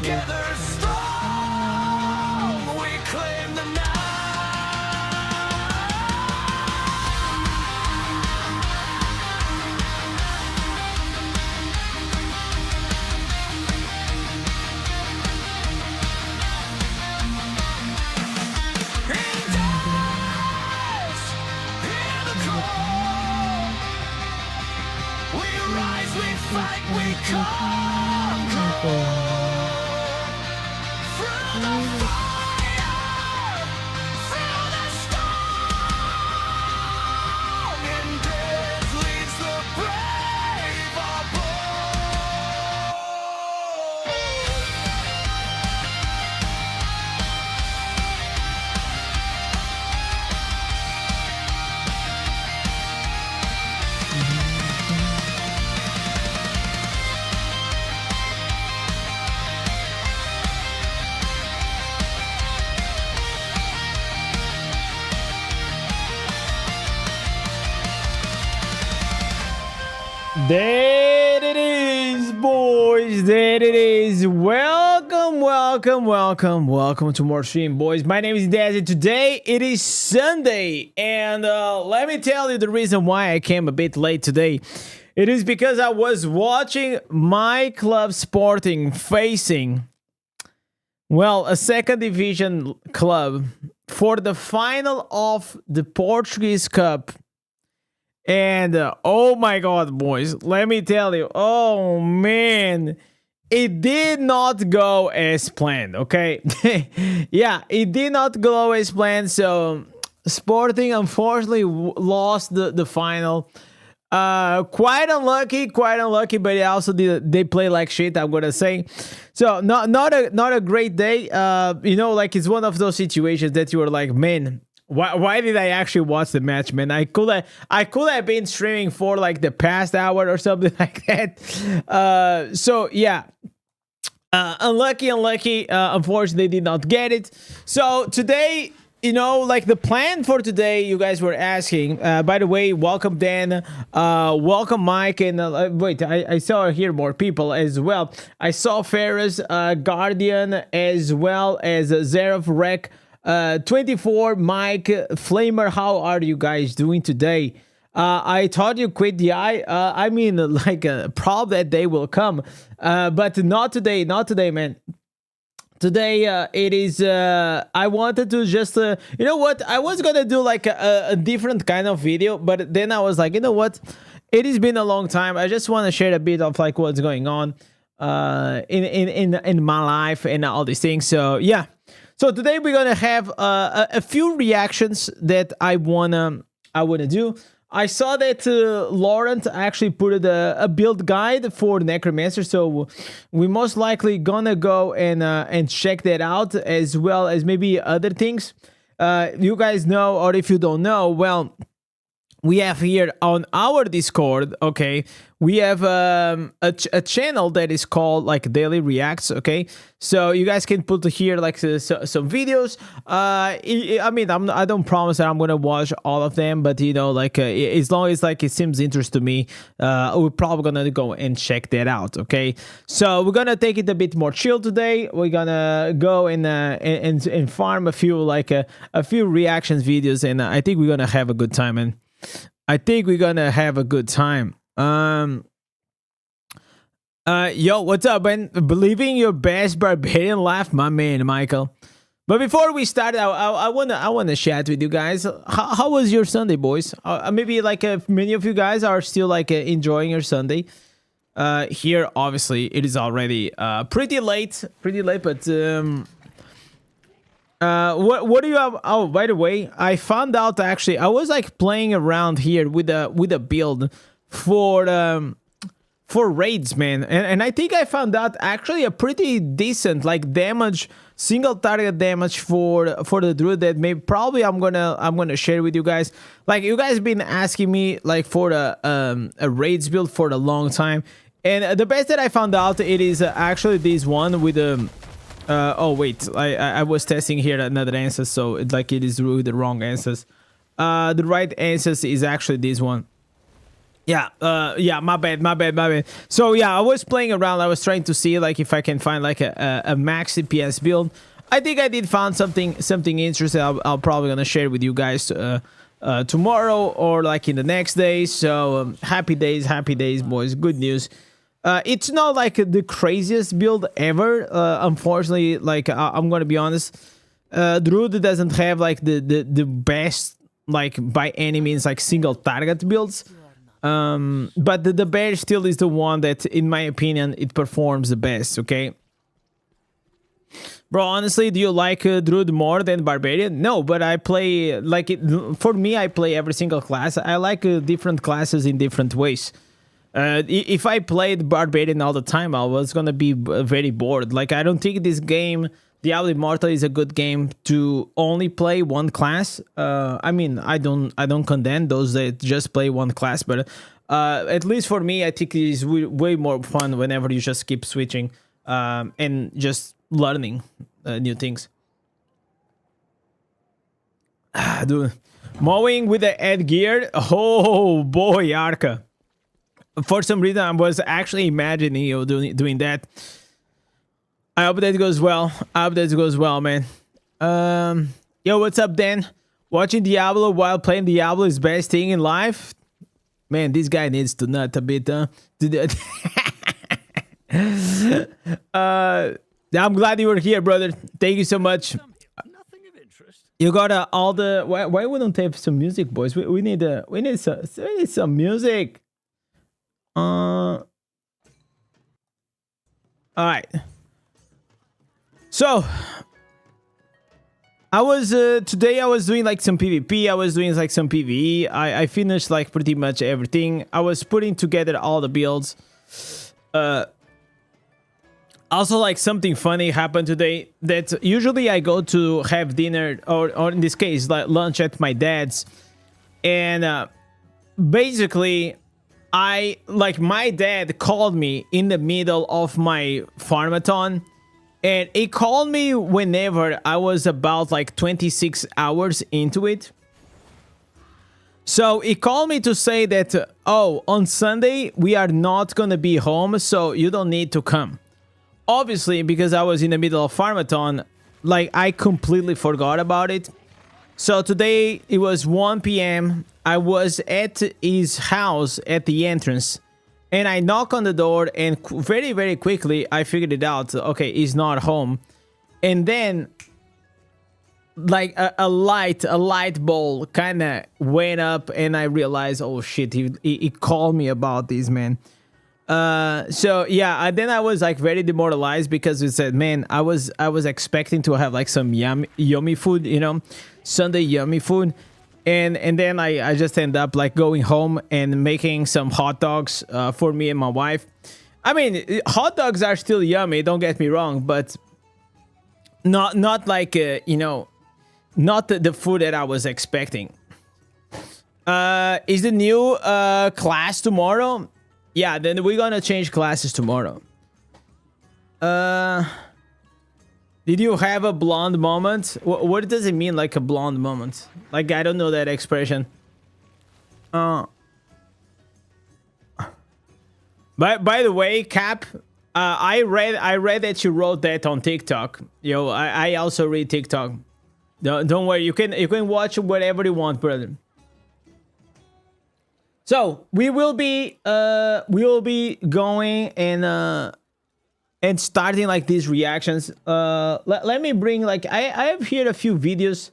Together strong, we claim the night. Indez, hear the call. We rise, we fight, we conquer. Through the fire, through the storm, Indez leads the brave are bold. There it is, boys. There it is. Welcome, welcome, welcome, welcome to more stream, boys. My name is Indez, and today it is Sunday. And let me tell you the reason why I came a bit late today. It is because I was watching my club Sporting facing, well, a second division club for the final of the Portuguese Cup. And oh my god, boys, let me tell you, oh man, it did not go as planned, okay? Yeah, it did not go as planned. So Sporting unfortunately lost the final. Quite unlucky, but they play like shit, I'm gonna say. So not a great day. You know, like it's one of those situations that you are like, man, why did I actually watch the match, man? I could have been streaming for like the past hour or something like that. So yeah, unlucky. Unfortunately, they did not get it. So today, you know, like the plan for today, you guys were asking. By the way, welcome Dan, welcome Mike, and wait, I saw here more people as well. I saw Ferris, Guardian, as well as Zerov Rec. 24, Mike, Flamer, how are you guys doing today? I thought you quit the eye. I mean, like, probably that day will come, but not today, man. Today, it is, I wanted to just, you know what? I was gonna do like a different kind of video, but then I was like, you know what? It has been a long time. I just want to share a bit of like what's going on, in my life and all these things. So yeah. So today we're gonna have a few reactions that I wanna do. I saw that Laurent actually put a build guide for Necromancer, so we most likely gonna go and check that out, as well as maybe other things. You guys know, or if you don't know, well, we have here on our Discord, okay, we have a channel that is called like Daily Reacts, okay? So you guys can put here like some videos. I mean, I don't promise that I'm gonna watch all of them, but you know, like as long as like it seems interesting to me, we're probably gonna go and check that out, okay? So we're gonna take it a bit more chill today. We're gonna go and farm a few like a few reactions videos, and I think we're gonna have a good time, and I think we're gonna have a good time. Yo, what's up, man? Believing your best barbarian laugh, my man, Michael. But before we start, I wanna chat with you guys. How was your Sunday, boys? Maybe like many of you guys are still like enjoying your Sunday. Here, obviously, it is already pretty late, but what do you have? Oh, by the way, I found out actually I was like playing around here with a build for raids, man, and I think I found out actually a pretty decent like damage, single target damage for the druid that maybe probably I'm gonna share with you guys. Like you guys been asking me like for a raids build for a long time, and the best that I found out, it is actually this one with oh wait, I was testing here another answer, so it's like it is really the wrong answers. The right answers is actually this one. Yeah, my bad. So yeah, I was playing around. I was trying to see like if I can find like a max CPS build. I think I did found something interesting. I'll probably gonna share with you guys tomorrow or like in the next day. So happy days, boys. Good news. It's not like the craziest build ever. Unfortunately, like I'm gonna be honest, Druid doesn't have like the best, like by any means, like single target builds. But the bear still is the one that, in my opinion, it performs the best. Okay, bro. Honestly, do you like Druid more than Barbarian? No, but I play like it. For me, I play every single class. I like different classes in different ways. If I played Barbarian all the time, I was gonna be very bored. Like, I don't think this game, Diablo Immortal, is a good game to only play one class. I mean, I don't condemn those that just play one class, but at least for me, I think it is way more fun whenever you just keep switching and just learning new things. Dude, mowing with the headgear. Oh boy, Arca. For some reason, I was actually imagining you doing that. I hope that goes well. Man. Yo, what's up, Dan? Watching Diablo while playing Diablo is best thing in life. Man, this guy needs to nut a bit, huh? I'm glad you were here, brother. Thank you so much. Nothing of interest. You got all the. Why we don't have some music, boys? We need some music. All right. So I was today I was doing like some PvP. I was doing like some PvE. I finished like pretty much everything. I was putting together all the builds. Also, like, something funny happened today that usually I go to have dinner or in this case like lunch at my dad's, and basically my dad called me in the middle of my farmathon, and he called me whenever I was about like 26 hours into it. So he called me to say that, oh, on Sunday we are not gonna be home, so you don't need to come. Obviously, because I was in the middle of farmathon, like, I completely forgot about it. So today it was 1 p.m. I was at his house at the entrance, and I knock on the door, and very, very quickly I figured it out. Okay, he's not home. And then, like, a light bulb kind of went up, and I realized, oh shit, he called me about this, man. So yeah, then I was like very demoralized because it said, man, I was expecting to have like some yummy food, you know, Sunday yummy food, and then I just end up like going home and making some hot dogs for me and my wife. I mean, hot dogs are still yummy, don't get me wrong, but not like you know, not the food that I was expecting. Is the new class tomorrow? Yeah, then we're gonna change classes tomorrow. Did you have a blonde moment? What does it mean, like a blonde moment? Like, I don't know that expression. By the way, Cap, I read that you wrote that on TikTok. Yo, I also read TikTok. Don't worry, you can watch whatever you want, brother. So we will be going and starting like these reactions. Let me bring, like, I have here a few videos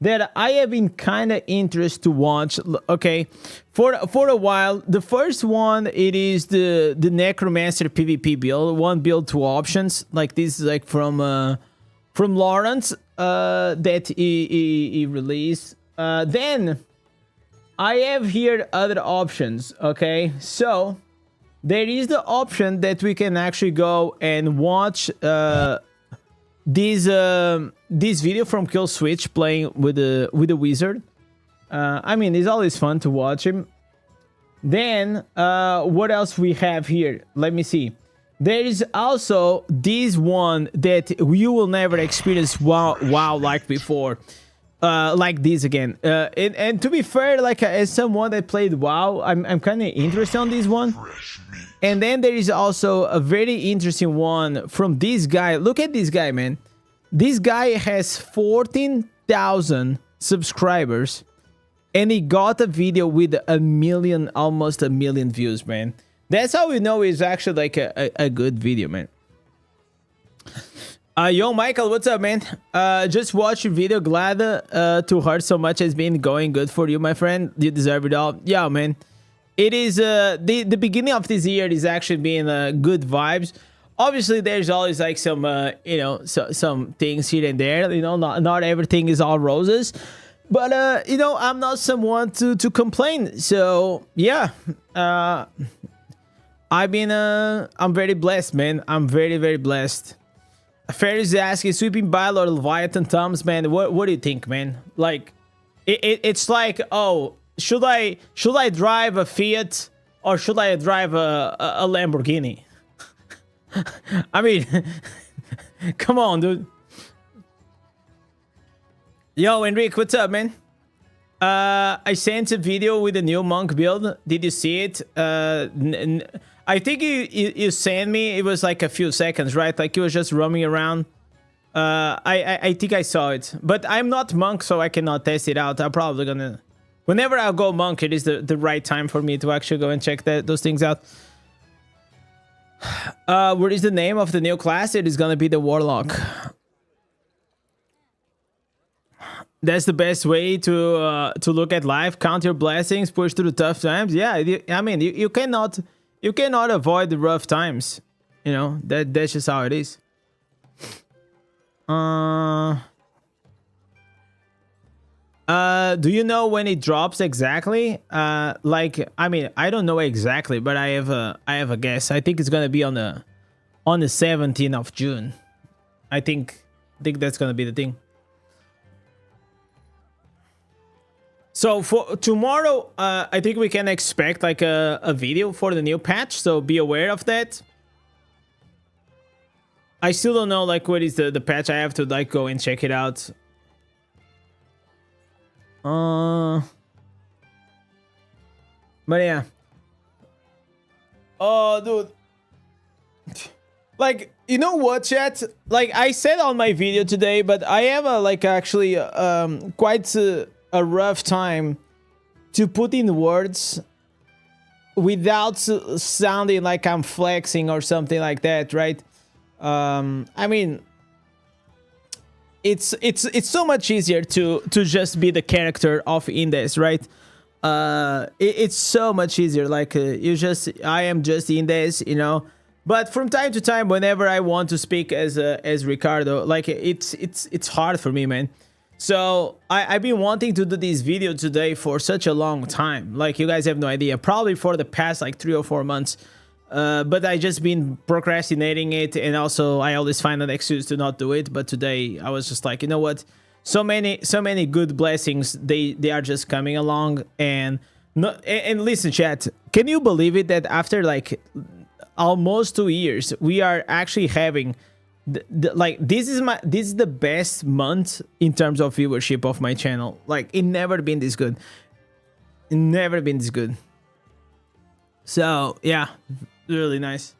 that I have been kind of interested to watch. Okay, for a while. The first one, it is the Necromancer PvP build. One build, two options. Like, this is like from Lawrence that he released. Then I have here other options, okay? So there is the option that we can actually go and watch this video from Kill Switch playing with the wizard. I mean, it's always fun to watch him. Then what else we have here? Let me see. There is also this one that you will never experience WoW like before. like this again. And to be fair, like as someone that played WoW, I'm kind of interested on this one. And then there is also a very interesting one from this guy. Look at this guy, man. This guy has 14,000 subscribers, and he got a video with a million, almost a million views, man. That's how we know it's actually like a good video, man. Yo, Michael, what's up, man? Just watch your video. Glad to hear so much has been going good for you, my friend. You deserve it all. Yeah, man. It is the beginning of this year is actually being good vibes. Obviously, there's always like some you know, some things here and there. You know, not everything is all roses. But you know, I'm not someone to complain. So yeah, I'm very blessed, man. I'm very blessed. Ferris is asking, sweeping bile or Leviathan thumbs, man. What do you think, man? Like, it's like, oh, should I drive a Fiat or should I drive a Lamborghini? I mean, come on, dude. Yo, Enrique, what's up, man? I sent a video with a new monk build. Did you see it? I think you sent me. It was like a few seconds, right? Like it was just roaming around. I think I saw it, but I'm not monk, so I cannot test it out. I'm probably gonna. Whenever I go monk, it is the right time for me to actually go and check those things out. What is the name of the new class? It is gonna be the Warlock. That's the best way to look at life. Count your blessings, push through the tough times. Yeah, I mean, you cannot avoid the rough times. You know, that's just how it is. Do you know when it drops exactly? Like, I mean, I don't know exactly, but I have a guess. I think it's gonna be on the 17th of June. I think that's gonna be the thing. So for tomorrow, I think we can expect like a video for the new patch. So be aware of that. I still don't know like what is the patch. I have to like go and check it out. But yeah. Oh, dude. Like, you know what, chat? Like I said on my video today, but I have a like actually quite a rough time to put in words without sounding like I'm flexing or something like that, right? I mean, it's so much easier to just be the character of Indez, right? It's so much easier. Like I am just Indez, you know. But from time to time, whenever I want to speak as Ricardo, like it's hard for me, man. So I've been wanting to do this video today for such a long time. Like you guys have no idea, probably for the past like 3 or 4 months. But I just been procrastinating it, and also I always find an excuse to not do it. But today I was just like, you know what? So many good blessings. They are just coming along, and listen, chat. Can you believe it that after like almost 2 years, we are actually having like this is the best month in terms of viewership of my channel. Like it never been this good. It never been this good. So yeah, really nice.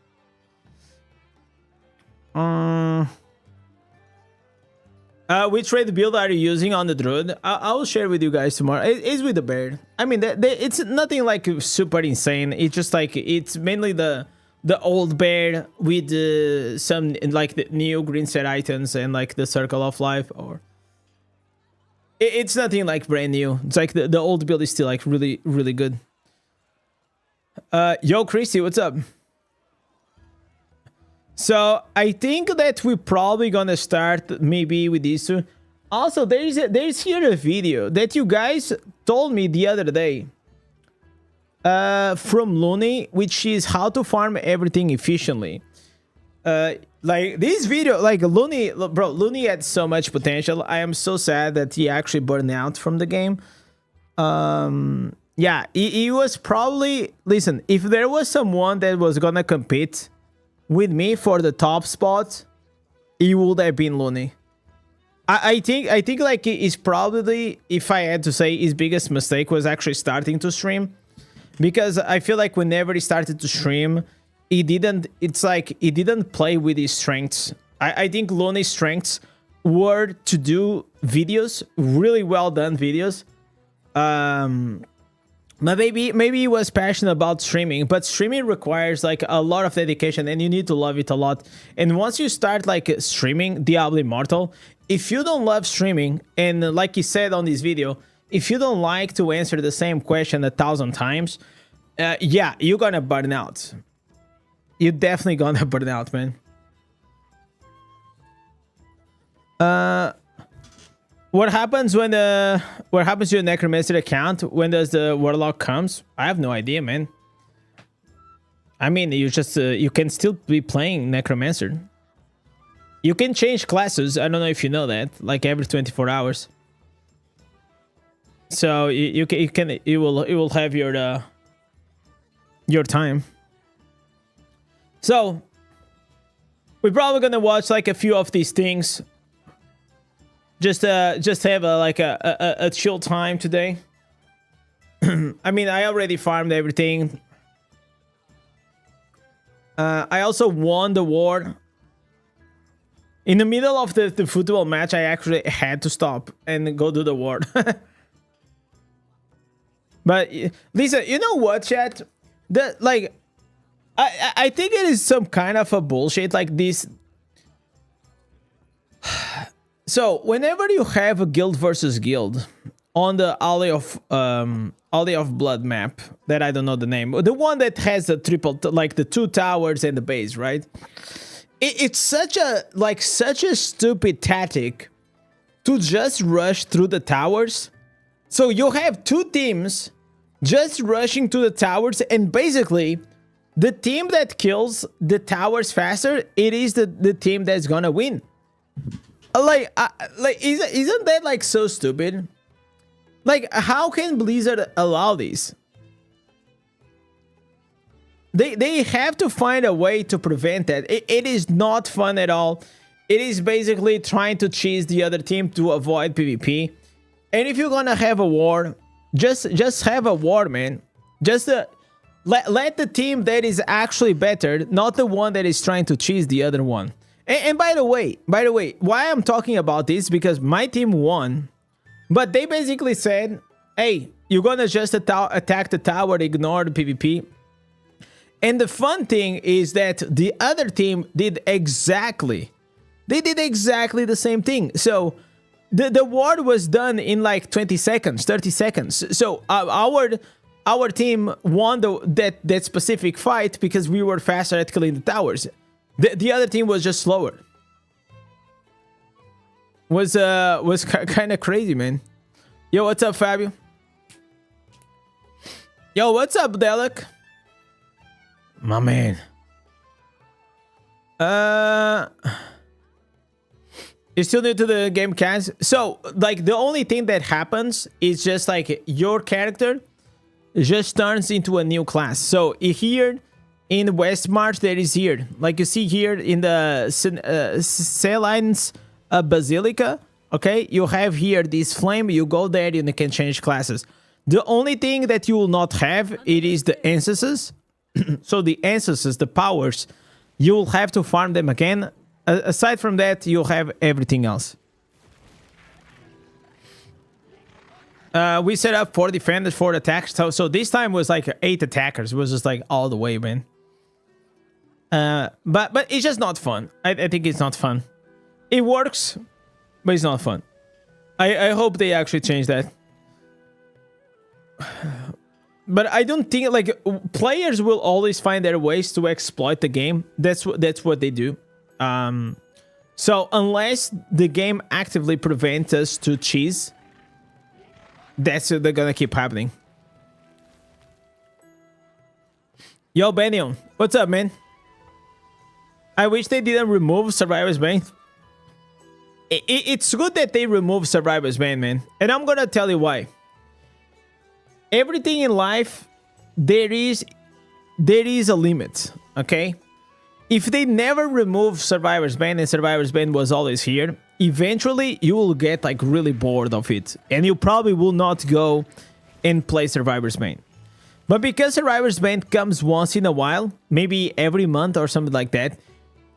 Which raid build are you using on the druid? I will share with you guys tomorrow. It's with the bear. I mean, it's nothing like super insane. It's just like it's mainly the old bear with some like the new green set items and like the circle of life. Or it's nothing like brand new. It's like the old build is still like really good. Yo, Christy, what's up? So I think that we're probably gonna start maybe with these two. Also, there's here a video that you guys told me the other day from Looney, which is how to farm everything efficiently. Like this video, like Looney had so much potential. I am so sad that he actually burned out from the game. Yeah, he was probably, listen, if there was someone that was gonna compete with me for the top spot, it would have been Looney. I think like it's probably, if I had to say, his biggest mistake was actually starting to stream, because I feel like whenever he started to stream, he didn't play with his strengths. I think Loney's strengths were to do videos, really well done videos. But maybe he was passionate about streaming, but streaming requires like a lot of dedication, and you need to love it a lot. And once you start like streaming Diablo Immortal, if you don't love streaming, and like he said on this video, if you don't like to answer the same question 1,000 times, yeah, you're gonna burn out. You're definitely gonna burn out, man. What happens when what happens to your Necromancer account? When does the Warlock comes? I have no idea, man. I mean, you just you can still be playing Necromancer. You can change classes. I don't know if you know that, like every 24 hours. So you will have your time. So we're probably gonna watch like a few of these things. Just have a chill time today. I mean, I already farmed everything. I also won the war. In the middle of the football match, I actually had to stop and go do the war. But Lisa, you know what, chat? I think it is some kind of a bullshit like this. So whenever you have a guild versus guild on the Alley of Blood map, that I don't know the name, the one that has the triple, like the 2 towers and the base, right? It's such a stupid tactic to just rush through the towers. So you have 2 teams just rushing to the towers, and basically the team that kills the towers faster, it is the team that's gonna win. Isn't that like so stupid? Like, how can Blizzard allow this? They have to find a way to prevent that. It is not fun at all. It is basically trying to cheese the other team to avoid PvP. And if you're gonna have a war, just have a war, man. Just let the team that is actually better, not the one that is trying to cheese the other one. And by the way, why I'm talking about this, because my team won, but they basically said, hey, you're gonna just attack the tower, ignore the PvP. And the fun thing is that the other team did exactly the same thing. So the war was done in like 20 seconds, 30 seconds. So our team won that specific fight because we were faster at killing the towers. The other team was just slower. Was kind of crazy, man. Yo, what's up, Fabio? Yo, what's up, Delic? My man. You're still new to the game, Kaz? So, like, the only thing that happens is just like your character just turns into a new class. So here in West March, there is here, like you see here in the Celine's Basilica, okay? You have here this flame, you go there and you can change classes. The only thing that you will not have, it is the ancestors. So the ancestors, the powers, you will have to farm them again. Aside from that, you'll have everything else. We set up 4 defenders, 4 attacks. So this time was like 8 attackers. It was just like all the way, man. But it's just not fun. I think it's not fun. It works, but it's not fun. I hope they actually change that. But I don't think, like, players will always find their ways to exploit the game. That's what they do. So unless the game actively prevents us to cheese, that's what they're gonna keep happening. Yo, Benio, what's up, man? I wish they didn't remove Survivor's Bane. It's good that they remove Survivor's Bane, man. And I'm gonna tell you why. Everything in life, there is a limit, okay? If they never remove Survivor's Bane and Survivor's Bane was always here, eventually you will get like really bored of it, and you probably will not go and play Survivor's Bane. But because Survivor's Bane comes once in a while, maybe every month or something like that,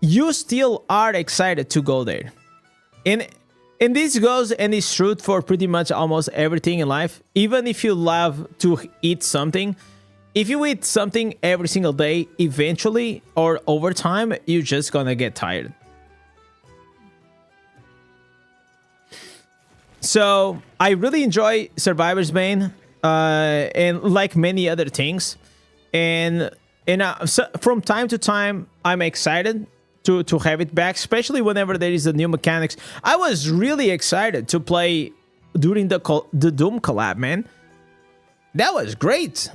you still are excited to go there. And this goes and is true for pretty much almost everything in life. Even if you love to eat something, if you eat something every single day, eventually or over time, you're just gonna get tired. So I really enjoy Survivor's Bane, and like many other things. And so from time to time, I'm excited to have it back, especially whenever there is a new mechanics. I was really excited to play during the Doom collab, man. That was great.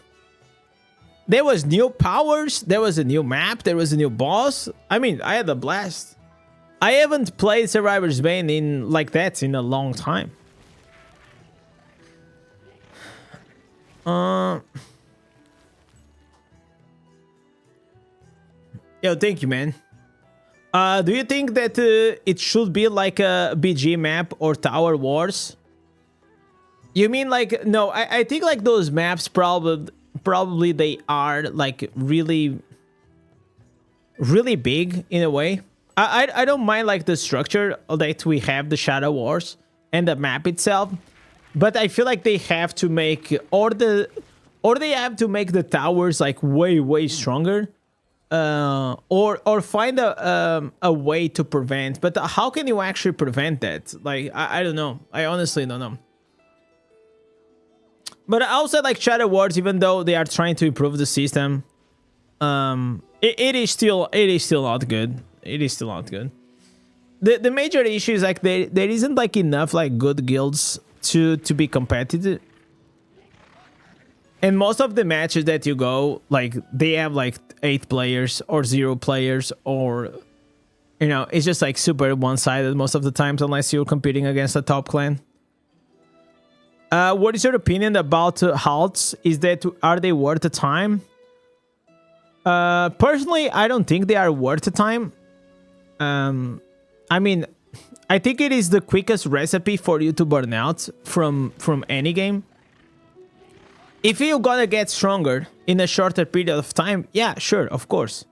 There was new powers, there was a new map, there was a new boss. I mean, I had a blast. I haven't played Survivor's Bane in like that in a long time. Yo, thank you, man. Do you think that it should be like a BG map or Tower Wars? You mean like, no, I think like those maps probably they are like really big in a way. I don't mind like the structure that we have, the Shadow Wars and the map itself, but I feel like they have to make or they have to make the towers like way stronger. Or find a way to prevent, but how can you actually prevent that? Like, I don't know. I honestly don't know. But I also like Shadow Wars, even though they are trying to improve the system. It is still not good. It is still not good. The major issue is like there isn't like enough like good guilds to be competitive. And most of the matches that you go, like, they have like 8 players or 0 players, or, you know, it's just like super one-sided most of the times unless you're competing against a top clan. What is your opinion about halts? Are they worth the time? Personally, I don't think they are worth the time. I mean, I think it is the quickest recipe for you to burn out from any game. If you're gonna get stronger in a shorter period of time, yeah, sure, of course.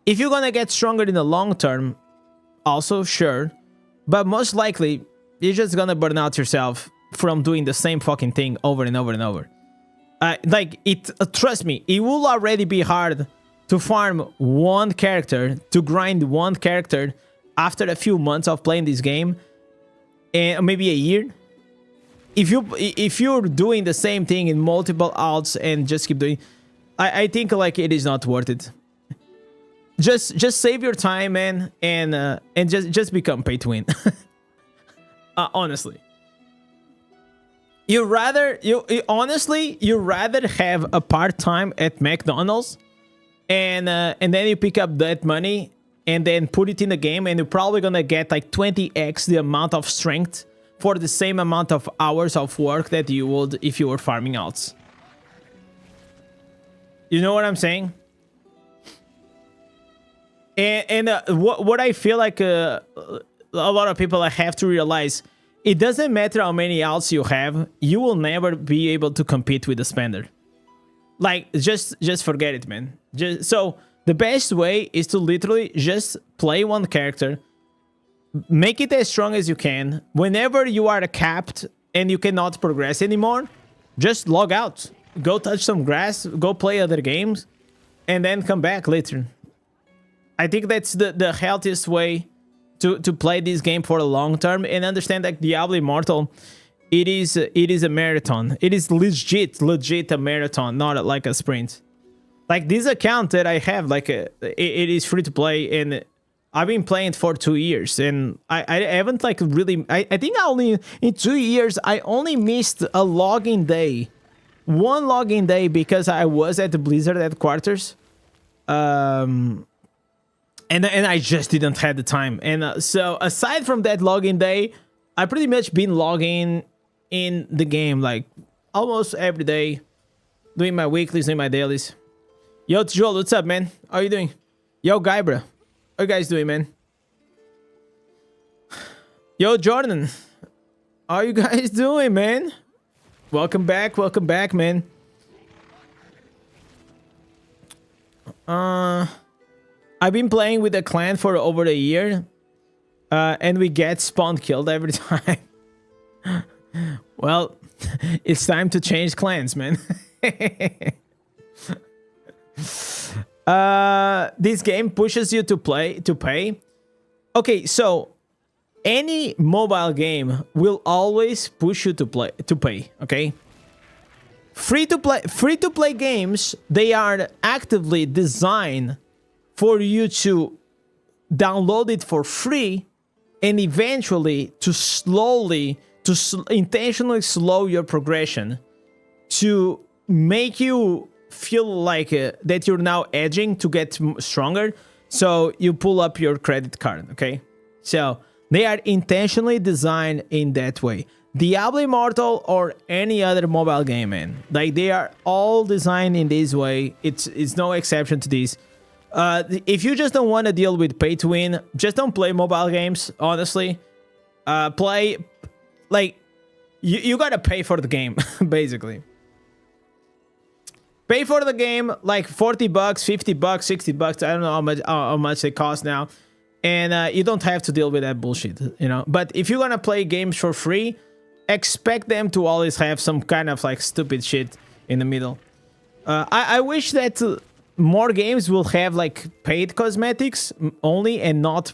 If you're gonna get stronger in the long term, also sure. But most likely, you're just gonna burn out yourself from doing the same fucking thing over and over and over. Trust me, it will already be hard to farm one character, to grind one character after a few months of playing this game, and maybe a year. If you're doing the same thing in multiple alts and just keep doing, I think like it is not worth it. Just save your time, man, and just become pay to win. Honestly, you rather have a part-time at McDonald's and then you pick up that money and then put it in the game, and you're probably gonna get like 20x the amount of strength for the same amount of hours of work that you would if you were farming alts. You know what I'm saying? And what I feel like a lot of people have to realize, it doesn't matter how many alts you have, you will never be able to compete with the spender. Like, just forget it, man. So the best way is to literally just play one character, make it as strong as you can. Whenever you are capped and you cannot progress anymore, just log out. Go touch some grass, go play other games, and then come back later. I think that's the healthiest way to play this game for a long term, and understand that Diablo Immortal, it is a marathon. It is legit a marathon, not like a sprint. Like this account that I have, like it is free to play, and I've been playing for 2 years, and I haven't like really. I think I only in 2 years I only missed a login day, one login day, because I was at the Blizzard headquarters, and I just didn't have the time. And so aside from that login day, I pretty much been logging in the game like almost every day, doing my weeklies, doing my dailies. Yo, Joel, what's up, man? How you doing? Yo, Guybra. How you guys doing, man? Yo, Jordan. How you guys doing, man? Welcome back, man. I've been playing with the clan for over a year. And we get spawn killed every time. Well, it's time to change clans, man. This game pushes you to pay. Okay, so any mobile game will always push you to pay, okay? Free to play games, they are actively designed for you to download it for free and eventually to intentionally slow your progression to make you feel like that you're now edging to get stronger. So you pull up your credit card, okay? So they are intentionally designed in that way. Diablo Immortal or any other mobile game, man, like they are all designed in this way. It's no exception to this. If you just don't want to deal with pay to win, just don't play mobile games, honestly. Play, like, you gotta pay for the game, basically. Pay for the game, like $40, $50, $60. I don't know how much they cost now. And you don't have to deal with that bullshit, you know. But if you're gonna play games for free, expect them to always have some kind of, like, stupid shit in the middle. I wish that more games will have, like, paid cosmetics only and not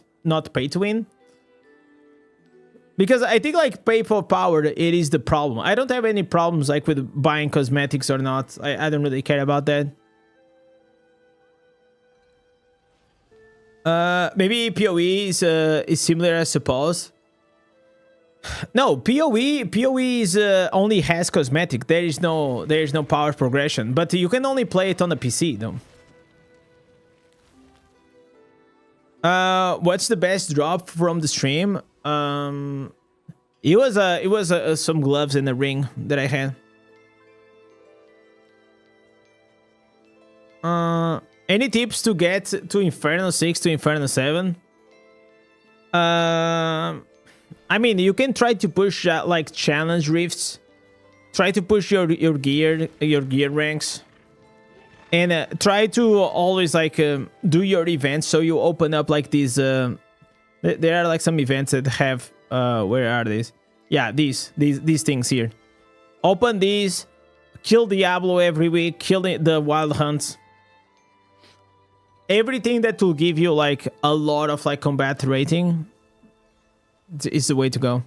pay to win. Because I think, like, pay for power, it is the problem. I don't have any problems, like, with buying cosmetics or not. I don't really care about that. Maybe PoE is similar, I suppose. No, PoE is only has cosmetic. There is no power progression. But you can only play it on the PC, though. What's the best drop from the stream? It was some gloves and a ring that I had. Any tips to get to Inferno 6 to Inferno 7? I mean, you can try to push like challenge rifts. Try to push your gear ranks. And try to always, like, do your events so you open up, like, these... there are, like, some events that have... where are these? Yeah, these things here. Open these. Kill Diablo every week. Kill the Wild Hunts. Everything that will give you, like, a lot of, like, combat rating is the way to go.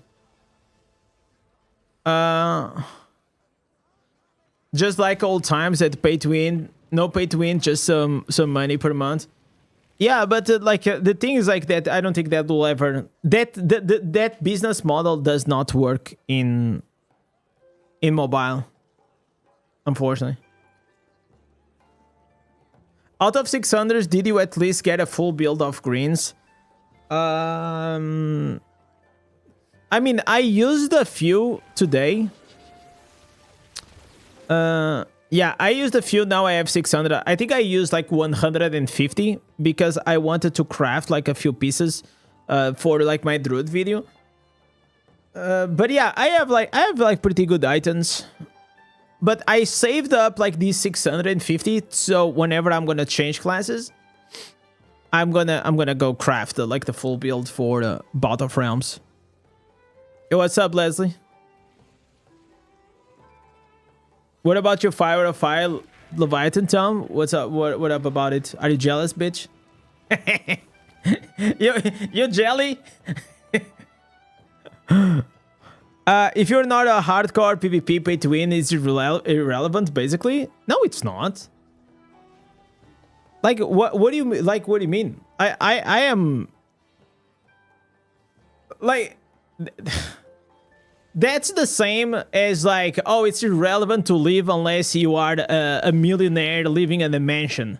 Just like old times at pay to win. No pay to win, just some money per month. Yeah, but the thing is, like, that I don't think that will ever... That business model does not work in mobile, unfortunately. Out of 600s, did you at least get a full build of greens? I mean, I used a few today. Yeah, I used a few. Now I have 600. I think I used like 150 because I wanted to craft like a few pieces for like my druid video. But yeah, I have like pretty good items. But I saved up like these 650, so whenever I'm gonna change classes, I'm gonna go craft like the full build for the Bout of Realms. Yo, what's up, Leslie? What about your Fire of Fire Leviathan, Tom? What's up? What up about it? Are you jealous, bitch? you jelly? If you're not a hardcore PvP pay to win, it's irrelevant, basically. No, it's not. Like, what do you mean? Like, what do you mean? I am like, that's the same as like, oh, it's irrelevant to live unless you are a millionaire living in a mansion.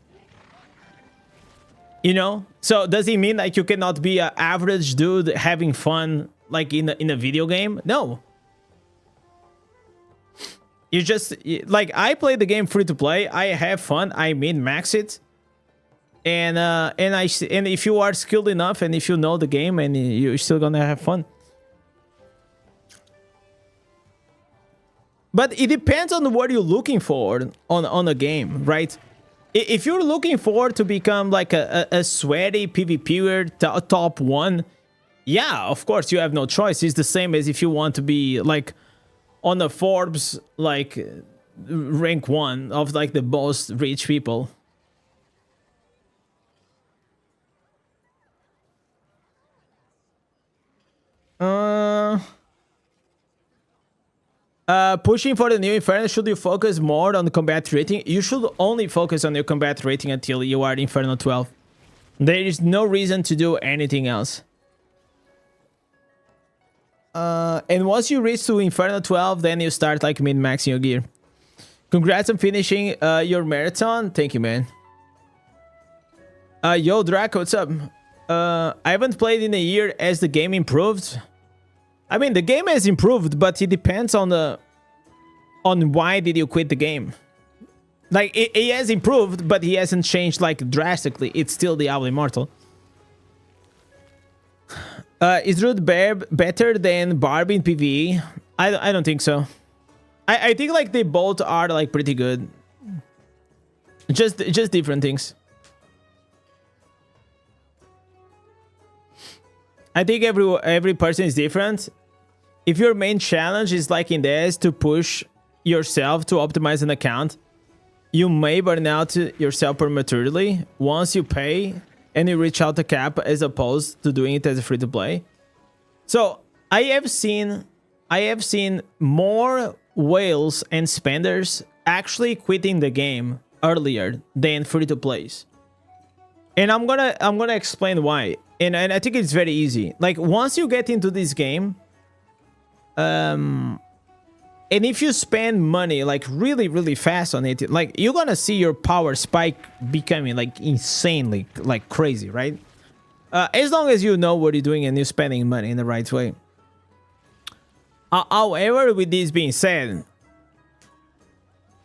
You know? So does it mean like you cannot be an average dude having fun like in a video game? No. You just like, I play the game free to play. I have fun. I min-max it. And if you are skilled enough and if you know the game and you're still gonna have fun. But it depends on what you're looking for on a game, right? If you're looking for to become like a sweaty PvPer top 1, yeah, of course you have no choice. It's the same as if you want to be like on the Forbes like rank 1 of like the most rich people. Pushing for the new Inferno, should you focus more on the combat rating? You should only focus on your combat rating until you are Inferno 12. There is no reason to do anything else. And once you reach to Inferno 12, then you start like min-maxing your gear. Congrats on finishing your marathon. Thank you, man. Yo, Draco, what's up? I haven't played in a year as the game improved. I mean, the game has improved, but it depends on why did you quit the game. Like, it has improved, but he hasn't changed like drastically. It's still Diablo Immortal. Is Rude Bear better than Barbie in PvE? I don't think so. I think like they both are like pretty good. Just different things. I think every person is different. If your main challenge is like Indez to push yourself to optimize an account, you may burn out yourself prematurely once you pay and you reach out the cap, as opposed to doing it as a free-to-play. So I have seen more whales and spenders actually quitting the game earlier than free-to-plays. And I'm gonna explain why. And I think it's very easy. Like, once you get into this game, and if you spend money like really fast on it, like, you're gonna see your power spike becoming like insanely like crazy, right? As long as you know what you're doing and you're spending money in the right way. However, with this being said,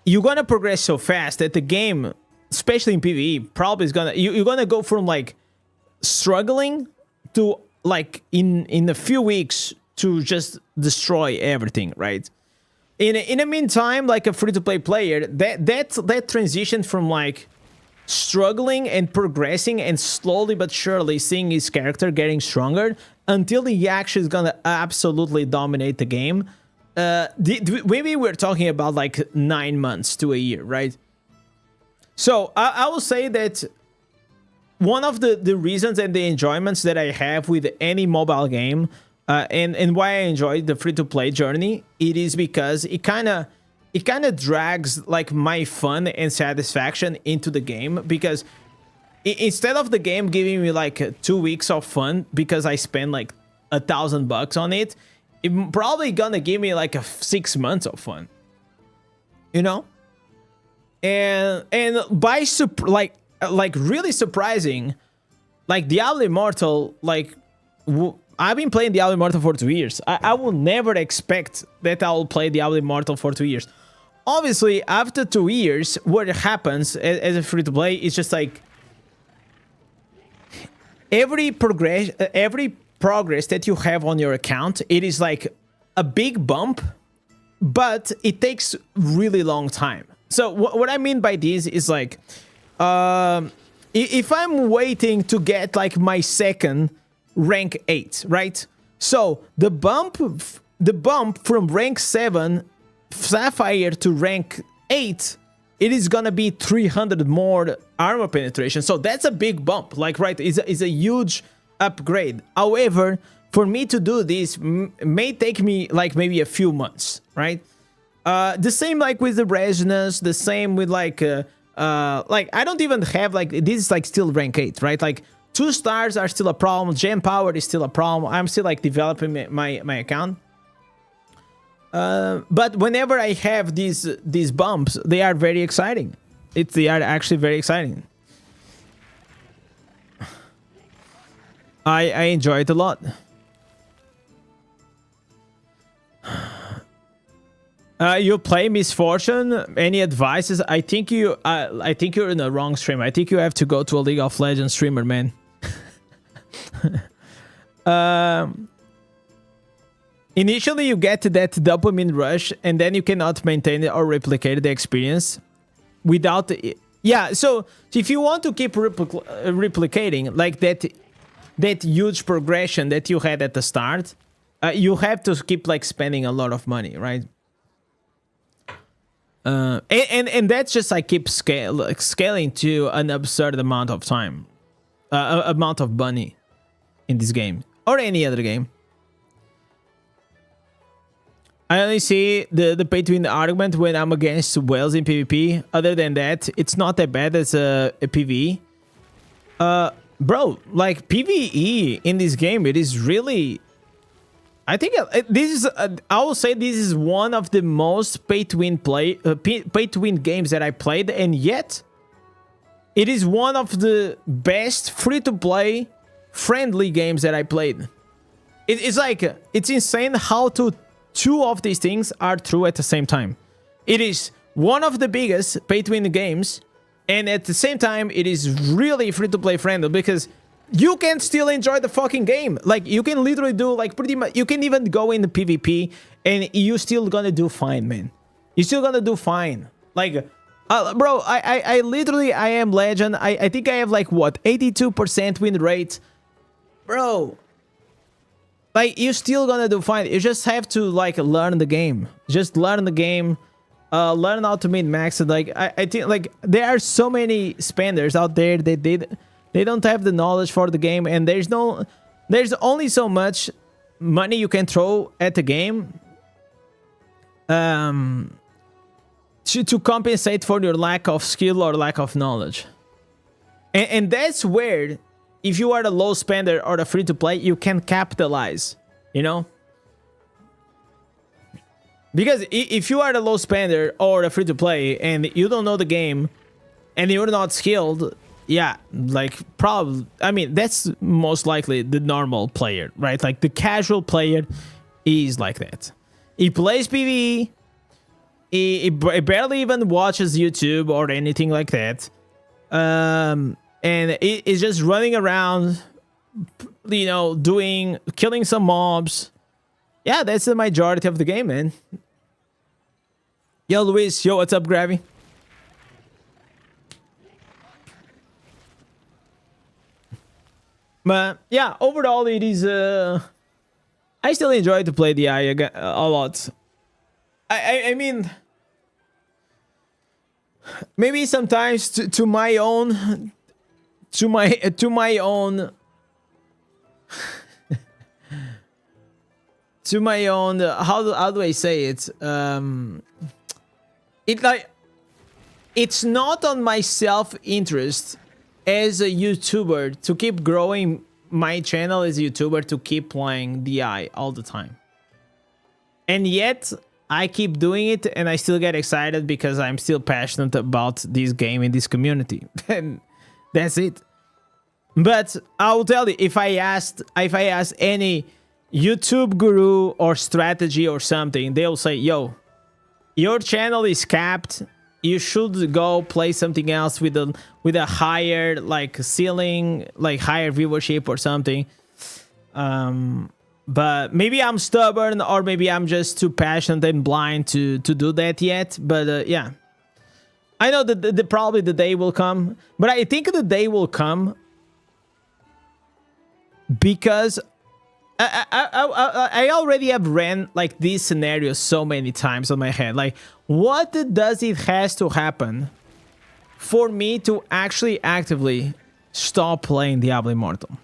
you're gonna progress so fast that the game, especially in PvE, probably is gonna you're gonna go from like struggling to like in a few weeks to just destroy everything, right? In the meantime, like a free-to-play player, that transition from like struggling and progressing and slowly but surely seeing his character getting stronger until he actually is gonna absolutely dominate the game. Maybe we're talking about like 9 months to a year, right? So I will say that one of the reasons and the enjoyments that I have with any mobile game, and why I enjoy the free-to-play journey, it is because it kind of drags like my fun and satisfaction into the game, because instead of the game giving me like 2 weeks of fun because I spend like $1,000 on it, it's probably gonna give me like 6 months of fun, you know? And by like really surprising, like Diablo Immortal, like I've been playing Diablo Immortal for 2 years. I will never expect that I will play Diablo Immortal for 2 years. Obviously, after 2 years, what happens as a free-to-play is just like every progress that you have on your account, it is like a big bump, but it takes really long time. So what I mean by this is like, if I'm waiting to get like my second rank 8, right? So the bump from rank 7 Sapphire to rank 8, it is gonna be 300 more armor penetration. So that's a big bump, like, right? It's a huge upgrade. However, for me to do this may take me like maybe a few months, right? The same like with the resonance, the same with like I don't even have like, this is like still rank 8, right? Like 2 stars are still a problem, gem power is still a problem. I'm still like developing my account. But whenever I have these bumps, they are very exciting. They are actually very exciting. I enjoy it a lot. You play Misfortune? Any advices? I think you're in the wrong stream. I think you have to go to a League of Legends streamer, man. Initially, you get that dopamine rush, and then you cannot maintain or replicate the experience without. Yeah, so if you want to keep replicating like that huge progression that you had at the start, you have to keep like spending a lot of money, right? And that's just like keep scaling to an absurd amount of time, amount of money in this game or any other game. I only see the pay to win argument when I'm against whales in PvP. Other than that, it's not that bad as a PvE. Bro, like PvE in this game, it is really. I think this is. I will say this is one of the most pay to win games that I played, and yet it is one of the best free to play friendly games that I played. It's like it's insane how two of these things are true at the same time. It is one of the biggest pay to win games, and at the same time, it is really free to play friendly because you can still enjoy the fucking game. Like, you can literally do like pretty much, you can even go in the PvP and you still gonna do fine, man. You're still gonna do fine. Like, bro, I literally, I am legend. I think I have like what, 82% win rate. Bro, like, you're still gonna do fine. You just have to like learn the game. Just learn the game. Learn how to min-max it. Like, I think like there are so many spenders out there that they don't have the knowledge for the game, and there's only so much money you can throw at the game to compensate for your lack of skill or lack of knowledge. And that's where, if you are a low spender or a free to play, you can capitalize, you know? Because if you are a low spender or a free to play and you don't know the game and you're not skilled, yeah, like probably, I mean, that's most likely the normal player, right? Like the casual player is like that. He plays PvE, he barely even watches YouTube or anything like that. And it's just running around, you know, killing some mobs. Yeah, that's the majority of the game, man. Yo, Luis. Yo, what's up, Gravy? But yeah, overall, it is. I still enjoy to play the AI a lot. I mean, maybe sometimes to my own, to my own. To my own, how do I say it? It's not on my self-interest as a YouTuber to keep growing my channel as a YouTuber to keep playing DI all the time. And yet, I keep doing it and I still get excited because I'm still passionate about this game and this community. And that's it. But I will tell you, if I asked any YouTube guru or strategy or something, they'll say, yo, your channel is capped. You should go play something else with a higher like ceiling, like higher viewership or something. But maybe I'm stubborn, or maybe I'm just too passionate and blind to do that yet. But yeah, I know that probably the day will come. But I think the day will come because I already have ran like these scenarios so many times on my head. Like, what does it has to happen for me to actually actively stop playing Diablo Immortal?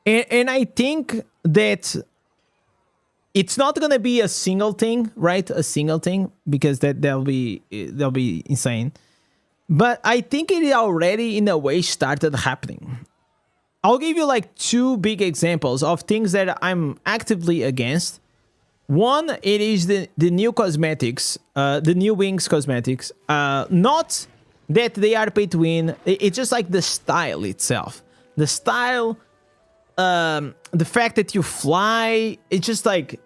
And I think that it's not gonna be a single thing, right? A single thing, because that'll be insane. But I think it already in a way started happening. I'll give you like two big examples of things that I'm actively against. One, it is the new cosmetics, the new Wings cosmetics. Not that they are pay to win. It's just like the style itself. The style, the fact that you fly. It's just like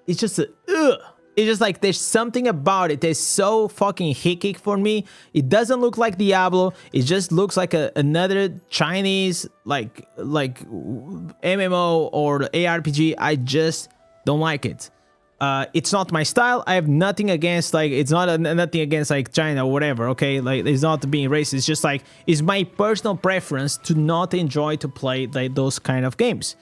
there's something about it that's so fucking hickey for me. It doesn't look like Diablo. It just looks like another Chinese like MMO or ARPG. Don't like it. It's not my style. I have nothing against, like, it's not nothing against, like, China or whatever, okay? Like, it's not being racist. It's just, like, it's my personal preference to not enjoy to play, like, those kind of games.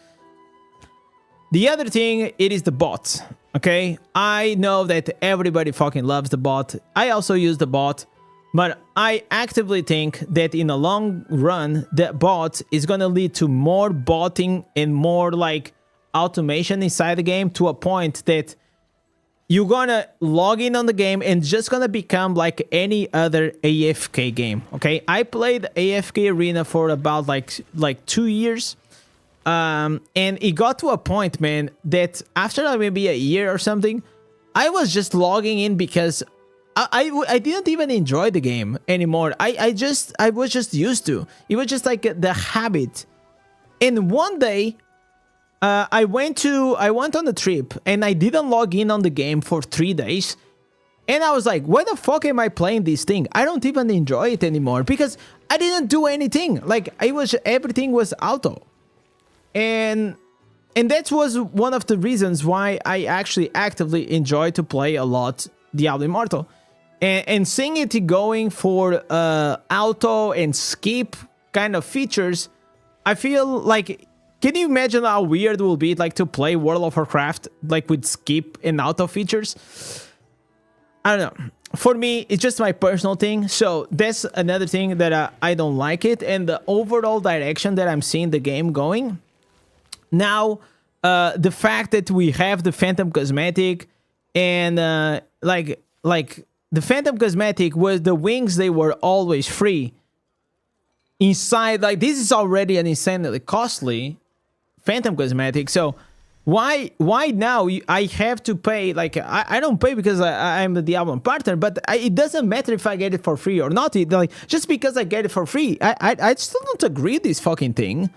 The other thing, it is the bot, okay? I know that everybody fucking loves the bot. I also use the bot, but I actively think that in the long run, the bot is gonna lead to more botting and more, like, automation inside the game, to a point that you're gonna log in on the game and just gonna become like any other AFK game, okay? I played AFK Arena for about like 2 years. And it got to a point, man, that after like maybe a year or something, I was just logging in because I didn't even enjoy the game anymore. I was just used to. It was just like the habit. And one day, I went on a trip and I didn't log in on the game for 3 days. And I was like, why the fuck am I playing this thing? I don't even enjoy it anymore because I didn't do anything. Like, everything was auto. And that was one of the reasons why I actually actively enjoy to play a lot Diablo Immortal. And seeing it going for auto and skip kind of features, I feel like, can you imagine how weird it will be like to play World of Warcraft like with skip and auto features? I don't know. For me, it's just my personal thing. So that's another thing that I don't like it. And the overall direction that I'm seeing the game going. Now, the fact that we have the Phantom Cosmetic and like the Phantom Cosmetic was the wings, they were always free. Inside, like, this is already an insanely costly Phantom Cosmetic. So why now I have to pay? Like, I don't pay because I'm the Diablo partner, but it doesn't matter if I get it for free or not. Like, just because I get it for free, I still don't agree with this fucking thing.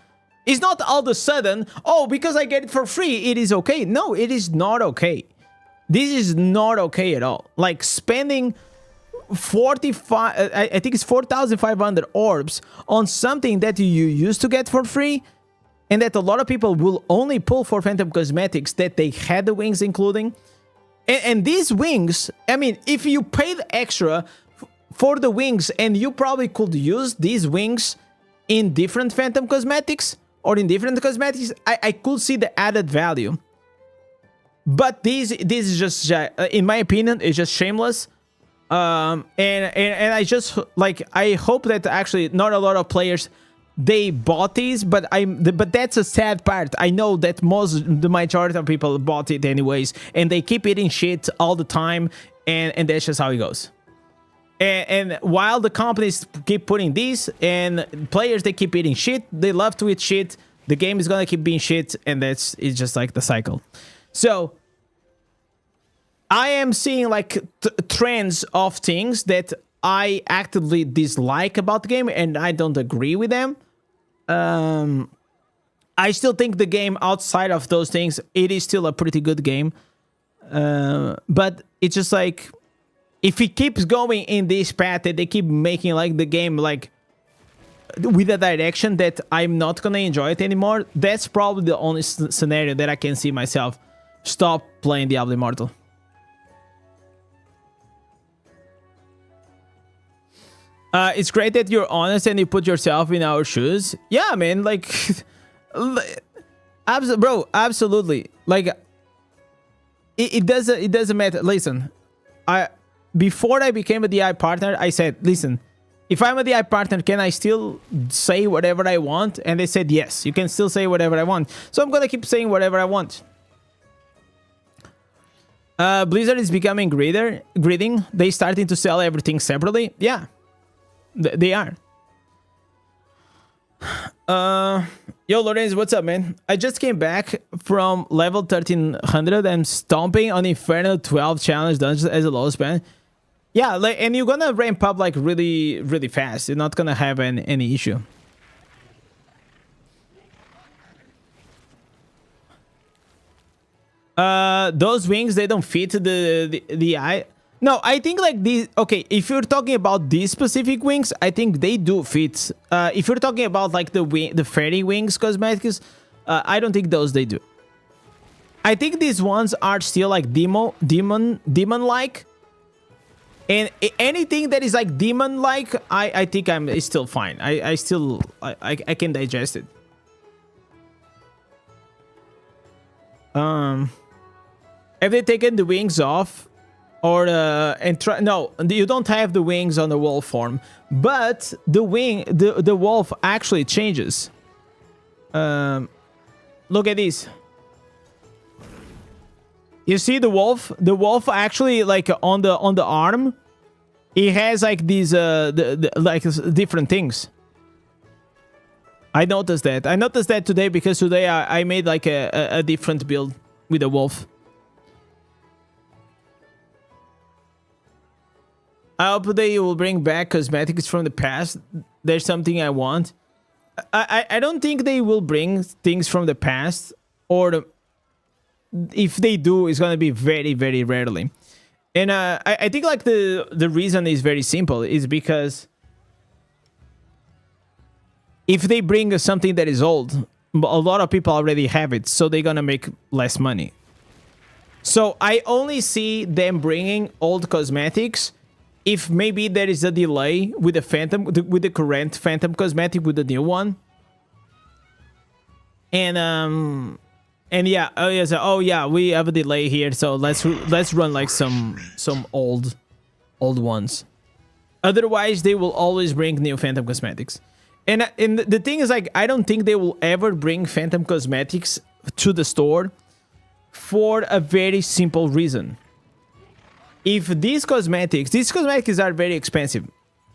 It's not all of a sudden, oh, because I get it for free, it is okay. No, it is not okay. This is not okay at all. Like, spending 45, I think it's 4,500 orbs on something that you used to get for free, and that a lot of people will only pull for Phantom Cosmetics that they had the wings including. And these wings, I mean, if you paid extra for the wings and you probably could use these wings in different Phantom Cosmetics or in different cosmetics, I could see the added value. But this is just, in my opinion, it's just shameless. And I just, like, I hope that actually not a lot of players, they bought these, but that's a sad part. I know that the majority of people bought it anyways, and they keep eating shit all the time, and that's just how it goes. And while the companies keep putting these, and players, they keep eating shit, they love to eat shit, the game is gonna keep being shit, and it's just like the cycle. So I am seeing like trends of things that I actively dislike about the game, and I don't agree with them. I still think the game, outside of those things, it is still a pretty good game. But it's just like, if it keeps going in this path that they keep making like the game like with a direction that I'm not gonna enjoy it anymore, that's probably the only scenario that I can see myself stop playing Diablo Immortal. It's great that you're honest and you put yourself in our shoes. Yeah, man, like, bro, absolutely. Like, it doesn't matter. Listen, before I became a DI partner, I said, listen, if I'm a DI partner, can I still say whatever I want? And they said, yes, you can still say whatever I want. So I'm gonna keep saying whatever I want. Blizzard is becoming greeding. They starting to sell everything separately. Yeah. They are. Yo, Lorenz, what's up, man? I just came back from level 1300 and stomping on Inferno 12 challenge dungeons as a lowest man. Yeah, like, and you're gonna ramp up like really, really fast. You're not gonna have any issue. Those wings, they don't fit the eye. No, I think like these, okay, if you're talking about these specific wings, I think they do fit. If you're talking about like the fairy wings cosmetics, I don't think those they do. I think these ones are still like demon-like. And anything that is like demon-like, I think it's still fine. I can digest it. Have they taken the wings off? Or no, you don't have the wings on the wolf form, but the wolf actually changes. Look at this. You see the wolf? The wolf actually, like on the arm, it has like these like different things. I noticed that. I noticed that today because today I made like a different build with the wolf. I hope they will bring back cosmetics from the past. There's something I want. I don't think they will bring things from the past, or if they do, it's gonna be very, very rarely. And I think like the reason is very simple, is because if they bring something that is old, a lot of people already have it, so they're gonna make less money. So I only see them bringing old cosmetics if maybe there is a delay with the Phantom, with the current Phantom cosmetic, with the new one. And yeah, oh yeah, we have a delay here, so let's run like some old ones. Otherwise, they will always bring new Phantom cosmetics. And the thing is, like, I don't think they will ever bring Phantom cosmetics to the store for a very simple reason. If these cosmetics are very expensive.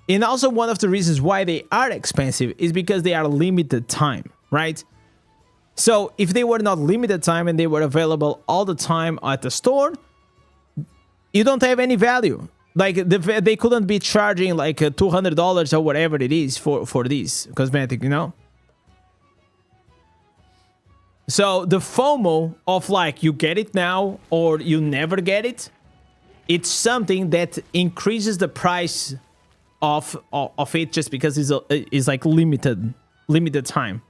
And also one of the reasons why they are expensive is because they are limited time, right? So if they were not limited time and they were available all the time at the store, you don't have any value. Like they couldn't be charging like $200 or whatever it is for these cosmetic, you know? So the FOMO of like you get it now or you never get it, it's something that increases the price of it just because it's like limited time.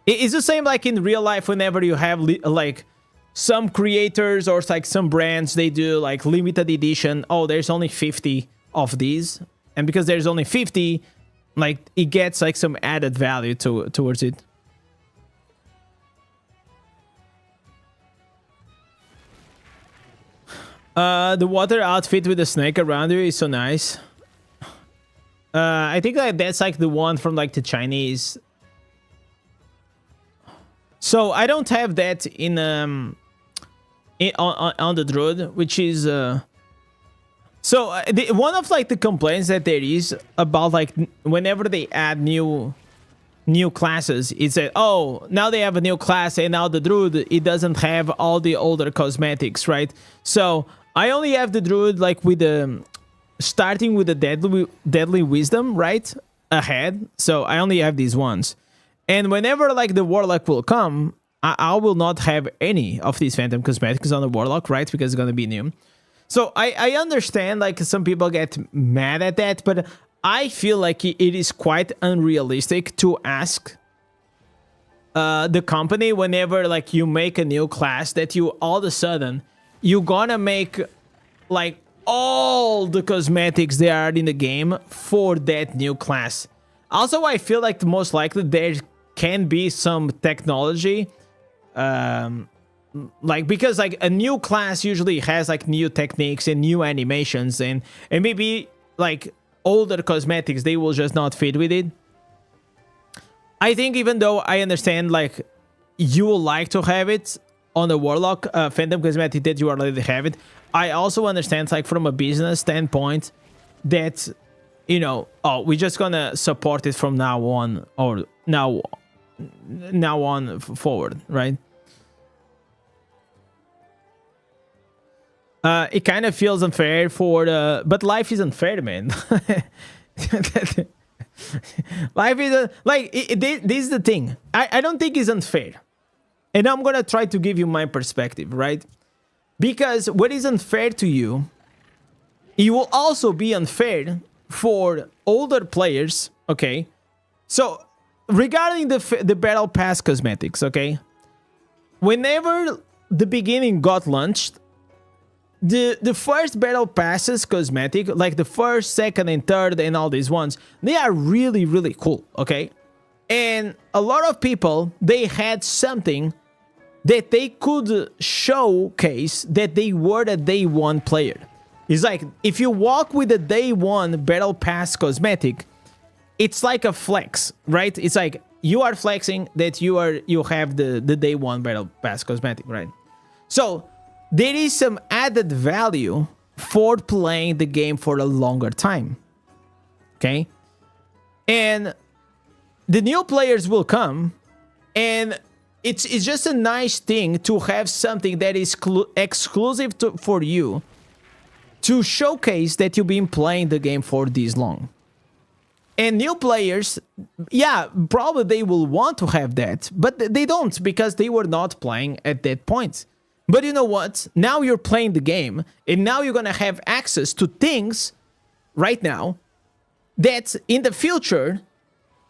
It's the same like in real life whenever you have like some creators or like some brands, they do like limited edition. Oh, there's only 50 of these. And because there's only 50, like it gets like some added value towards it. The water outfit with the snake around you is so nice. I think that's like the one from like the Chinese. So I don't have that in on the Druid, which is so one of like the complaints that there is about like whenever they add new classes, it's that, oh, now they have a new class and now the Druid, it doesn't have all the older cosmetics, right? So I only have the Druid like with the starting with the deadly wisdom, right, ahead. So I only have these ones. And whenever like the Warlock will come, I will not have any of these Phantom cosmetics on the Warlock, right? Because it's gonna be new. So I understand like some people get mad at that, but I feel like it is quite unrealistic to ask the company whenever like you make a new class that you all of a sudden you're gonna make like all the cosmetics that are in the game for that new class. Also, I feel like the most likely there can be some technology, like because like a new class usually has like new techniques and new animations and maybe like older cosmetics, they will just not fit with it. I think even though I understand like you will like to have it on the Warlock Phantom cosmetic that you already have it, I also understand like from a business standpoint that, you know, oh, we're just gonna support it from now on or now on forward, right? It kind of feels unfair for the, but life is unfair, man. Life is like this is the thing. I don't think it's unfair, and I'm gonna try to give you my perspective, right? Because what is unfair to you, it will also be unfair for older players. Okay, so regarding the battle pass cosmetics, okay, whenever the beginning got launched, the first battle passes cosmetic, like the first, second, and third, and all these ones, they are really, really cool, okay? And a lot of people, they had something that they could showcase that they were the day one player. It's like, if you walk with the day one battle pass cosmetic, it's like a flex, right? It's like you are flexing that you have the day one battle pass cosmetic, right? So there is some added value for playing the game for a longer time, okay? And the new players will come, and it's just a nice thing to have something that is exclusive for you to showcase that you've been playing the game for this long. And new players, yeah, probably they will want to have that, but they don't, because they were not playing at that point. But you know what? Now you're playing the game, and now you're gonna have access to things right now that in the future,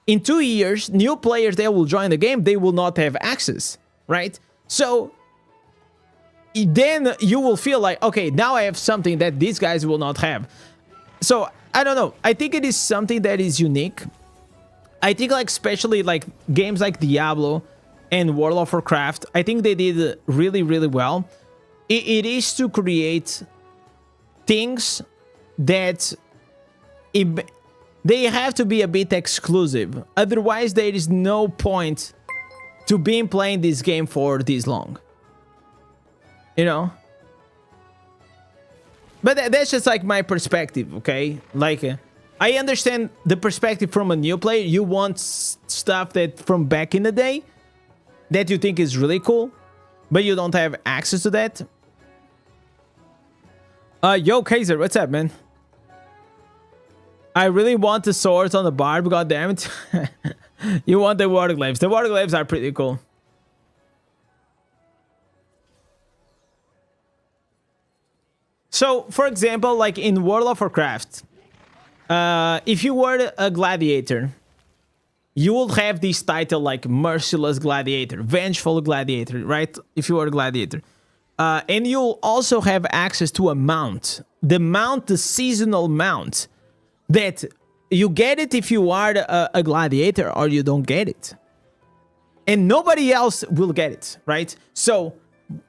in 2 years, new players that will join the game, they will not have access, right? So then you will feel like, okay, now I have something that these guys will not have. So I don't know. I think it is something that is unique. I think, like, especially like games like Diablo and World of Warcraft, I think they did really, really well. It is to create things that they have to be a bit exclusive. Otherwise, there is no point to being playing this game for this long. You know? But that's just like my perspective, okay? Like, I understand the perspective from a new player. You want stuff that from back in the day that you think is really cool, but you don't have access to that. Yo, Kaiser, what's up, man? I really want the swords on the barb, goddammit. You want the water glaives. The water glaives are pretty cool. So, for example, like in World of Warcraft, if you were a gladiator, you would have this title like Merciless Gladiator, Vengeful Gladiator, right? If you were a gladiator. And you'll also have access to a mount. The seasonal mount, that you get it if you are a gladiator, or you don't get it. And nobody else will get it, right? So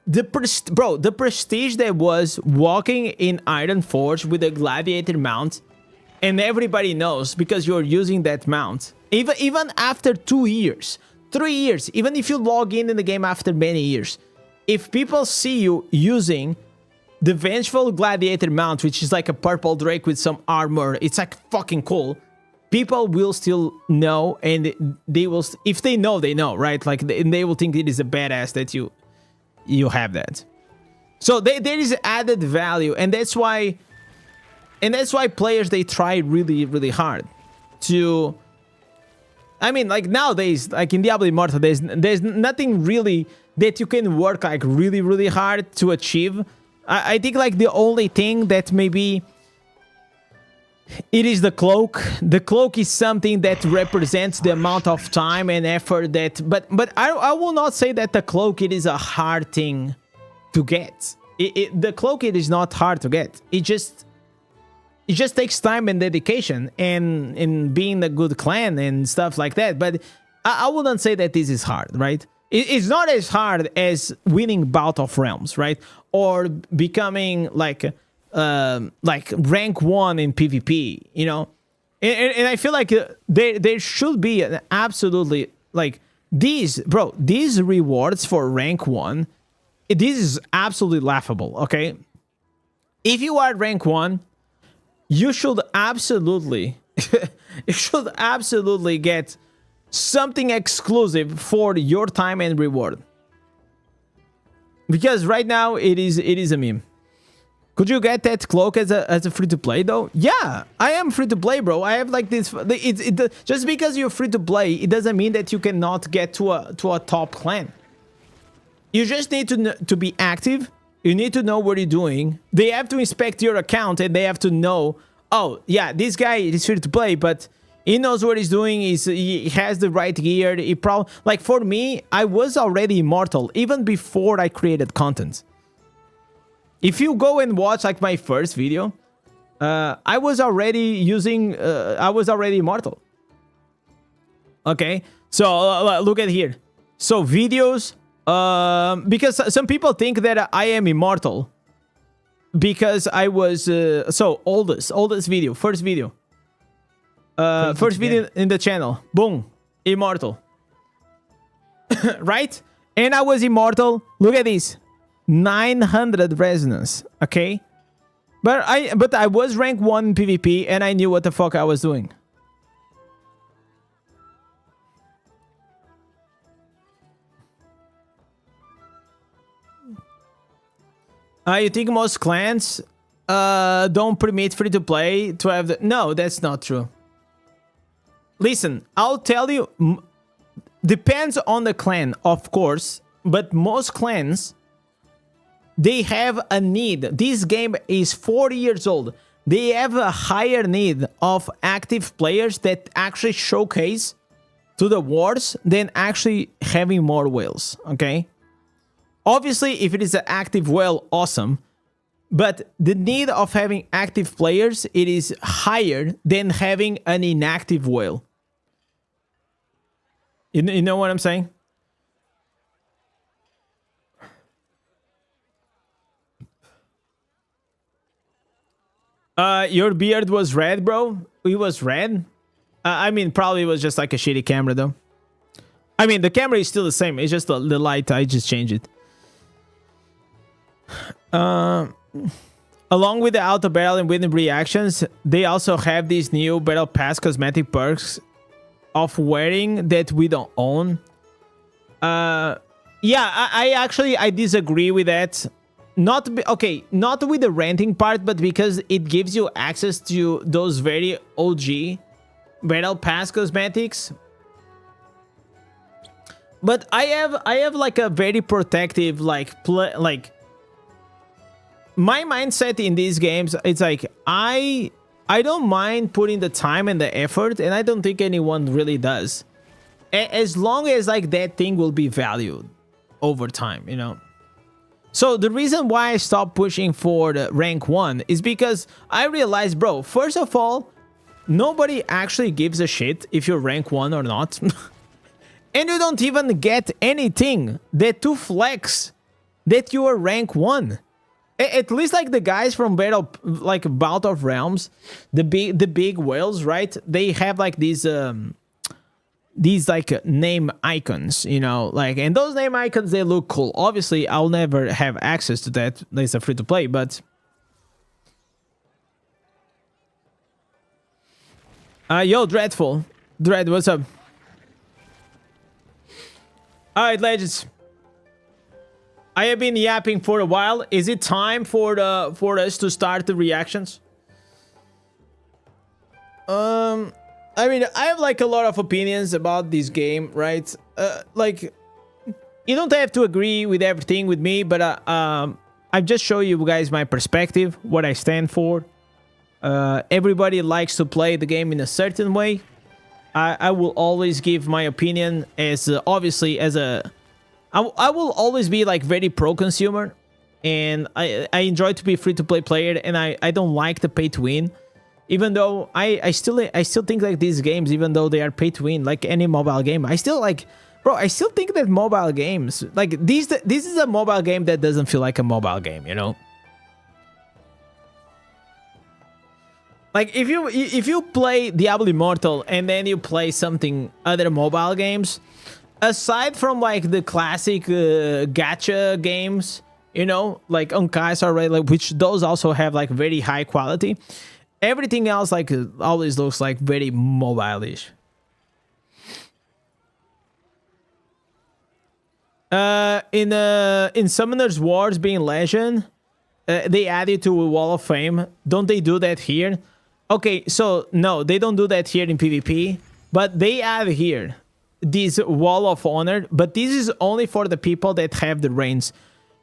the prestige that was walking in Iron Forge with a gladiator mount, and everybody knows because you're using that mount. Even after 2 years, 3 years, even if you log in the game after many years, if people see you using the Vengeful Gladiator mount, which is like a purple drake with some armor, it's like fucking cool. People will still know, and they will, if they know, they know, right? Like, and they will think it is a badass that you have that. So there is added value, and that's why players, they try really, really hard to. I mean, like nowadays, like in Diablo Immortal, there's nothing really that you can work like really, really hard to achieve. I think like the only thing that maybe it is the cloak. The cloak is something that represents the amount of time and effort that. But I will not say that the cloak, it is a hard thing to get. The cloak, it is not hard to get. It just takes time and dedication and being a good clan and stuff like that. But I wouldn't say that this is hard, right? It's not as hard as winning Bout of Realms, right? Or becoming like rank 1 in PvP, you know? And I feel like there should be an absolutely, like, these rewards for rank 1, this is absolutely laughable, okay? If you are rank 1, you should absolutely get something exclusive for your time and reward. Because right now it is a meme. Could you get that cloak as a free to play though? Yeah, I am free to play, bro. I have like this. Just because you're free to play, it doesn't mean that you cannot get to a top clan. You just need to be active. You need to know what you're doing. They have to inspect your account and they have to know, oh yeah, this guy is free to play, but He knows what he's doing. He has the right gear. He probably, like, for me, I was already immortal even before I created content. If you go and watch like my first video, I was already immortal. Okay, so look at here. So videos, because some people think that I am immortal because I was so oldest video, first video in the channel, boom, immortal. Right? And I was immortal. Look at this, 900 resonance. Okay, but I was rank 1 in PvP and I knew what the fuck I was doing. You think most clans don't permit free to play to have the... No, that's not true. Listen, I'll tell you, depends on the clan, of course, but most clans, they have a need. This game is 40 years old. They have a higher need of active players that actually showcase to the wars than actually having more whales, okay? Obviously, if it is an active whale, awesome. But the need of having active players, it is higher than having an inactive whale. You know what I'm saying? Your beard was red, bro? It was red? I mean, probably it was just like a shitty camera, though. I mean, the camera is still the same. It's just the light. I just changed it. Along with the auto battle and winning reactions, they also have these new battle pass cosmetic perks of wearing that we don't own. Yeah, I actually disagree with that. Not with the renting part, but because it gives you access to those very OG battle pass cosmetics. But I have like a very protective like my mindset in these games. It's like I don't mind putting the time and the effort, and I don't think anyone really does, as long as like that thing will be valued over time, you know. So the reason why I stopped pushing for the rank 1 is because I realized, bro, first of all, nobody actually gives a shit if you're rank 1 or not. And you don't even get anything that to flex that you are rank 1. At least like the guys from Bout of Realms, the big whales, right? They have like these like name icons, you know, like, and those name icons, they look cool. Obviously, I'll never have access to that. It's a free to play, but yo, Dread, what's up? All right, legends. I have been yapping for a while. Is it time for us to start the reactions? I mean, I have like a lot of opinions about this game, right? Like, you don't have to agree with everything with me, but I just show you guys my perspective, what I stand for. Everybody likes to play the game in a certain way. I will always give my opinion as obviously as a... I will always be like very pro-consumer, and I enjoy to be free-to-play player, and I don't like the pay-to-win. Even though I still think like these games, even though they are pay-to-win, like any mobile game, I still like, bro, I still think that mobile games, like this is a mobile game that doesn't feel like a mobile game, you know? Like if you play Diablo Immortal and then you play something other mobile games, aside from like the classic gacha games, you know, like Onkais, right, like, which those also have like very high quality, everything else like always looks like very mobile-ish. In Summoner's Wars being Legend, they added to a Wall of Fame. Don't they do that here? Okay, so no, they don't do that here in PvP, but they add here this Wall of Honor, but this is only for the people that have the reigns.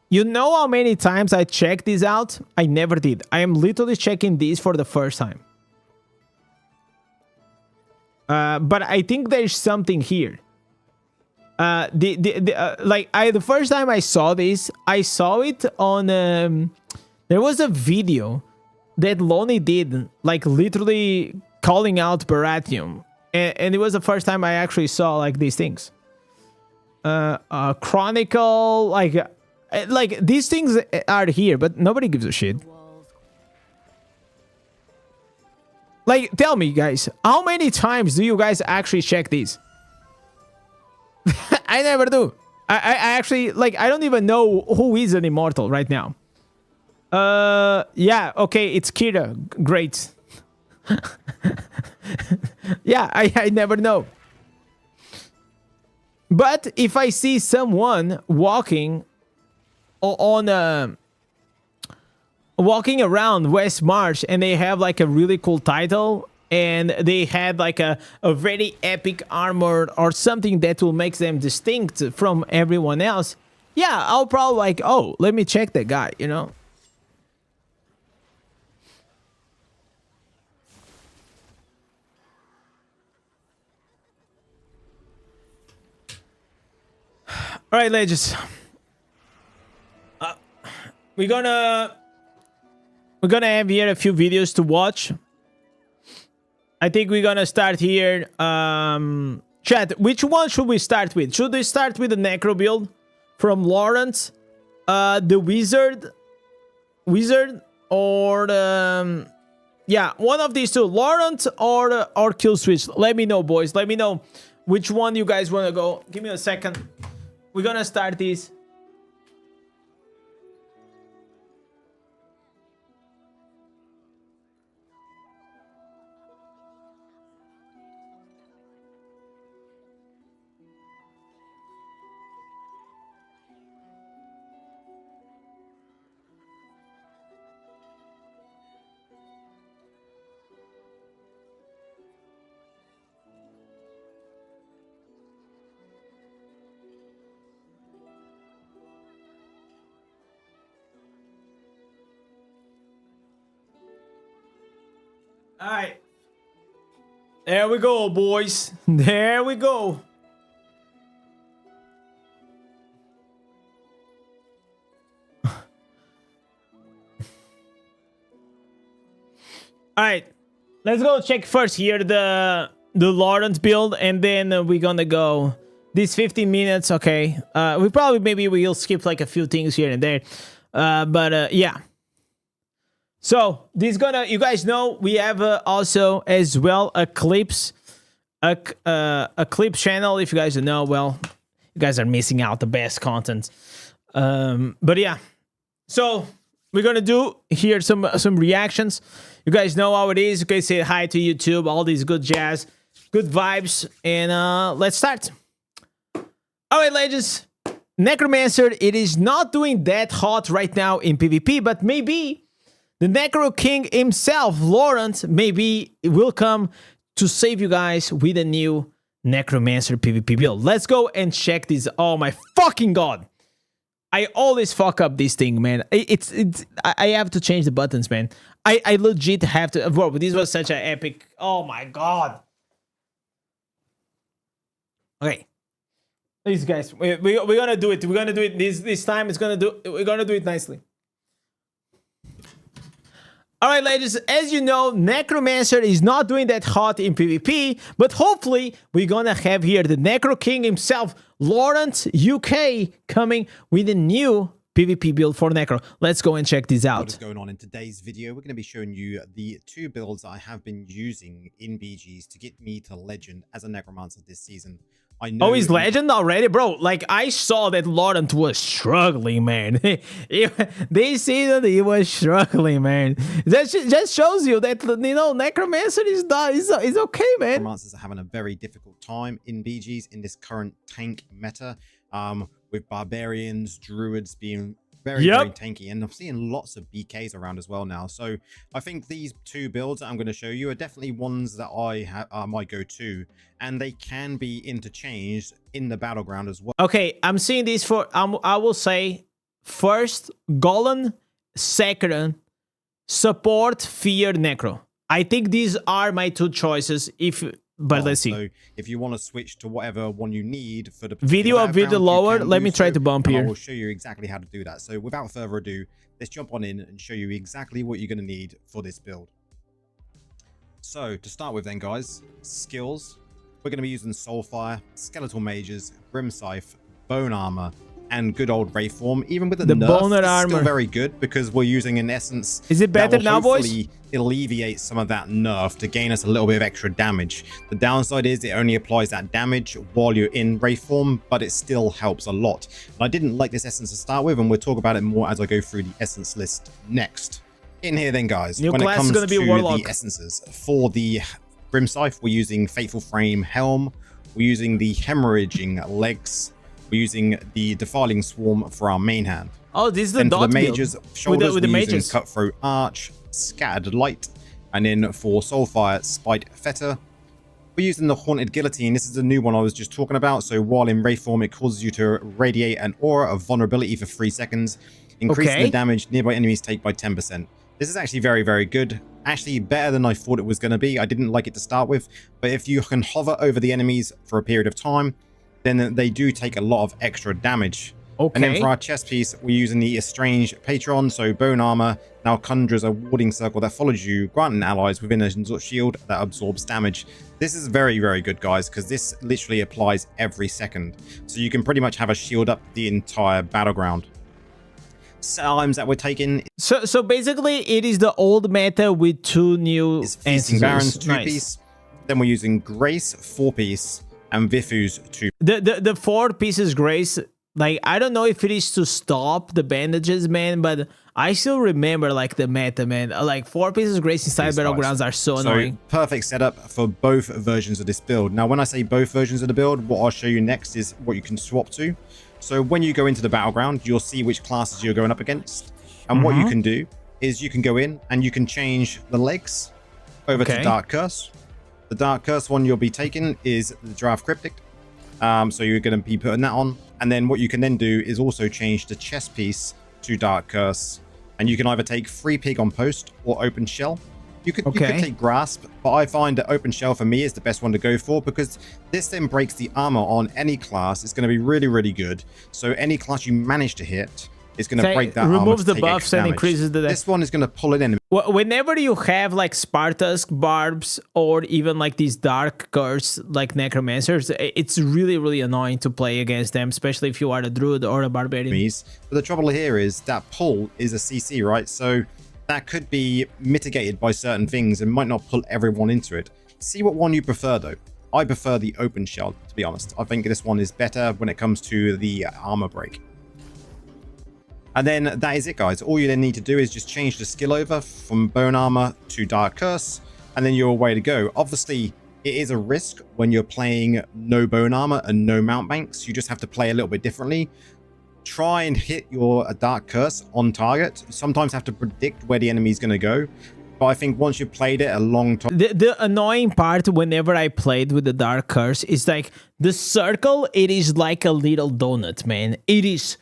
You know how many times I checked this out? I never did. I am literally checking this for the first time. But I think there's something here. The first time I saw this, I saw it on there was a video that Lonnie did, like literally calling out Baratium, and it was the first time I actually saw like these things. Chronicle, like these things are here, but nobody gives a shit. Like, tell me, guys, how many times do you guys actually check these? I never do. I actually, like, I don't even know who is an immortal right now. Yeah, okay, it's Kira. Great. Yeah, I never know. But if I see someone walking on walking around West March and they have like a really cool title and they had like a very epic armor or something that will make them distinct from everyone else, yeah, I'll probably like, oh, let me check that guy, you know? All right, legends. We're gonna have here a few videos to watch. I think we're gonna start here. Chat, which one should we start with? Should we start with the Necro build from Lawrence, the Wizard, or the yeah, one of these two, Lawrence or Kill Switch? Let me know, boys. Let me know which one you guys wanna go. Give me a second. We're gonna start this. All right. There we go, boys. There we go. All right. Let's go check first here the Lawrence build, and then we're gonna go these 15 minutes. Okay. We probably maybe we'll skip like a few things here and there. But yeah. So this gonna, you guys know we have also as well a clips channel. If you guys don't know, well, you guys are missing out the best content. But yeah, so we're gonna do here some reactions. You guys know how it is. You guys say hi to YouTube, all these good jazz, good vibes, and let's start. All right, legends. Necromancer, it is not doing that hot right now in PvP, but maybe the Necro King himself, Lawrence, maybe will come to save you guys with a new Necromancer PvP build. Let's go and check this. Oh my fucking god. I always fuck up this thing, man. I have to change the buttons, man. I legit have to. Bro, this was such an epic. Oh my god. Okay. Please, guys, we're gonna do it. We're gonna do it this time. We're gonna do it nicely. All right, ladies, as you know, Necromancer is not doing that hot in PvP, but hopefully we're gonna have here the Necro King himself, Lawrence UK, coming with a new PvP build for Necro. Let's go and check this out. What is going on in today's video? We're going to be showing you the two builds I have been using in BGs to get me to Legend as a Necromancer this season. I know. Oh, he's Legend already? Bro, like, I saw that Lawrence was struggling, man. They see that he was struggling, man. That just shows you that, you know, Necromancer is okay, man. Necromancers are having a very difficult time in BGs in this current tank meta, with Barbarians, Druids being very tanky, and I'm seeing lots of BKs around as well now. So I think these two builds that I'm going to show you are definitely ones that are my go-to, and they can be interchanged in the battleground as well. Okay, I'm seeing this for I will say first Golem, second support, fear, Necro. I think these are my two choices if But let's see. So if you want to switch to whatever one you need for the Video up, video lower. Let me try to bump here. I will show you exactly how to do that. So without further ado, let's jump on in and show you exactly what you're going to need for this build. So to start with then, guys, skills. We're going to be using Soulfire, Skeletal Mages, Grim Scythe, Bone Armor, and good old Wraith Form. Even with the nerf, Boner it's Armor still very good because we're using an essence. Is it better now, boys? Alleviate some of that nerf to gain us a little bit of extra damage. The downside is it only applies that damage while you're in Wraith Form, but it still helps a lot. And I didn't like this essence to start with, and we'll talk about it more as I go through the essence list next. In here then, guys, New when it class comes is gonna be to Warlock. the essences for the Grim Scythe, we're using Fateful Frame Helm, we're using the Hemorrhaging Legs, we're using the Defiling Swarm for our main hand. Oh, this is the and for dot the mages build. shoulders, with the we're using mages. Cutthroat Arch, Scattered Light, and then for Soulfire, Spite Fetter. We're using the Haunted Guillotine. This is the new one I was just talking about. So while in Wraith Form, it causes you to radiate an aura of vulnerability for 3 seconds, increasing the damage nearby enemies take by 10%. This is actually very, very good. Actually better than I thought it was going to be. I didn't like it to start with, but if you can hover over the enemies for a period of time, then they do take a lot of extra damage. Okay. And then for our chest piece, we're using the Estranged Patron, so Bone Armor now conjures a warding circle that follows you, granting allies within a shield that absorbs damage. This is very, very good, guys, because this literally applies every second. So you can pretty much have a shield up the entire battleground. Items that we're taking. So basically, it is the old meta with 2 new Feasting Barons, 2 nice. piece. Then we're using Grace, 4 piece, and Vifus, 2. The 4 pieces Grace. Like, I don't know if it is to stop the bandages, man, but I still remember, like, the meta, man. Like, 4 pieces Grace inside Battlegrounds are so annoying. Perfect setup for both versions of this build. Now, when I say both versions of the build, what I'll show you next is what you can swap to. So when you go into the battleground, you'll see which classes you're going up against. And what you can do is you can go in and you can change the legs over to Dark Curse. The Dark Curse one you'll be taking is the Giraffe Cryptic. So you're going to be putting that on. And then what you can then do is also change the chest piece to Dark Curse. And you can either take Free Pig on Post or Open Shell. You could take Grasp, but I find that Open Shell for me is the best one to go for because this then breaks the armor on any class. It's going to be really, really good. So any class you manage to hit is going to break that armor. Removes the buffs and increases the... This one is going to pull it in. Whenever you have like Spartusk barbs or even like these dark curse like necromancers, it's really, really annoying to play against them, especially if you are a druid or a barbarian. But the trouble here is that pull is a CC, right? So that could be mitigated by certain things and might not pull everyone into it. See what one you prefer, though. I prefer the Open Shell, to be honest. I think this one is better when it comes to the armor break. And then that is it, guys. All you then need to do is just change the skill over from Bone Armor to Dark Curse, and then you're away to go. Obviously, it is a risk when you're playing no Bone Armor and no Mount Banks. You just have to play a little bit differently. Try and hit your Dark Curse on target. You sometimes have to predict where the enemy is going to go. But I think once you've played it a long time... The annoying part whenever I played with the Dark Curse is like the circle, it is like a little donut, man. It is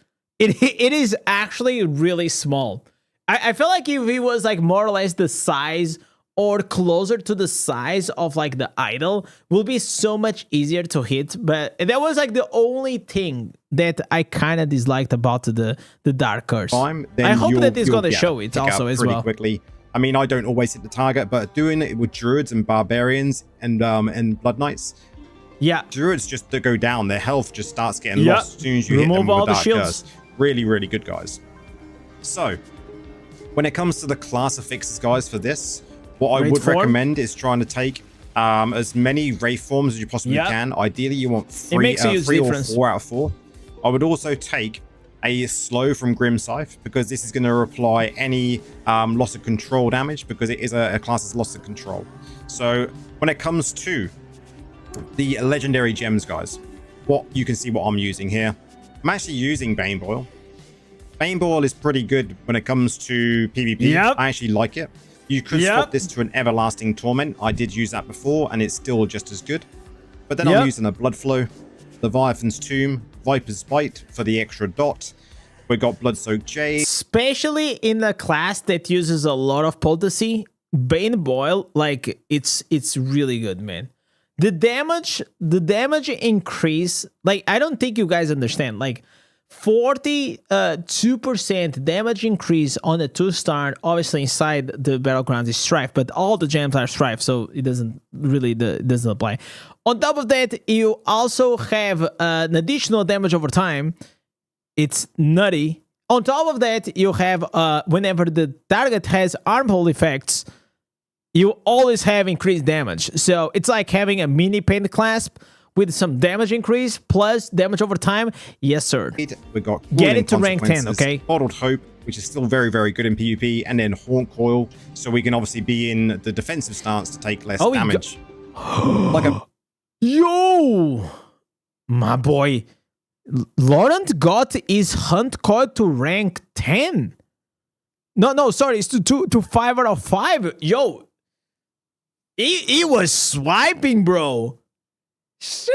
actually really small. I feel like if it was like more or less the size or closer to the size of like the idol, will be so much easier to hit. But that was like the only thing that I kind of disliked about the Dark Curse. I hope that it's going to show it also as well. Quickly. I mean, I don't always hit the target, but doing it with druids and barbarians and Blood Knights, druids just go down. Their health just starts getting lost as soon as you hit them with the Dark Curse. Really, really good, guys. So, when it comes to the class of fixes, guys, for this, what I would recommend is trying to take as many Wraith forms as you possibly can. Ideally, you want 3 or 4 out of 4. I would also take a slow from Grim Scythe because this is going to apply any loss of control damage because it is a class's loss of control. So, when it comes to the legendary gems, guys, what you can see what I'm using here. I'm actually using Bane Boil. Bane Boil is pretty good when it comes to PvP. I actually like it. You could swap this to an Everlasting Torment. I did use that before, and it's still just as good. But then I'm using a Blood Flow, Leviathan's Tomb, Viper's Bite for the extra dot. We got Blood-Soaked Jade. Especially in a class that uses a lot of potency, Bane Boil, like, it's really good, man. the damage increase, like, I don't think you guys understand. Like 42% damage increase on a 2-star. Obviously inside the battlegrounds is strife, but all the gems are strife, so it doesn't apply. On top of that, you also have an additional damage over time. It's nutty. On top of that, you have whenever the target has armhole effects, you always have increased damage. So it's like having a mini paint clasp with some damage increase plus damage over time. Yes, sir. We got get it to rank 10, okay? Bottled Hope, which is still very, very good in PvP, and then Haunt Coil, so we can obviously be in the defensive stance to take less damage. Like a yo, my boy, Laurent got his Hunt Coil to rank 10. No, sorry, it's to 5 out of 5. Yo, he was swiping, bro. He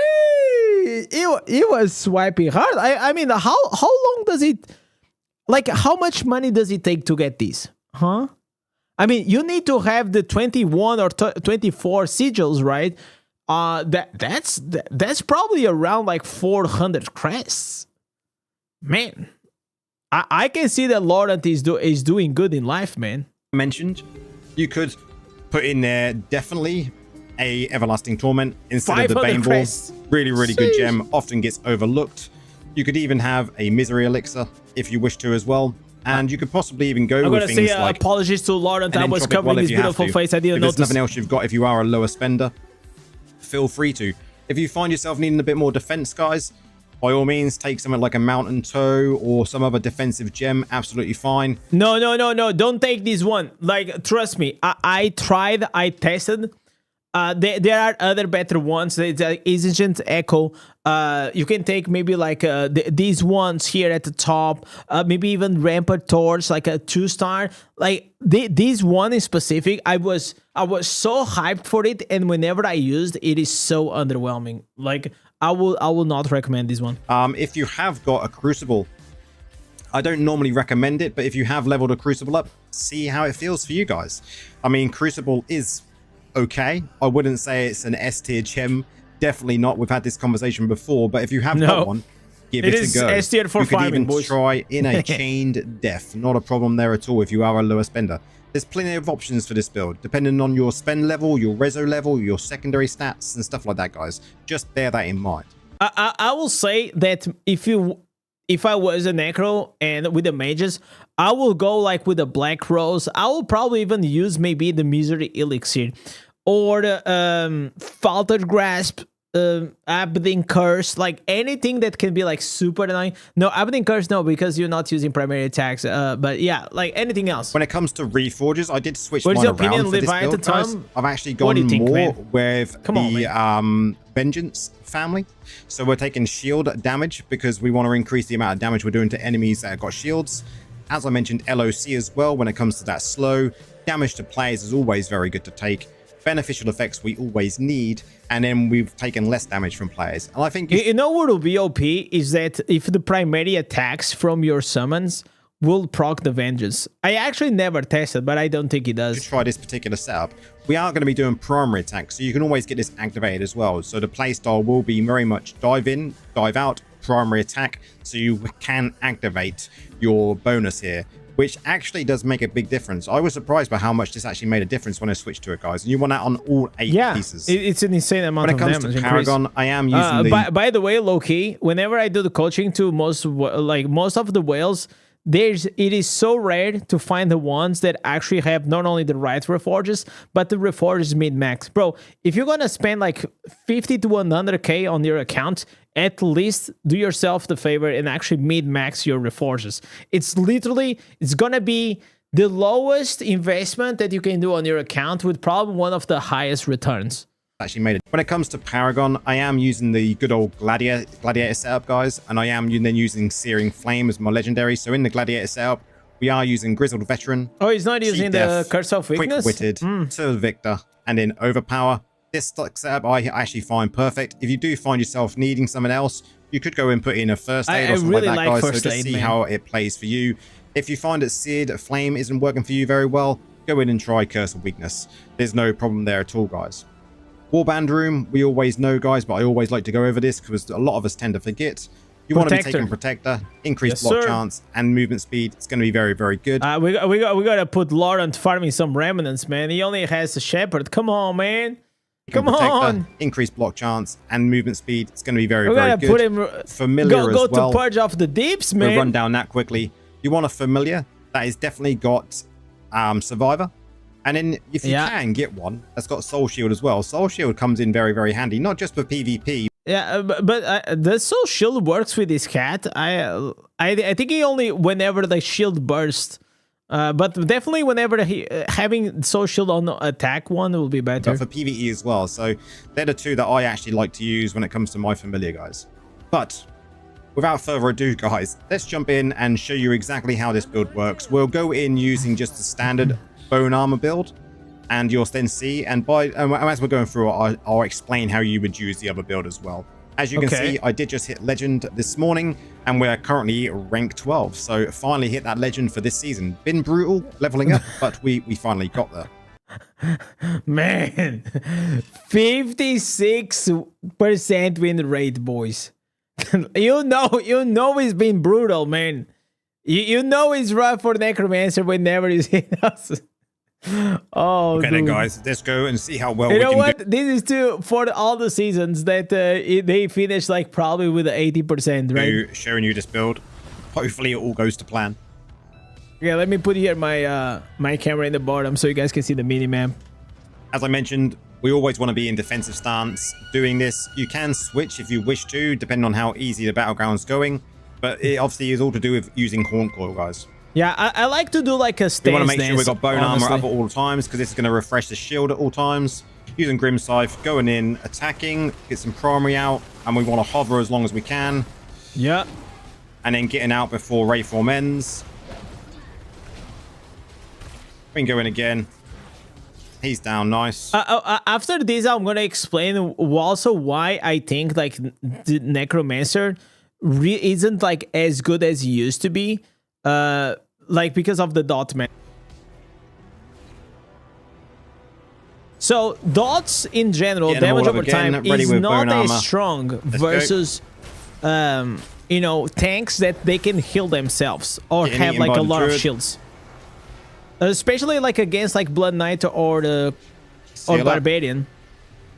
was swiping hard. I mean, how long does it, like, how much money does it take to get these? Huh? I mean, you need to have the 21 or 24 sigils, right? That's probably around like 400 crests. Man, I can see that Laurent is doing good in life, man. Mentioned, you could put in there definitely a Everlasting Torment instead of the Bane Ball. Really, really good gem. Often gets overlooked. You could even have a Misery Elixir if you wish to as well. And you could possibly even go with things like... apologies to Laurent. I was covering his beautiful face. I didn't notice. If there's nothing else you've got, if you are a lower spender, feel free to. If you find yourself needing a bit more defense, guys, by all means, take something like a Mountain Toe or some other defensive gem. Absolutely fine. No. Don't take this one. Like, trust me. I tried. I tested. There are other better ones. It's Ancient Echo. You can take maybe like these ones here at the top. Maybe even Rampart Torch, like a 2-star. Like this one in specific, I was so hyped for it, and whenever I used it, is so underwhelming. Like I will not recommend this one. If you have got a Crucible, I don't normally recommend it, but if you have leveled a Crucible up, see how it feels for you guys. I mean, Crucible is okay. I wouldn't say it's an S-tier gem. Definitely not. We've had this conversation before, but if you have got one, give it a go. It is S-tier for farming, boys. You could even try in a chained death. Not a problem there at all if you are a lower spender. There's plenty of options for this build, depending on your spend level, your reso level, your secondary stats, and stuff like that, guys. Just bear that in mind. I will say that if I was a Necro and with the mages, I will go like with the Black Rose. I will probably even use maybe the Misery Elixir or the Faltered Grasp, Aberdeen Curse, like anything that can be like super annoying. No, Aberdeen Curse, no, because you're not using primary attacks. But yeah, like anything else. When it comes to Reforges, I did switch mine around for this build, guys. I've actually gone more with the Vengeance family. So we're taking shield damage because we want to increase the amount of damage we're doing to enemies that have got shields. As I mentioned, LOC as well when it comes to that slow. Damage to players is always very good to take. Beneficial effects we always need, and then we've taken less damage from players. And I think you know what will be OP is that if the primary attacks from your summons will proc the Vengeance. I actually never tested, but I don't think it does. To try this particular setup, we are going to be doing primary attacks, so you can always get this activated as well. So the playstyle will be very much dive in, dive out, primary attack, so you can activate your bonus here, which actually does make a big difference. I was surprised by how much this actually made a difference when I switched to it, guys. And you want that on all 8 pieces. It's an insane amount of damage. When it comes to Paragon, I am using by the way, low-key, whenever I do the coaching to most of the whales, it is so rare to find the ones that actually have not only the right reforges, but the reforges mid-max. Bro, if you're gonna spend like 50 to 100k on your account, at least do yourself the favor and actually mid-max your reforges. It's gonna be the lowest investment that you can do on your account with probably one of the highest returns. Actually made it. When it comes to Paragon, I am using the good old Gladiator setup, guys, and I am then using Searing Flame as my legendary. So in the Gladiator setup, we are using Grizzled Veteran. Oh, he's not using the Curse of Weakness? Quick-Witted, Sir Victor, and then Overpower. This setup I actually find perfect. If you do find yourself needing something else, you could go and put in a First Aid or something really like that, guys. First So just aid, see man. how it plays for you. If you find that Seared Flame isn't working for you very well, go in and try Curse of Weakness. There's no problem there at all, guys. Warband room, we always know, guys, but I always like to go over this because a lot of us tend to forget. You want to be taking Protector, increased block chance, and movement speed. It's going to be very, very good. We got to put Laurent farming some remnants, man. He only has a Shepherd. Come on, man. Come on. Increased block chance and movement speed. It's going to be very, very good. Put him familiar go as well. To purge off the deeps, man. We'll run down that quickly. You want a familiar that is definitely got survivor. And then if you can get one that's got Soul Shield as well. Soul Shield comes in very, very handy, not just for PvP. Yeah, but the Soul Shield works with this cat. I think he only whenever the shield bursts. But definitely whenever having Soul Shield on attack one will be better. But for PvE as well. So they're the two that I actually like to use when it comes to my familiar guys. But without further ado, guys, let's jump in and show you exactly how this build works. We'll go in using just the standard bone armor build, and you'll then see, and as we're going through it, I'll explain how you would use the other build as well. As you can see, I did just hit legend this morning, and we're currently rank 12, so finally hit that legend for this season. Been brutal leveling up, but we finally got there. Man, 56% win rate, boys. you know it's been brutal, man. You know it's rough for Necromancer whenever he's hit us. Oh, okay, dude. then, guys, let's go and see how well you we know can what? do. This is too for all the seasons that they finish like probably with 80%, right? Showing you this build. Hopefully, it all goes to plan. Yeah, let me put here my my camera in the bottom so you guys can see the mini map. As I mentioned, we always want to be in defensive stance doing this. You can switch if you wish to, depending on how easy the battleground's going. But it obviously is all to do with using Horn Coil, guys. Yeah, I like to do like a stance. We want to make sure we've got bone honestly. armor up at all times because this is going to refresh the shield at all times. Using Grim Scythe, going in, attacking, get some primary out, and we want to hover as long as we can. Yeah. And then getting out before Rayform ends. We can go in again. He's down, nice. After this, I'm going to explain also why I think like the Necromancer isn't like as good as he used to be. Like because of the dot man. So dots in general, damage over time is not as strong versus you know, tanks that they can heal themselves or have like a lot of shields. Especially like against like Blood Knight or the Barbarian.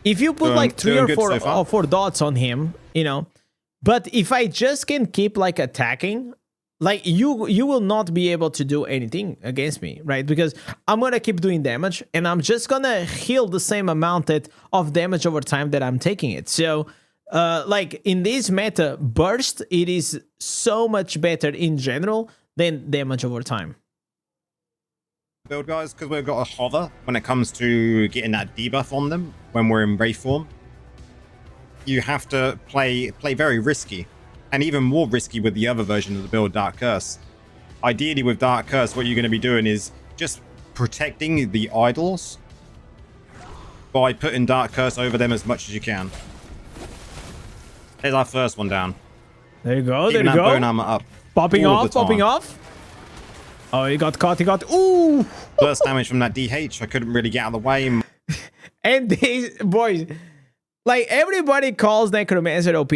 If you put like 3 or 4 dots on him, you know, but if I just can keep like attacking, like you will not be able to do anything against me, right? Because I'm gonna keep doing damage and I'm just gonna heal the same amount of damage over time that I'm taking it. So like in this meta, burst, it is so much better in general than damage over time. Build, guys, because we've got a hover when it comes to getting that debuff on them when we're in Wraith form. You have to play very risky, and even more risky with the other version of the build, Dark Curse. Ideally with Dark Curse, what you're going to be doing is just protecting the idols by putting Dark Curse over them as much as you can. There's our first one down. There you go, Keeping there you go. Bone armor up. Popping off. Oh, he got caught, Ooh! Burst damage from that DH. I couldn't really get out of the way. And these boys, like everybody calls Necromancer OP.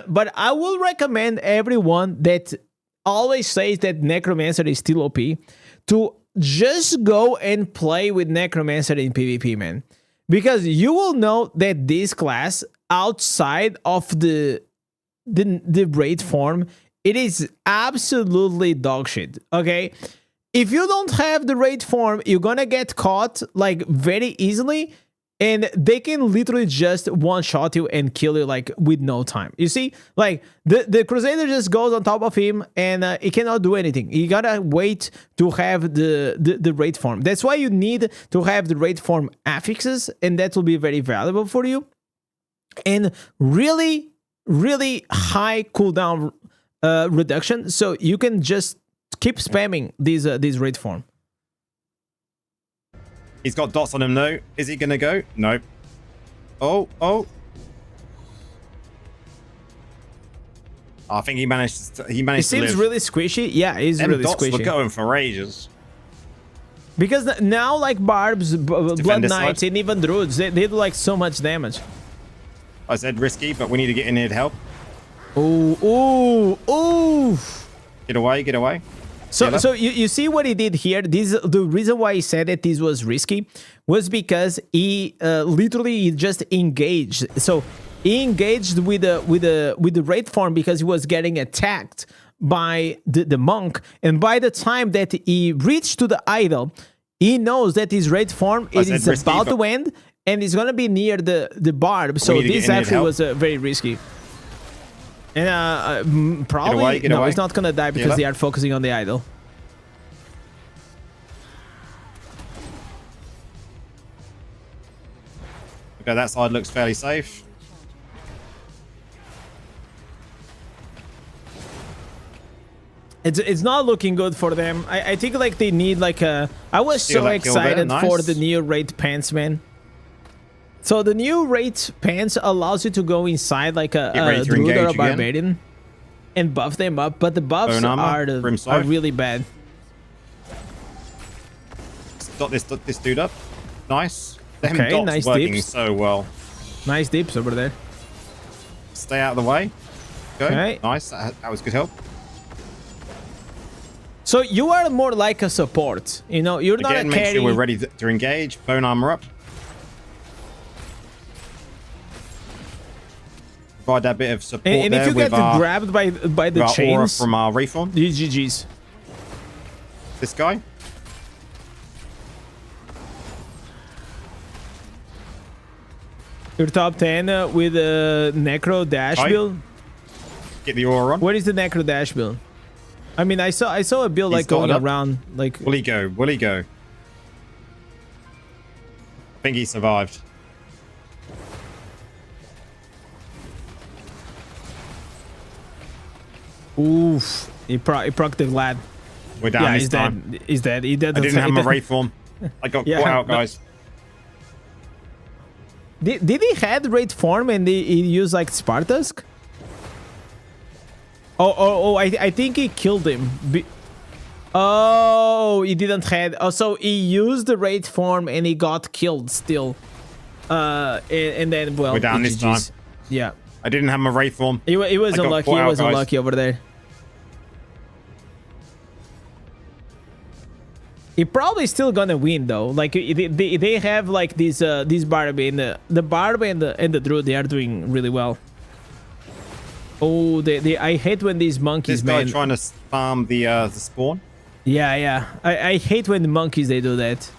But I will recommend everyone that always says that Necromancer is still OP to just go and play with Necromancer in PvP, man. Because you will know that this class, outside of the raid form, it is absolutely dog shit, okay? If you don't have the raid form, you're gonna get caught like very easily, and they can literally just one-shot you and kill you like with no time. You see, like the Crusader just goes on top of him and he cannot do anything. You gotta wait to have the raid form. That's why you need to have the raid form affixes, and that will be very valuable for you. And really, really high cooldown reduction, so you can just keep spamming these raid form. He's got dots on him though. Is he gonna go? No. Oh. I think he managed to He seems live. really squishy. Yeah, he's Them really dots squishy. were going for ages. Because now, like Barbs, Blood Knights, side. and even Druids, they do like so much damage. I said risky, but we need to get in here to help. Ooh, ooh, ooh. Get away, get away. So you see what he did here. The reason why he said that this was risky was because he literally just engaged. So he engaged with the raid form because he was getting attacked by the monk, and by the time that he reached to the idol, he knows that his raid form is about to end, and he's gonna be near the barb. So this actually was very risky. And probably no, he's not gonna die because they are focusing on the idol. Okay, that side looks fairly safe. It's not looking good for them. I think like they need like a. I was so excited for the new raid pants, man. So the new raid pants allows you to go inside like a druid or a barbarian and buff them up, but the buffs are really bad. Dot this dude up. Nice. Okay, nice working dips. So well. Nice dips over there. Stay out of the way. Okay. Nice. That was good help. So you are more like a support. You know, you're not a carry. Make sure we're ready to engage. Bone armor up. Provide that bit of support and there. If you get grabbed by the chains aura from our reform, GG's. This guy. You're top 10 with a Necro dash build. Get the aura on. What is the Necro dash build? I mean, I saw a build like going around like. Will he go? Will he go? I think he survived. Oof! He procced the lad. We're down this time. Dead. He's dead. He dead. I didn't have my raid form. I got caught out, guys. Did he had raid form and he used like Spartusk? Oh! I think he killed him. Oh, he didn't had. Oh, so he used the raid form and he got killed still. And then well, we're down this time. Yeah. I didn't have my raid form. He was unlucky. He was unlucky over there. He probably still gonna win though. Like they have like these barb and the barb and the druid. They are doing really well. Oh, I hate when these monkeys. This guy trying to farm the spawn. Yeah. I hate when the monkeys they do that.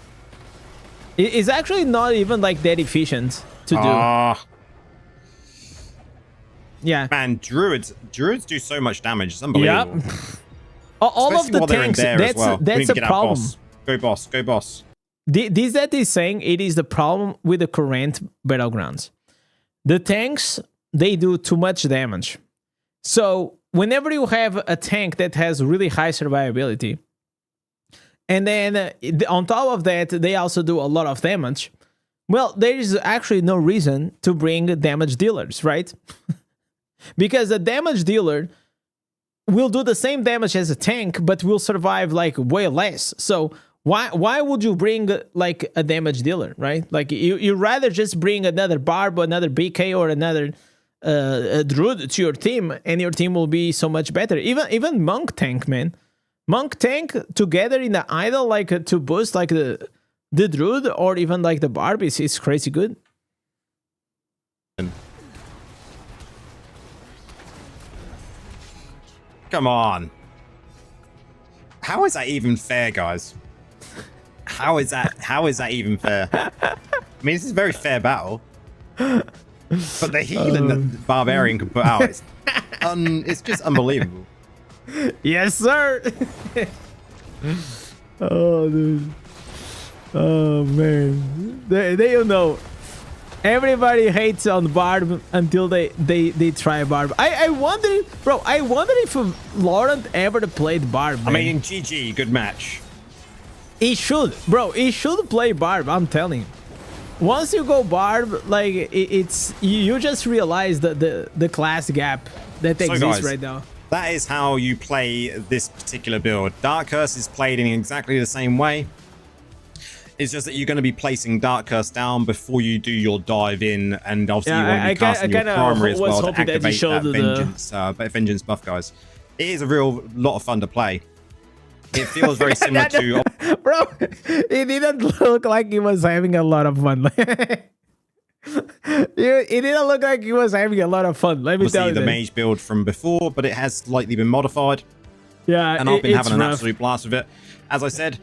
It's actually not even like that efficient to do. Yeah. Man, druids do so much damage. It's unbelievable. Yeah. All of the tanks. That's a problem. Go boss. Go boss. This that is saying it is the problem with the current battlegrounds. The tanks, they do too much damage. So whenever you have a tank that has really high survivability, and then on top of that, they also do a lot of damage, well, there is actually no reason to bring damage dealers, right? Because a damage dealer will do the same damage as a tank, but will survive like way less. So why would you bring like a damage dealer, right? Like you rather just bring another barb, another BK, or another druid to your team, and your team will be so much better. Even monk tank, man. Monk tank together in the idol, like to boost like the druid or even like the barb is crazy good. Come on. How is that even fair, guys? How is that even fair? I mean, this is a very fair battle. But the healing that the barbarian can put out is it's just unbelievable. Yes, sir. Oh, dude. Oh, man. They don't know. Everybody hates on Barb until they try Barb. I wonder, bro. I wonder if Laurent ever played Barb. Man. I mean, GG, good match. He should, bro. He should play Barb. I'm telling you. Once you go Barb, like it's you just realize the class gap that exists guys, right now. That is how you play this particular build. Dark Curse is played in exactly the same way. It's just that you're going to be placing Dark Curse down before you do your dive in, and obviously you want to be casting your primary as well to activate that vengeance buff, guys. It is a real lot of fun to play. It feels very similar to... Bro, it didn't look like he was having a lot of fun. It didn't look like he was having a lot of fun. Let me tell you. The mage build from before, but it has slightly been modified. Yeah, and I've been having an absolute blast with it. As I said,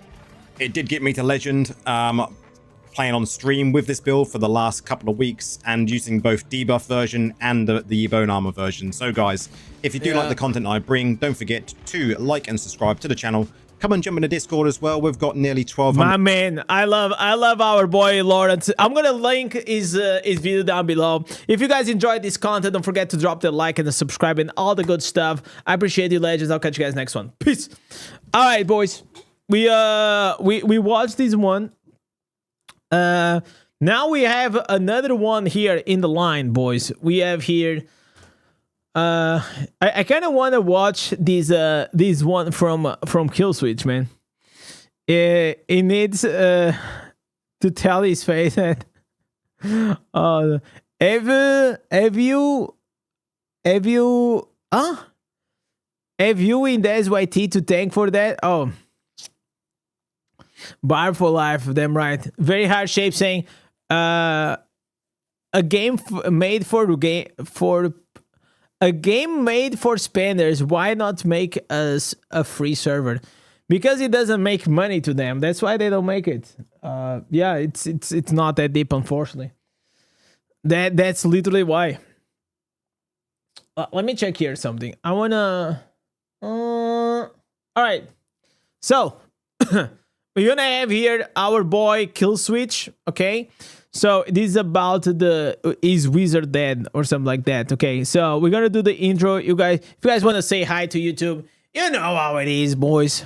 it did get me to legend. Playing on stream with this build for the last couple of weeks and using both debuff version and the bone armor version. So guys, if you do like the content I bring, don't forget to like and subscribe to the channel. Come and jump in the Discord as well. We've got nearly 1,200. My man, I love our boy Lawrence. I'm gonna link his video down below. If you guys enjoyed this content, don't forget to drop the like and the subscribe and all the good stuff. I appreciate you, legends. I'll catch you guys next one. Peace. All right, boys. We watched this one. Now we have another one here in the line, boys. We have here. I kind of want to watch this one from Kill Switch, man. It needs to tell his face that. Have you Indez YT to thank for that? Oh. Bar for life, damn right. Very hard shape saying a game made for spammers. Why not make us a free server? Because it doesn't make money to them. That's why they don't make it. Yeah, it's not that deep, unfortunately. That's literally why. Let me check here something. I wanna. All right. So. We're gonna have here our boy Kill Switch, okay? So this is about is Wizard dead or something like that, okay? So we're gonna do the intro. If you guys want to say hi to YouTube, you know how it is, boys.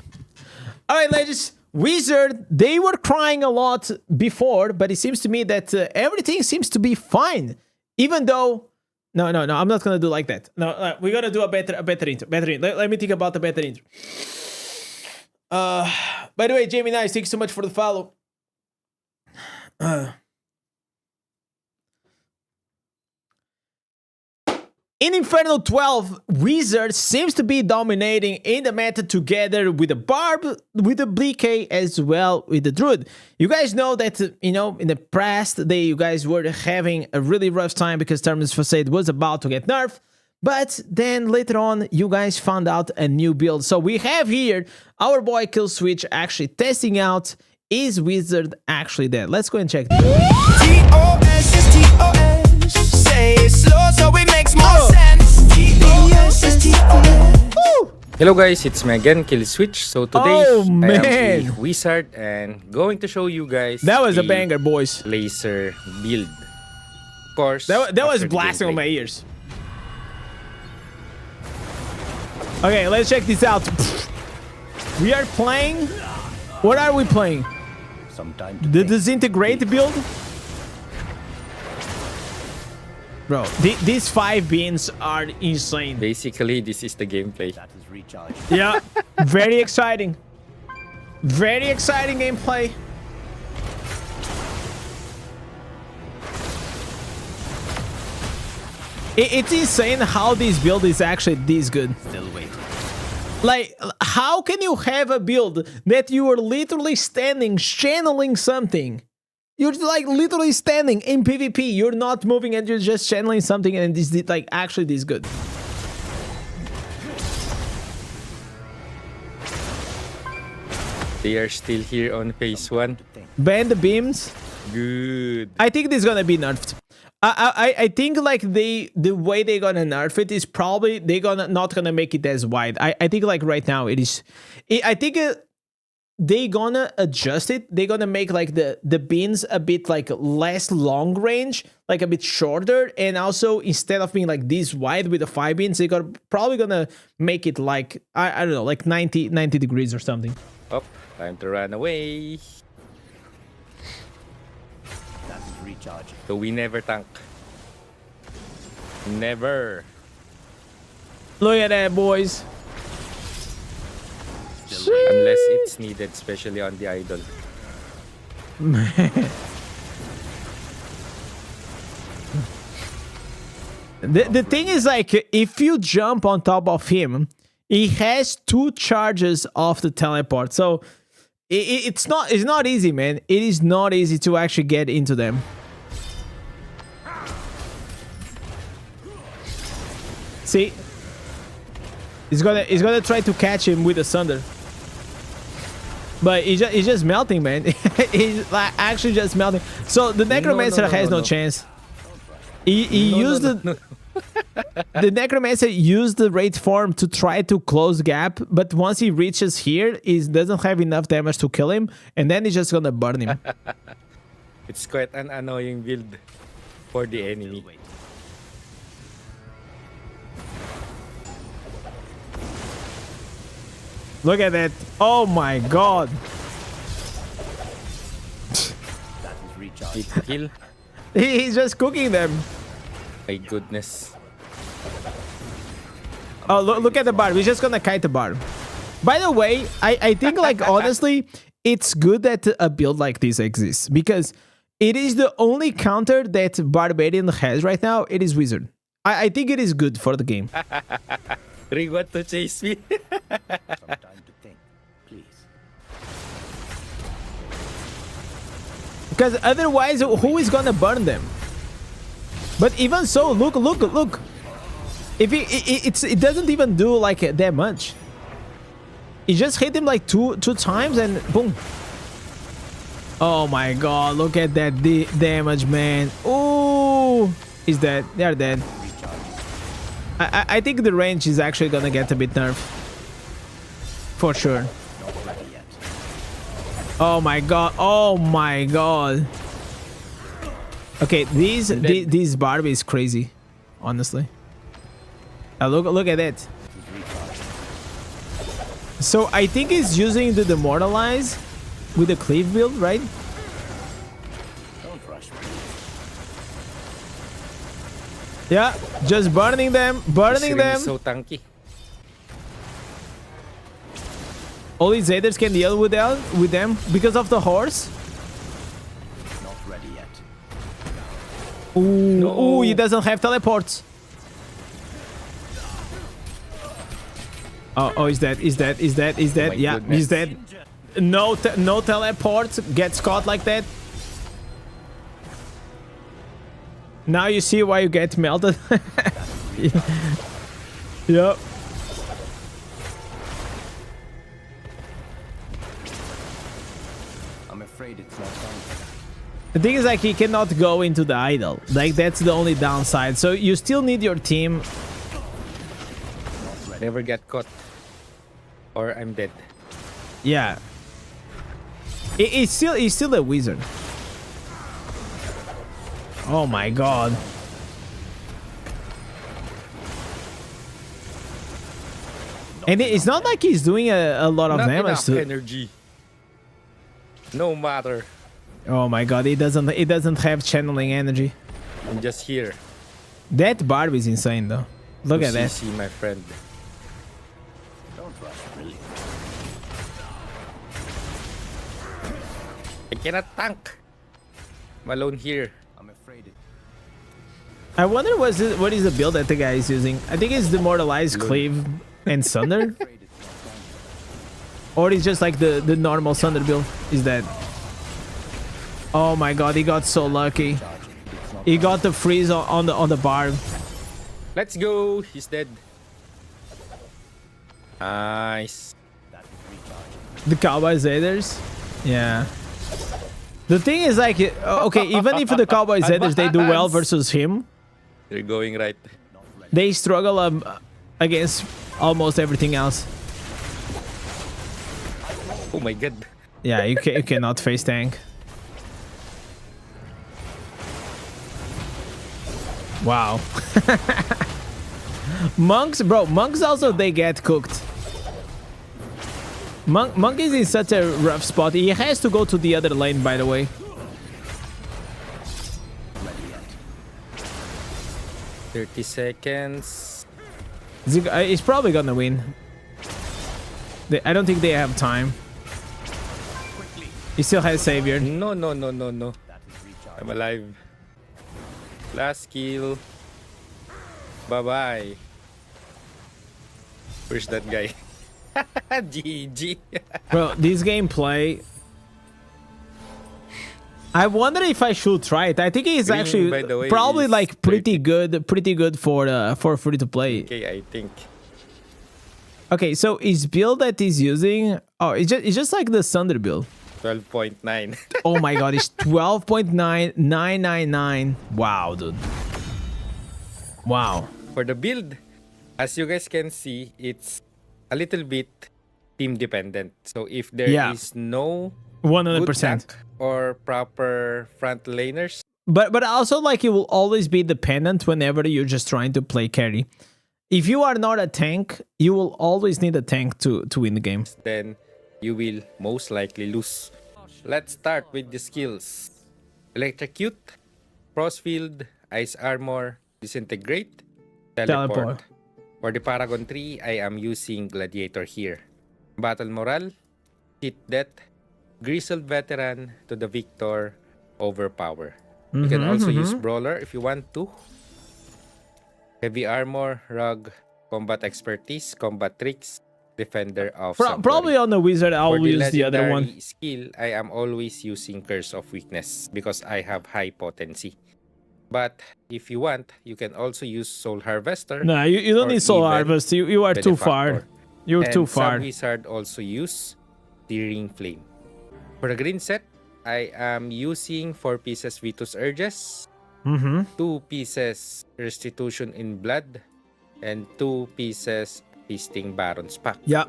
All right, legends. Wizard, they were crying a lot before, but it seems to me that everything seems to be fine, even though. No, I'm not gonna do like that. No, we're gonna do a better intro. Let me think about the better intro. By the way, Jamie Nice, thanks so much for the follow. In Inferno 12, Wizard seems to be dominating in the meta together with the Barb, with the BK, as well with the Druid. You guys know that, in the past, you guys were having a really rough time because Terminus Facade was about to get nerfed. But then later on, you guys found out a new build. So we have here our boy Kill Switch actually testing out, is Wizard actually dead? Let's go and check. T-O-S is T-O-S. Say it slow so it makes more sense. T-O-S is T-O-S. Hello guys, it's me again, Kill Switch. So today I am a Wizard and going to show you guys. That was a banger, boys. Laser build. Of course. That was blasting on my ears. Okay, let's check this out. We are playing. What are we playing? The Disintegrate build? Bro, these 5 beans are insane. Basically, this is the gameplay. Yeah, very exciting. Very exciting gameplay. It's insane how this build is actually this good. Still wait. Like, how can you have a build that you are literally standing, channeling something? You're like literally standing in PvP. You're not moving and you're just channeling something, and this is like actually this good. They are still here on phase 1. Ban the beams. Good. I think this is gonna be nerfed. I think like the way they're gonna nerf it is probably not gonna make it as wide. I think like right now it is. I think they gonna adjust it. They're gonna make like the beams a bit like less long range, like a bit shorter, and also instead of being like this wide with the 5 beams, they're probably gonna make it like I don't know, like 90 degrees or something. Oh, time to run away. So we never tank. Never. Look at that, boys. Unless it's needed, especially on the idol. The thing is, like, if you jump on top of him, he has 2 charges of the teleport. So it's not easy, man. It is not easy to actually get into them. See, he's gonna try to catch him with the thunder, but he's just melting, man. He's like actually just melting. So the Necromancer has no chance. He used the Necromancer used the Wraith form to try to close gap, but once he reaches here, he doesn't have enough damage to kill him, and then he's just gonna burn him. It's quite an annoying build for the enemy. Look at that. Oh my god. Hit kill. He's just cooking them. My goodness. Oh, look at the bar. We're just gonna kite the bar. By the way, I think, like, honestly, it's good that a build like this exists, because it is the only counter that Barbarian has right now. It is Wizard. I think it is good for the game. Ring want to chase me. Some time to think, please. Because otherwise, who is gonna burn them? But even so, look. If it doesn't even do like that much. He just hit him like two times and boom. Oh my god, look at that damage, man. Oh, he's dead. They are dead. I think the range is actually gonna get a bit nerfed. For sure. Oh my god. Oh my god. Okay, this Barbie is crazy, honestly. Look at it. So I think he's using the Demoralize with the Cleave build, right? Don't rush me. Yeah, just burning them. So tanky. Only Zaders can deal with them because of the horse. Not ready yet. Ooh, No. ooh, he doesn't have teleports. Oh, he's dead. He's dead. Yeah, goodness. he's dead. No teleports. Gets caught like that. Now you see why you get melted. Yep. I'm afraid it's not time. The thing is, like, he cannot go into the idol. Like, that's the only downside. So you still need your team. Never get caught. Or I'm dead. Yeah. He's still a wizard. Oh my god. And it's not like he's doing a lot of Not damage enough to. energy. No matter. Oh my god, it doesn't have channeling energy. I'm just here. That Barb is insane though. Look to at that. CC, my friend. Don't rush, really. I cannot tank. I'm alone here. I'm afraid it. I wonder what is the build that the guy is using. I think it's Demoralize, Cleave, and Sunder. Afraid it's not time. Or it's just like the normal Sunder build. Is that? Oh my god, he got so lucky. He got the freeze on the barb. Let's go. He's dead. Nice. That is recharging. The Cowboy Zaders. Yeah. The thing is, like, okay, even if the Cowboy Zaders they do well versus him, They're going right. they struggle against almost everything else. Oh my god. Yeah, you cannot face tank. Wow. Monks also, they get cooked. Monk is in such a rough spot. He has to go to the other lane, by the way. 30 seconds. He's probably gonna win. I don't think they have time. He still has Savior. No, no, no, no, no. That is recharged. I'm alive. Last kill. Bye-bye. Where's that guy? GG. Bro, this gameplay. I wonder if I should try it. I think it's Green, actually by the way, probably is like pretty good for free to play. Okay, I think. Okay, so his build that he's using, oh, it's just like the Thunder build. 12.9. Oh my god, it's 12.9999. Wow, dude. Wow. For the build, as you guys can see, it's a little bit team dependent. So if there is no good 100%. tank or proper front laners, But also like it will always be dependent whenever you're just trying to play carry. If you are not a tank, you will always need a tank to win the game. then you will most likely lose. Let's start with the skills. Electrocute, Frostfield, Ice Armor, Disintegrate, Teleport. For the Paragon 3, I am using Gladiator here. Battle Morale, Hit Death, Grizzled Veteran to the Victor, Overpower. You can also use Brawler if you want to. Heavy Armor, Rug, Combat Expertise, Combat Tricks, Defender of Probably on the Wizard, I'll For use the other one. legendary skill, I am always using Curse of Weakness because I have high potency. But if you want, you can also use Soul Harvester. No, you don't or need Soul even Harvest. You are too far. Benefactor. You're too And far. some Wizard also use Searing Flame. For the green set, I am using 4 pieces Vitus Urges, 2 pieces Restitution in Blood, and 2 pieces Feasting Baron's Pack. Yeah.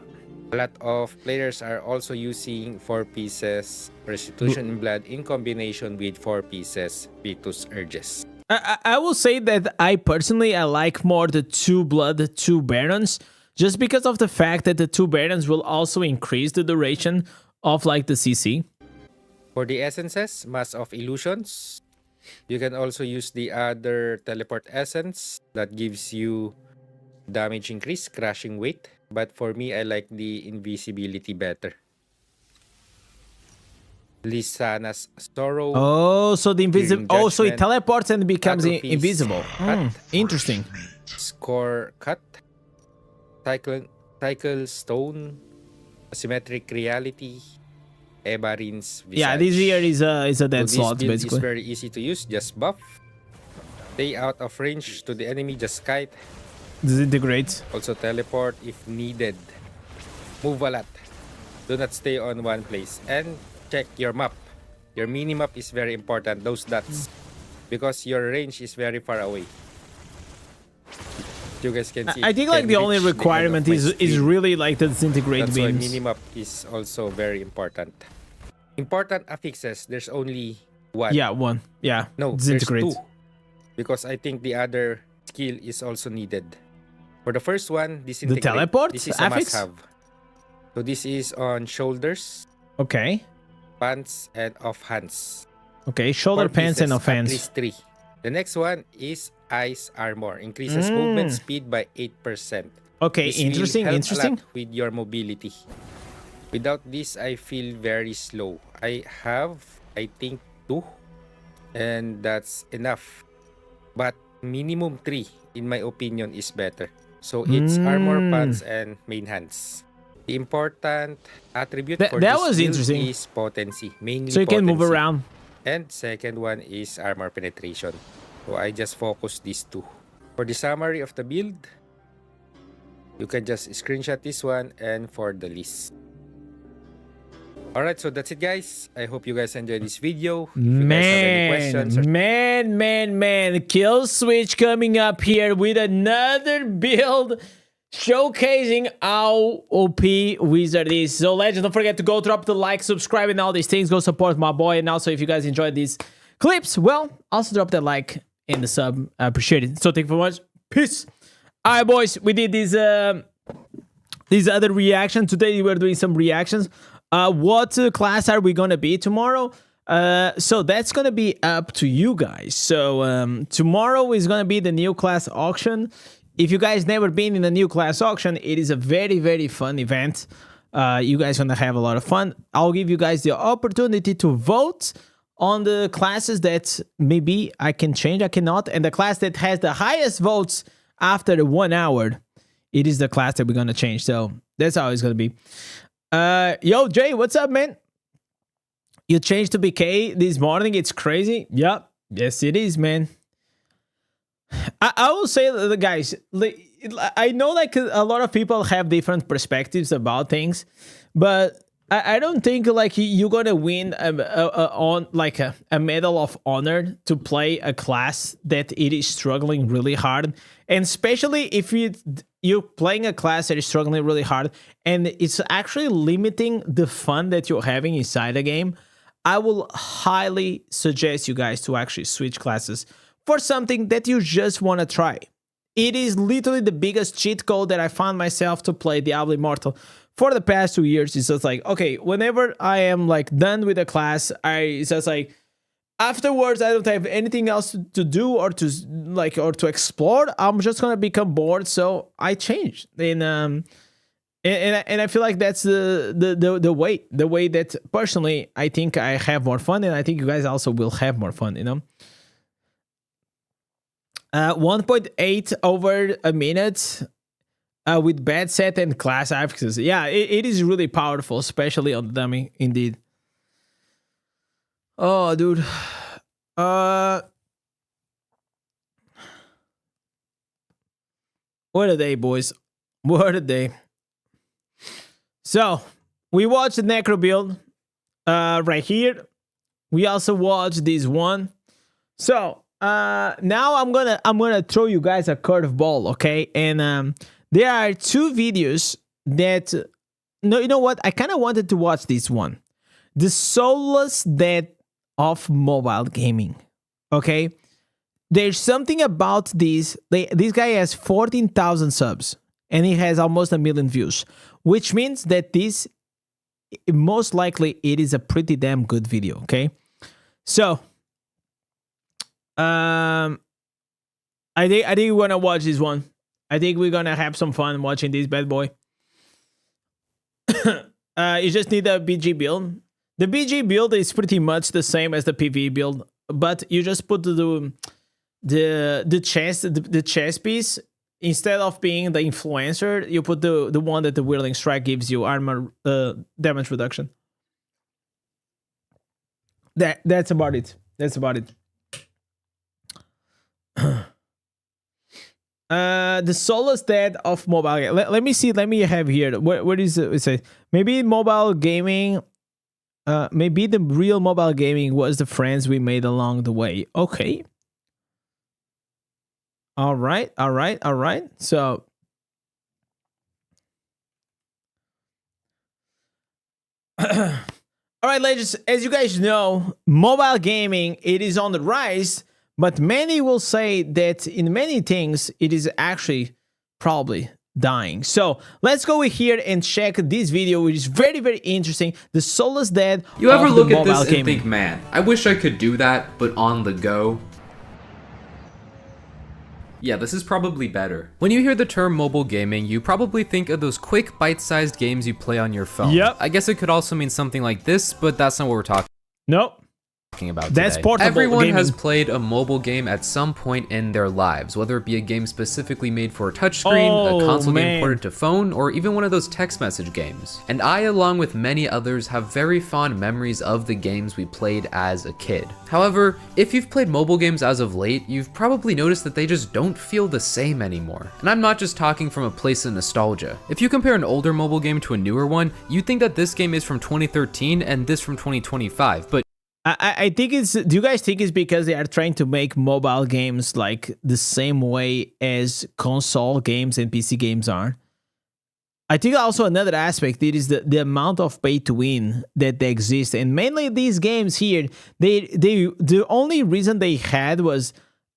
A lot of players are also using 4 pieces Restitution in Blood in combination with 4 pieces Vitus Urges. I will say that I personally like more the 2 Blood, 2 Barons, just because of the fact that the 2 Barons will also increase the duration of like the CC. For the essences, Mass of Illusions, you can also use the other Teleport Essence that gives you damage increase, crashing weight. But for me, I like the invisibility better. Lisana's Sorrow. Oh, so the invisible. During Oh, so it Judgment, teleports and becomes Atrophies, invisible. Cut, Interesting. Score Cut, Cycle Stone, Asymmetric Reality, Ebarin's Visage. Yeah, this here is a dead So slot this build basically. is very easy to use. Just buff. Stay out of range to the enemy. Just kite. Disintegrate. Also teleport if needed. Move a lot. Do not stay on one place. And check your map. Your mini-map is very important. Those dots. Because your range is very far away. You guys can see. I think like the only requirement is really like the disintegrate That's why beams. mini-map is also very important. Important affixes. There's only one. Yeah, one. Yeah. No, there's disintegrate. 2. Because I think the other skill is also needed. For the first one, disintegrate. teleport This is a affix? must-have. So this is on shoulders, Okay. pants, and off hands. Okay. Shoulder 4 pants and pieces, offense. At least 3. The next one is Ice Armor. Increases movement speed by 8%. Okay. This will Interesting. help a Interesting. lot with your mobility. Without this, I feel very slow. I have, I think, 2. And that's enough. But minimum 3, in my opinion, is better. So it's armor, pants, and main hands. The important attribute for that this was build interesting. is potency. Mainly So you can move potency. around. And second one is armor penetration. So I just focus these 2. For the summary of the build, you can just screenshot this one and for the list. Alright, so that's it guys. I hope you guys enjoyed this video. If you guys have any questions or Man. Kill switch coming up here with another build showcasing how OP Wizard is. So legends, don't forget to go drop the like, subscribe, and all these things. Go support my boy. And also, if you guys enjoyed these clips, well, also drop that like and the sub. I appreciate it. So thank you very much. Peace. All right, boys. We did these other reactions. Today we're doing some reactions. What class are we gonna be tomorrow? So that's gonna be up to you guys. So tomorrow is gonna be the new class auction. If you guys never been in a new class auction, it is a very fun event. You guys gonna have a lot of fun. I'll give you guys the opportunity to vote on the classes that maybe I can change, I cannot, and the class that has the highest votes after the 1 hour, it is the class that we're gonna change. So that's how it's gonna be. Yo, Jay, what's up, man? You changed to BK this morning. It's crazy. Yep. Yes, it is, man. I will say, the guys, I know like a lot of people have different perspectives about things, but I don't think like you're gonna win a medal of honor to play a class that it is struggling really hard, and especially if you're playing a class that is struggling really hard and it's actually limiting the fun that you're having inside the game. I will highly suggest you guys to actually switch classes for something that you just want to try. It is literally the biggest cheat code that I found myself to play Diablo Immortal for the past 2 years. It's just like, okay, whenever I am like done with a class, it's just like afterwards I don't have anything else to do or to explore. I'm just gonna become bored, so I change. And I feel like that's the way that personally I think I have more fun, and I think you guys also will have more fun, you know. 1.8 over a minute with bad set and class access. Yeah, it is really powerful, especially on the dummy, indeed. Oh, dude. What a day, boys. What a day. So, we watched the Necro build right here. We also watched this one. So, now I'm gonna throw you guys a curveball, okay? And there are 2 videos that no, you know what? I kind of wanted to watch this one, the soulless death of mobile gaming. Okay, there's something about this. This guy has 14,000 subs and he has almost 1 million views, which means that this most likely it is a pretty damn good video. Okay, so. I think we're gonna watch this one. I think we're gonna have some fun watching this bad boy. You just need a BG build. The BG build is pretty much the same as the PvE build, but you just put the chest piece instead of being the influencer. You put the one that the Whirling Strike gives you armor damage reduction. That's about it. That's about it. The soulless death of mobile game. Let me see. Let me have here. What is it? It says maybe mobile gaming. Maybe the real mobile gaming was the friends we made along the way. Okay. All right. So. All right, ladies. As you guys know, mobile gaming, it is on the rise. But many will say that in many things, it is actually probably dying. So let's go here and check this video, which is very, very interesting. The soulless death. You ever of look the at this mobile and gaming. think, man, I wish I could do that, but on the go? Yeah, this is probably better. When you hear the term mobile gaming, you probably think of those quick, bite-sized games you play on your phone. Yep. I guess it could also mean something like this, but that's not what we're talking Nope. about That's today. portable Everyone gaming. has played a mobile game at some point in their lives, whether it be a game specifically made for a touchscreen, a console game ported to phone, or even one of those text message games. And I, along with many others, have very fond memories of the games we played as a kid. However, if you've played mobile games as of late, you've probably noticed that they just don't feel the same anymore. And I'm not just talking from a place of nostalgia. If you compare an older mobile game to a newer one, you'd think that this game is from 2013 and this from 2025, but I think it's. Do you guys think it's because they are trying to make mobile games like the same way as console games and PC games are? I think also another aspect it is the amount of pay to win that they exist, and mainly these games here, the only reason they had was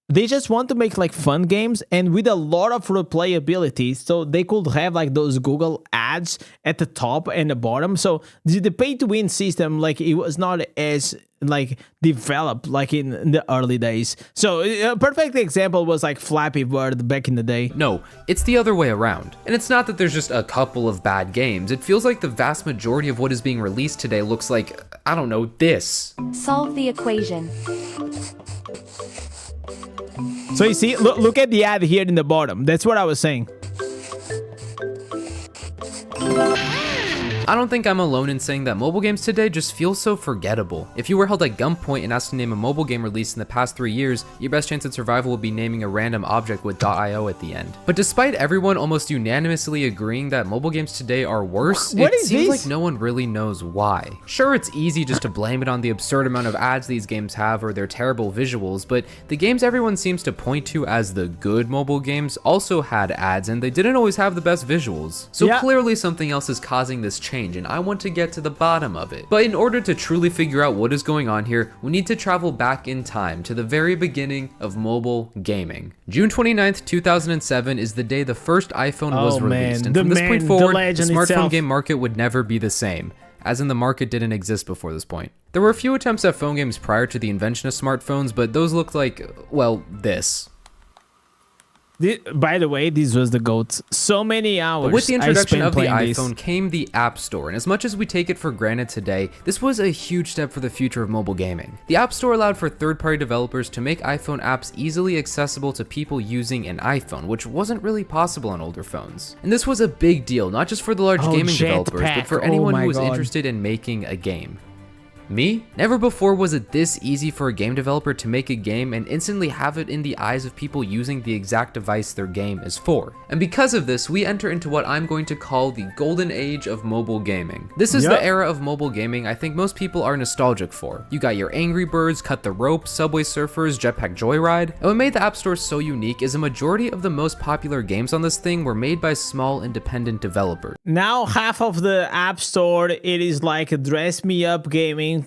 they just want to make like fun games and with a lot of replayability, so they could have like those Google ads at the top and the bottom. So the pay to win system, like it was not as like developed like in the early days. So a perfect example was like Flappy Bird back in the day. No, it's the other way around. And it's not that there's just a couple of bad games. It feels like the vast majority of what is being released today looks like, I don't know, this. Solve the equation. So you see, look at the ad here in the bottom. That's what I was saying. I don't think I'm alone in saying that mobile games today just feel so forgettable. If you were held at gunpoint and asked to name a mobile game released in the past 3 years, your best chance at survival would be naming a random object with .io at the end. But despite everyone almost unanimously agreeing that mobile games today are worse, it seems like no one really knows why. Sure, it's easy just to blame it on the absurd amount of ads these games have or their terrible visuals, but the games everyone seems to point to as the good mobile games also had ads and they didn't always have the best visuals. So clearly something else is causing this change, and I want to get to the bottom of it. But in order to truly figure out what is going on here, we need to travel back in time to the very beginning of mobile gaming. June 29th, 2007 is the day the first iPhone was released, and from this point forward, the smartphone game market would never be the same, as in the market didn't exist before this point. There were a few attempts at phone games prior to the invention of smartphones, but those looked like, well, this. By the way, this was the GOAT. So many hours. But with the introduction of the iPhone came the App Store, and as much as we take it for granted today, this was a huge step for the future of mobile gaming. The App Store allowed for third-party developers to make iPhone apps easily accessible to people using an iPhone, which wasn't really possible on older phones. And this was a big deal, not just for the large gaming developers, but for anyone who was interested in making a game. Me? Never before was it this easy for a game developer to make a game and instantly have it in the eyes of people using the exact device their game is for. And because of this, we enter into what I'm going to call the golden age of mobile gaming. This is the era of mobile gaming I think most people are nostalgic for. You got your Angry Birds, Cut the Rope, Subway Surfers, Jetpack Joyride. And what made the App Store so unique is a majority of the most popular games on this thing were made by small independent developers. Now half of the App Store, it is like a dress me up gaming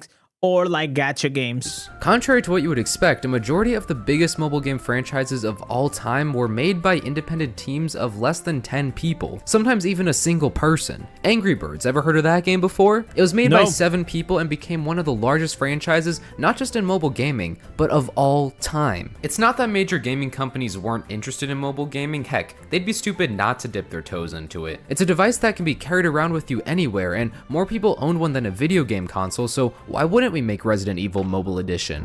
or like gacha games. Contrary to what you would expect, a majority of the biggest mobile game franchises of all time were made by independent teams of less than 10 people, sometimes even a single person. Angry Birds, ever heard of that game before? It was made by 7 people and became one of the largest franchises, not just in mobile gaming, but of all time. It's not that major gaming companies weren't interested in mobile gaming, heck, they'd be stupid not to dip their toes into it. It's a device that can be carried around with you anywhere, and more people owned one than a video game console, so why wouldn't we make Resident Evil Mobile Edition?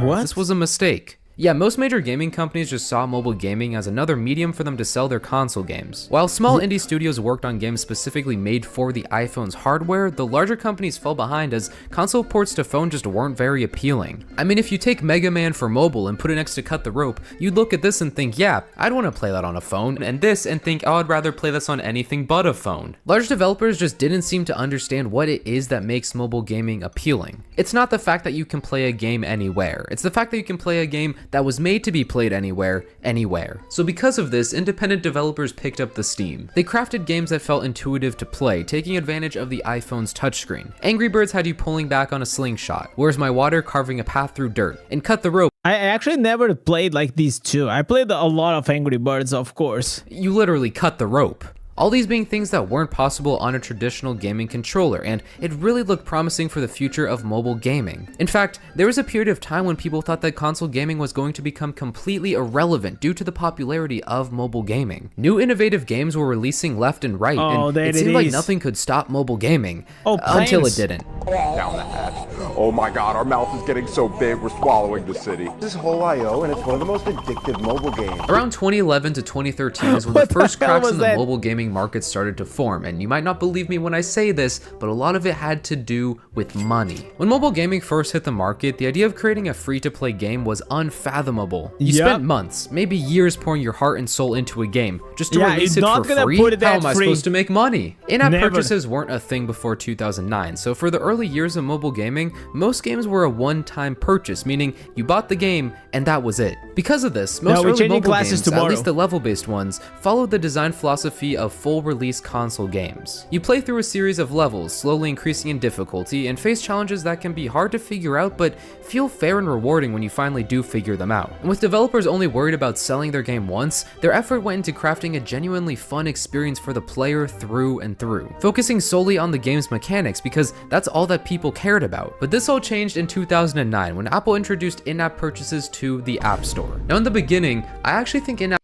What? This was a mistake. Yeah, most major gaming companies just saw mobile gaming as another medium for them to sell their console games. While small indie studios worked on games specifically made for the iPhone's hardware, the larger companies fell behind as console ports to phone just weren't very appealing. I mean, if you take Mega Man for mobile and put it next to Cut the Rope, you'd look at this and think, yeah, I'd want to play that on a phone, and this and think, oh, I'd rather play this on anything but a phone. Large developers just didn't seem to understand what it is that makes mobile gaming appealing. It's not the fact that you can play a game anywhere, it's the fact that you can play a game that was made to be played anywhere. So because of this, independent developers picked up the steam. They crafted games that felt intuitive to play, taking advantage of the iPhone's touchscreen. Angry Birds had you pulling back on a slingshot, Where's My Water carving a path through dirt, and Cut the Rope. I actually never played like these two. I played a lot of Angry Birds, of course. You literally cut the rope. All these being things that weren't possible on a traditional gaming controller, and it really looked promising for the future of mobile gaming. In fact, there was a period of time when people thought that console gaming was going to become completely irrelevant due to the popularity of mobile gaming. New innovative games were releasing left and right, and it seemed like nothing could stop mobile gaming, until it didn't. Down the hatch. Oh my god, our mouth is getting so big we're swallowing the city. This is whole IO, and it's one of the most addictive mobile games. Around 2011 to 2013 is when the first cracks in the mobile gaming market started to form, and you might not believe me when I say this, but a lot of it had to do with money. When mobile gaming first hit the market, the idea of creating a free-to-play game was unfathomable. You spent months, maybe years pouring your heart and soul into a game just to release it for free? How am I supposed to make money? In-app purchases weren't a thing before 2009, so for the early years of mobile gaming, most games were a one-time purchase, meaning you bought the game and that was it. Because of this, most early mobile games, at least the level-based ones, followed the design philosophy of full-release console games. You play through a series of levels, slowly increasing in difficulty, and face challenges that can be hard to figure out but feel fair and rewarding when you finally do figure them out. And with developers only worried about selling their game once, their effort went into crafting a genuinely fun experience for the player through and through, focusing solely on the game's mechanics because that's all that people cared about. But this all changed in 2009 when Apple introduced in-app purchases to the App Store. Now in the beginning, I actually think in-app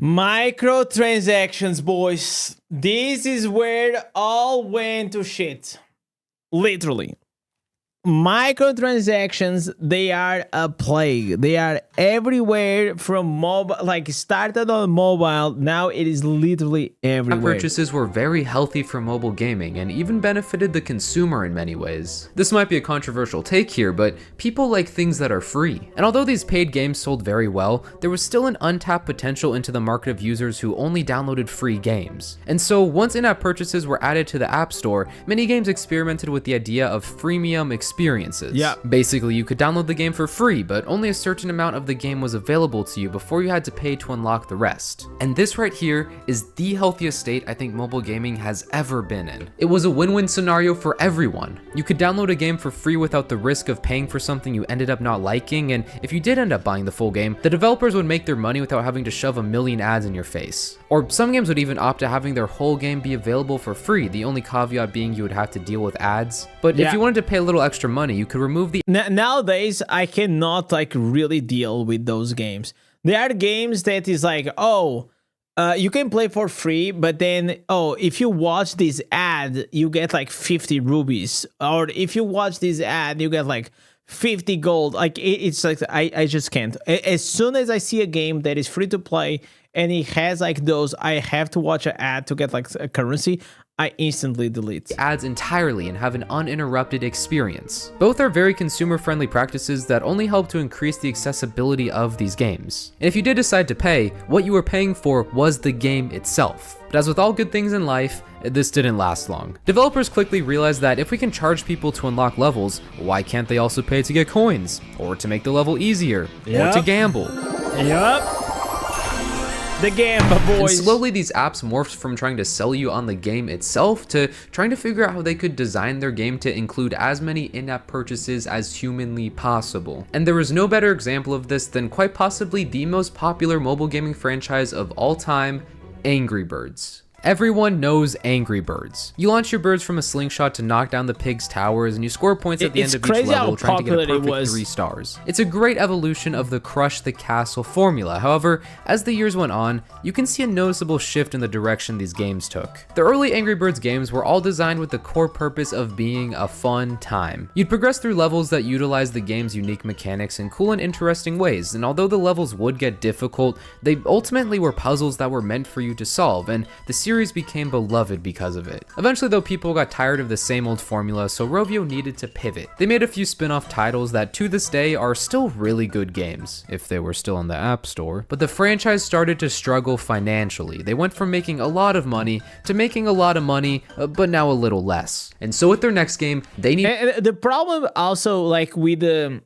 microtransactions, boys. This is where it all went to shit. Literally. Microtransactions, they are a plague. They are everywhere from mobile, like started on mobile, now it is literally everywhere. Purchases were very healthy for mobile gaming and even benefited the consumer in many ways. This might be a controversial take here, but people like things that are free. And although these paid games sold very well, there was still an untapped potential into the market of users who only downloaded free games. And so once in-app purchases were added to the App Store, many games experimented with the idea of freemium experiences. Yeah. Basically, you could download the game for free, but only a certain amount of the game was available to you before you had to pay to unlock the rest. And this right here is the healthiest state I think mobile gaming has ever been in. It was a win-win scenario for everyone. You could download a game for free without the risk of paying for something you ended up not liking, and if you did end up buying the full game, the developers would make their money without having to shove a million ads in your face. Or some games would even opt to having their whole game be available for free, the only caveat being you would have to deal with ads. But if you wanted to pay a little extra money, you could remove the nowadays I cannot like really deal with those games. There are games that is like, oh, you can play for free, but then, oh, if you watch this ad, you get like 50 rubies, or if you watch this ad, you get like 50 gold. Like it's like I just can't. As soon as I see a game that is free to play and it has like those, I have to watch an ad to get like a currency, I instantly delete ads entirely and have an uninterrupted experience. Both are very consumer-friendly practices that only help to increase the accessibility of these games. And if you did decide to pay, what you were paying for was the game itself. But as with all good things in life, this didn't last long. Developers quickly realized that if we can charge people to unlock levels, why can't they also pay to get coins? Or to make the level easier? Or to gamble? The Gamba boys. And slowly these apps morphed from trying to sell you on the game itself to trying to figure out how they could design their game to include as many in-app purchases as humanly possible. And there is no better example of this than quite possibly the most popular mobile gaming franchise of all time, Angry Birds. Everyone knows Angry Birds. You launch your birds from a slingshot to knock down the pig's towers, and you score points at the end of each level trying to get a perfect 3 stars. It's a great evolution of the crush the castle formula. However, as the years went on, you can see a noticeable shift in the direction these games took. The early Angry Birds games were all designed with the core purpose of being a fun time. You'd progress through levels that utilize the game's unique mechanics in cool and interesting ways, and although the levels would get difficult, they ultimately were puzzles that were meant for you to solve, and the series became beloved because of it. Eventually though, people got tired of the same old formula, so Rovio needed to pivot. They made a few spin-off titles that to this day are still really good games, if they were still in the App Store, but the franchise started to struggle financially. They went from making a lot of money to making a lot of money, but now a little less. And so with their next game, they need... And the problem also like with the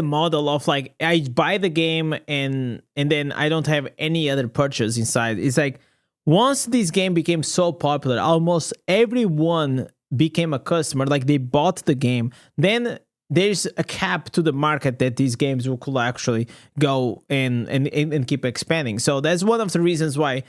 model of like, I buy the game and then I don't have any other purchase inside. It's like, once this game became so popular, almost everyone became a customer, like they bought the game. Then there's a cap to the market that these games could actually go and keep expanding. So that's one of the reasons why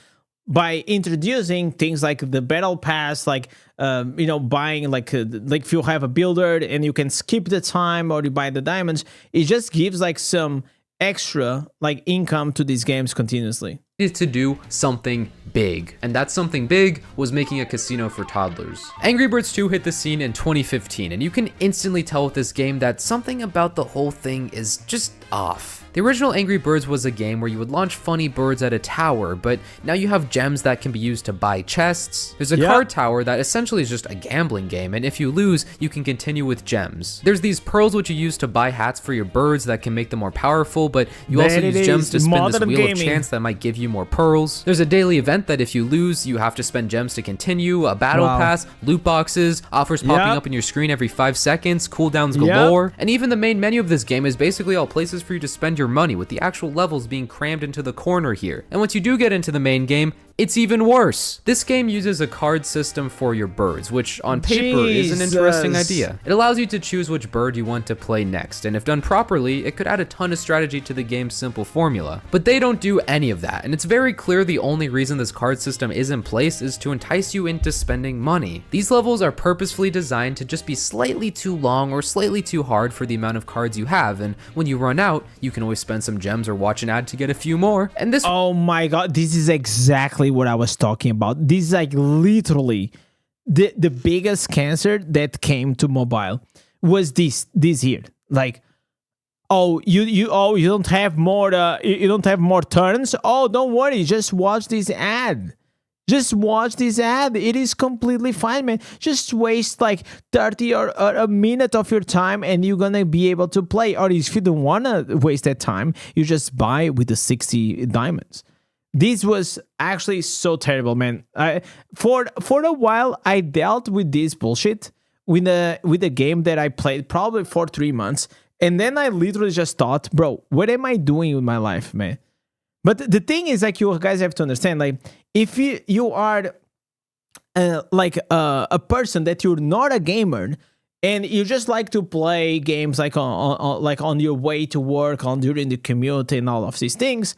by introducing things like the battle pass, like you know, buying like if you have a builder and you can skip the time or you buy the diamonds, it just gives like some extra like income to these games continuously. To do something big, and that something big was making a casino for toddlers. Angry Birds 2 hit the scene in 2015, and you can instantly tell with this game that something about the whole thing is just off. The original Angry Birds was a game where you would launch funny birds at a tower, but now you have gems that can be used to buy chests. There's a card tower that essentially is just a gambling game, and if you lose, you can continue with gems. There's these pearls which you use to buy hats for your birds that can make them more powerful, but you also use gems to spin this wheel of chance that might give you more pearls. There's a daily event that if you lose, you have to spend gems to continue, a battle pass, loot boxes, offers popping up in your screen every 5 seconds, cooldowns galore, and even the main menu of this game is basically all places for you to spend your money, with the actual levels being crammed into the corner here. And once you do get into the main game, it's even worse. This game uses a card system for your birds, which on paper is an interesting idea. It allows you to choose which bird you want to play next, and if done properly, it could add a ton of strategy to the game's simple formula. But they don't do any of that, and it's very clear the only reason this card system is in place is to entice you into spending money. These levels are purposefully designed to just be slightly too long or slightly too hard for the amount of cards you have, and when you run out, you can always spend some gems or watch an ad to get a few more. And this— oh my god, this is exactly what I was talking about. This is like literally the biggest cancer that came to mobile was this here. Like, oh, you don't have more you don't have more turns. Oh, don't worry, just watch this ad. Just watch this ad. It is completely fine, man. Just waste like 30 or a minute of your time and you're gonna be able to play. Or if you don't wanna waste that time, you just buy with the 60 diamonds. This was actually so terrible, man. For a while, I dealt with this bullshit with a game that I played probably for 3 months. And then I literally just thought, bro, what am I doing with my life, man? But the thing is, like, you guys have to understand, like, if you are like a person that you're not a gamer and you just like to play games like on your way to work, during the commute and all of these things,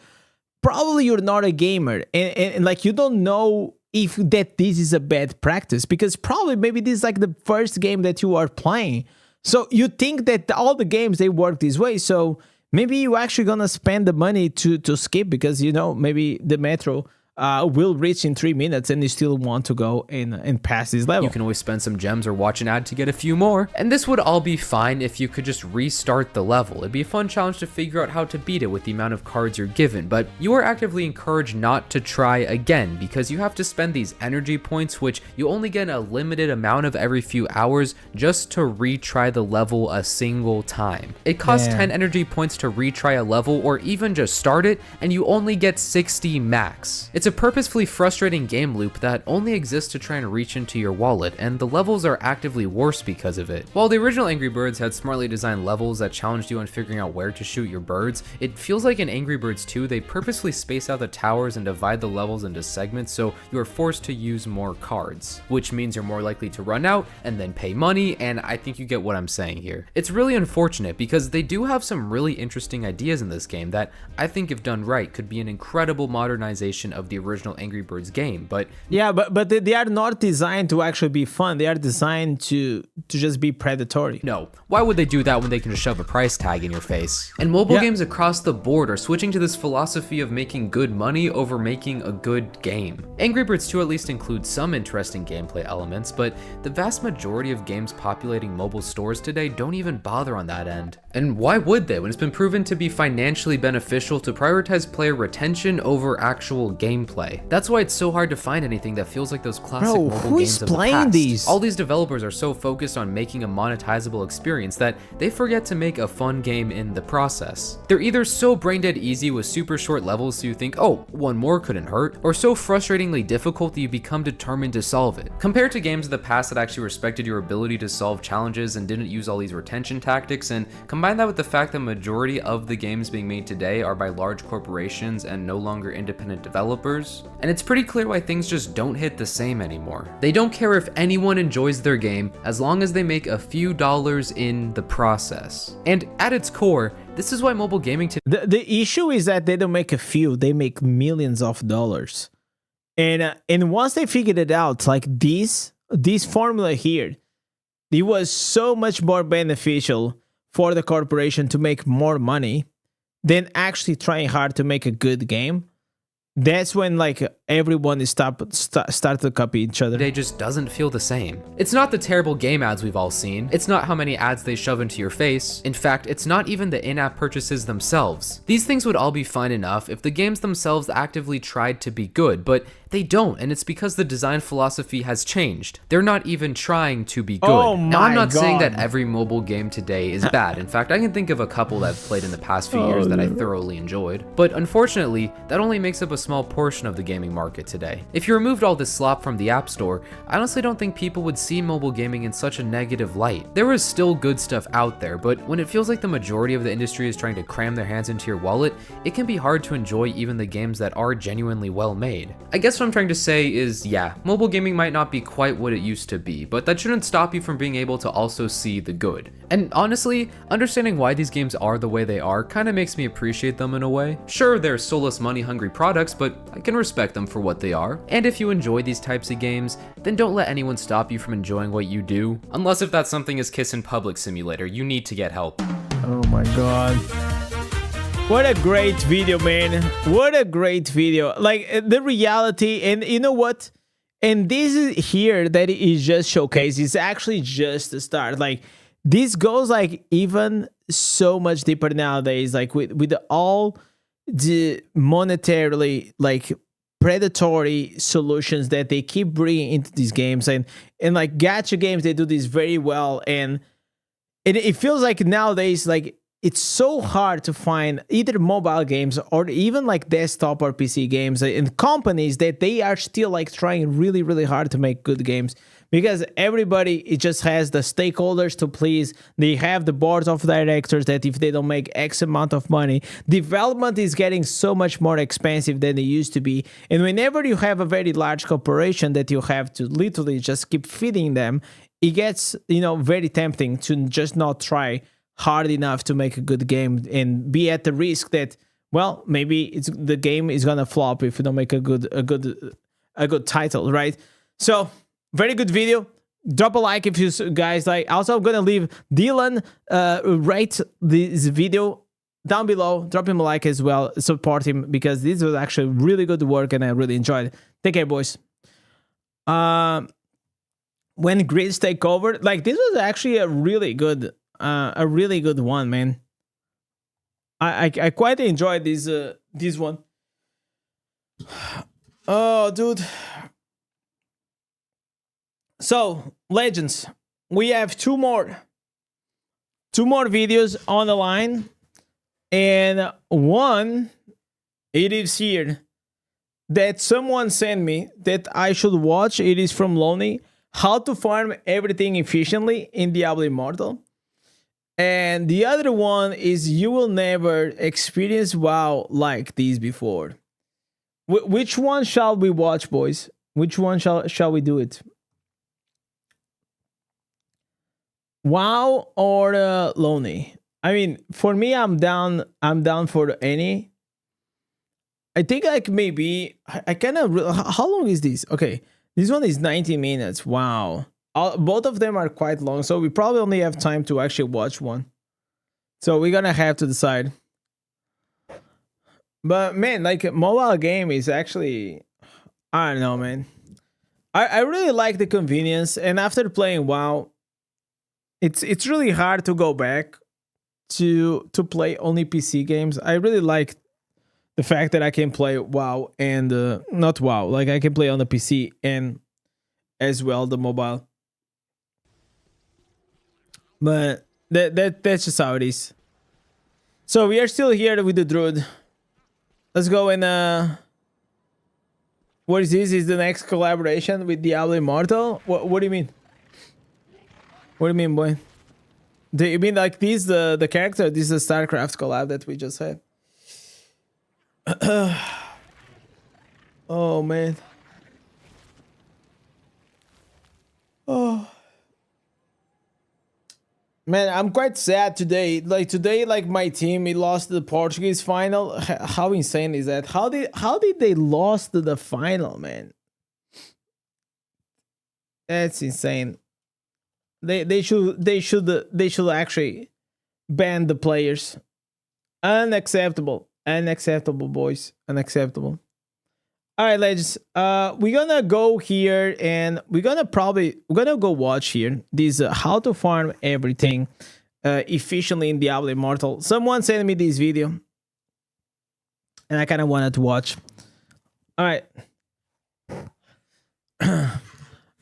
probably you're not a gamer and like you don't know if this is a bad practice, because probably maybe this is like the first game that you are playing. So you think that all the games, they work this way. So maybe you're actually gonna spend the money to skip because, you know, maybe the metro will reach in 3 minutes and you still want to go and pass this level. You can always spend some gems or watch an ad to get a few more. And this would all be fine if you could just restart the level. It'd be a fun challenge to figure out how to beat it with the amount of cards you're given, but you are actively encouraged not to try again because you have to spend these energy points, which you only get a limited amount of every few hours, just to retry the level a single time. It costs 10 energy points to retry a level or even just start it, and you only get 60 max. It's a purposefully frustrating game loop that only exists to try and reach into your wallet, and the levels are actively worse because of it. While the original Angry Birds had smartly designed levels that challenged you on figuring out where to shoot your birds, it feels like in Angry Birds 2 they purposely space out the towers and divide the levels into segments, so you are forced to use more cards, which means you're more likely to run out and then pay money, and I think you get what I'm saying here. It's really unfortunate because they do have some really interesting ideas in this game that I think, if done right, could be an incredible modernization of the original Angry Birds game, but they are not designed to actually be fun. They are designed to just be predatory. No, why would they do that when they can just shove a price tag in your face? And mobile games across the board are switching to this philosophy of making good money over making a good game. Angry Birds 2 at least includes some interesting gameplay elements, but the vast majority of games populating mobile stores today don't even bother on that end. And why would they, when it's been proven to be financially beneficial to prioritize player retention over actual gameplay? That's why it's so hard to find anything that feels like those classic mobile games of the past. These? All these developers are so focused on making a monetizable experience that they forget to make a fun game in the process. They're either so brain dead easy with super short levels so you think, oh, one more couldn't hurt, or so frustratingly difficult that you become determined to solve it. Compared to games of the past that actually respected your ability to solve challenges and didn't use all these retention tactics, and combine that with the fact that majority of the games being made today are by large corporations and no longer independent developers, and it's pretty clear why things just don't hit the same anymore. They don't care if anyone enjoys their game as long as they make a few dollars in the process. And at its core, this is why mobile gaming the issue is that they don't make a few, they make millions of dollars. And once they figured it out, like this formula here, it was so much more beneficial for the corporation to make more money than actually trying hard to make a good game. that's when like everyone is start to copy each other. Today just doesn't feel the same. It's not the terrible game ads we've all seen. It's not how many ads they shove into your face. In fact, it's not even the in-app purchases themselves. These things would all be fine enough if the games themselves actively tried to be good, but they don't, and it's because the design philosophy has changed. They're not even trying to be good. Oh now, I'm my not saying God. that every mobile game today is bad. In fact, I can think of a couple that I've played in the past few years that I thoroughly enjoyed. But unfortunately, that only makes up a small portion of the gaming market today. If you removed all this slop from the App Store, I honestly don't think people would see mobile gaming in such a negative light. There is still good stuff out there, but when it feels like the majority of the industry is trying to cram their hands into your wallet, it can be hard to enjoy even the games that are genuinely well made. I guess what I'm trying to say is, yeah, mobile gaming might not be quite what it used to be, but that shouldn't stop you from being able to also see the good. And honestly, understanding why these games are the way they are kind of makes me appreciate them in a way. Sure, they're soulless, money-hungry products, but I can respect them for what they are. And if you enjoy these types of games, then don't let anyone stop you from enjoying what you do. Unless if that something is Kiss in Public Simulator, you need to get help. Oh my God. What a great video, man. What a great video. Like the reality, and you know what? And this is here that is just showcased. It's actually just the start. Like this goes like even so much deeper nowadays, like with all the monetarily like predatory solutions that they keep bringing into these games, and like gacha games, they do this very well. And it feels like nowadays, like it's so hard to find either mobile games or even like desktop or PC games and companies that they are still like trying really, really hard to make good games, because everybody, it just has the stakeholders to please. They have the boards of directors that if they don't make X amount of money, development is getting so much more expensive than it used to be. And whenever you have a very large corporation that you have to literally just keep feeding them, it gets, you know, very tempting to just not try hard enough to make a good game and be at the risk that, well, maybe the game is gonna flop if you don't make a good title, right? So very good video. Drop a like if you guys like. Also, I'm gonna leave Dylan rate this video down below. Drop him a like as well. Support him, because this was actually really good work and I really enjoyed it. Take care, boys. When grids take over, like this was actually a really good one, man. I quite enjoyed this one. Oh, dude. So, legends, we have two more videos on the line, and one, it is here that someone sent me that I should watch. It is from Lonely, how to farm everything efficiently in Diablo Immortal. And the other one is you will never experience WoW like this before. Which one shall we watch, boys? Which one shall we do it? WoW or Lonely? I mean, for me, I'm down for any. I think like maybe I kind of. How long is this? Okay, this one is 90 minutes. Wow. Both of them are quite long, so we probably only have time to actually watch one. So we're gonna have to decide. But man, like a mobile game is actually, I don't know, man. I really like the convenience, and after playing WoW, it's really hard to go back to play only PC games. I really like the fact that I can play WoW and not WoW, like I can play on the PC and as well the mobile. But that's just how it is. So we are still here with the Druid. Let's go and what is this? Is the next collaboration with Diablo Immortal? What do you mean? What do you mean, boy? Do you mean like this, the character? This is a StarCraft collab that we just had. Oh man. Oh. Man, I'm quite sad today. Like today, like my team, it lost the Portuguese final. How insane is that? How did they lost the final, man? That's insane. They should actually ban the players. Unacceptable. Unacceptable, boys. Unacceptable. All right, ladies. We're gonna go here and we're gonna go watch here this how to farm everything efficiently in Diablo Immortal. Someone sent me this video, and I kind of wanted to watch. All right.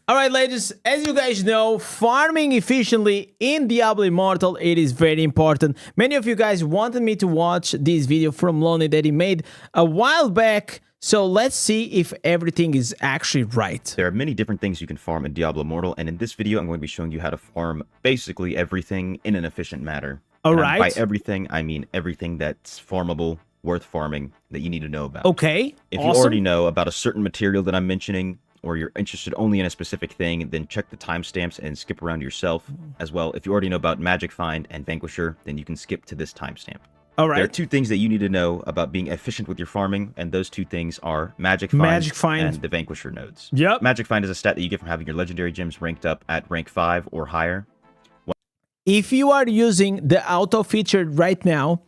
All right, ladies, as you guys know, farming efficiently in Diablo Immortal, it is very important. Many of you guys wanted me to watch this video from Lonely that he made a while back, so let's see if everything is actually right. There are many different things you can farm in Diablo Immortal, and in this video, I'm going to be showing you how to farm basically everything in an efficient manner. All right. By everything, I mean everything that's farmable, worth farming, that you need to know about. Okay, If awesome. you already know about a certain material that I'm mentioning, or you're interested only in a specific thing, then check the timestamps and skip around yourself as well. If you already know about Magic Find and Vanquisher, then you can skip to this timestamp. All right. There are two things that you need to know about being efficient with your farming, and those two things are Magic Find and the Vanquisher nodes. Yep. Magic Find is a stat that you get from having your legendary gems ranked up at rank 5 or higher. If you are using the auto feature right now,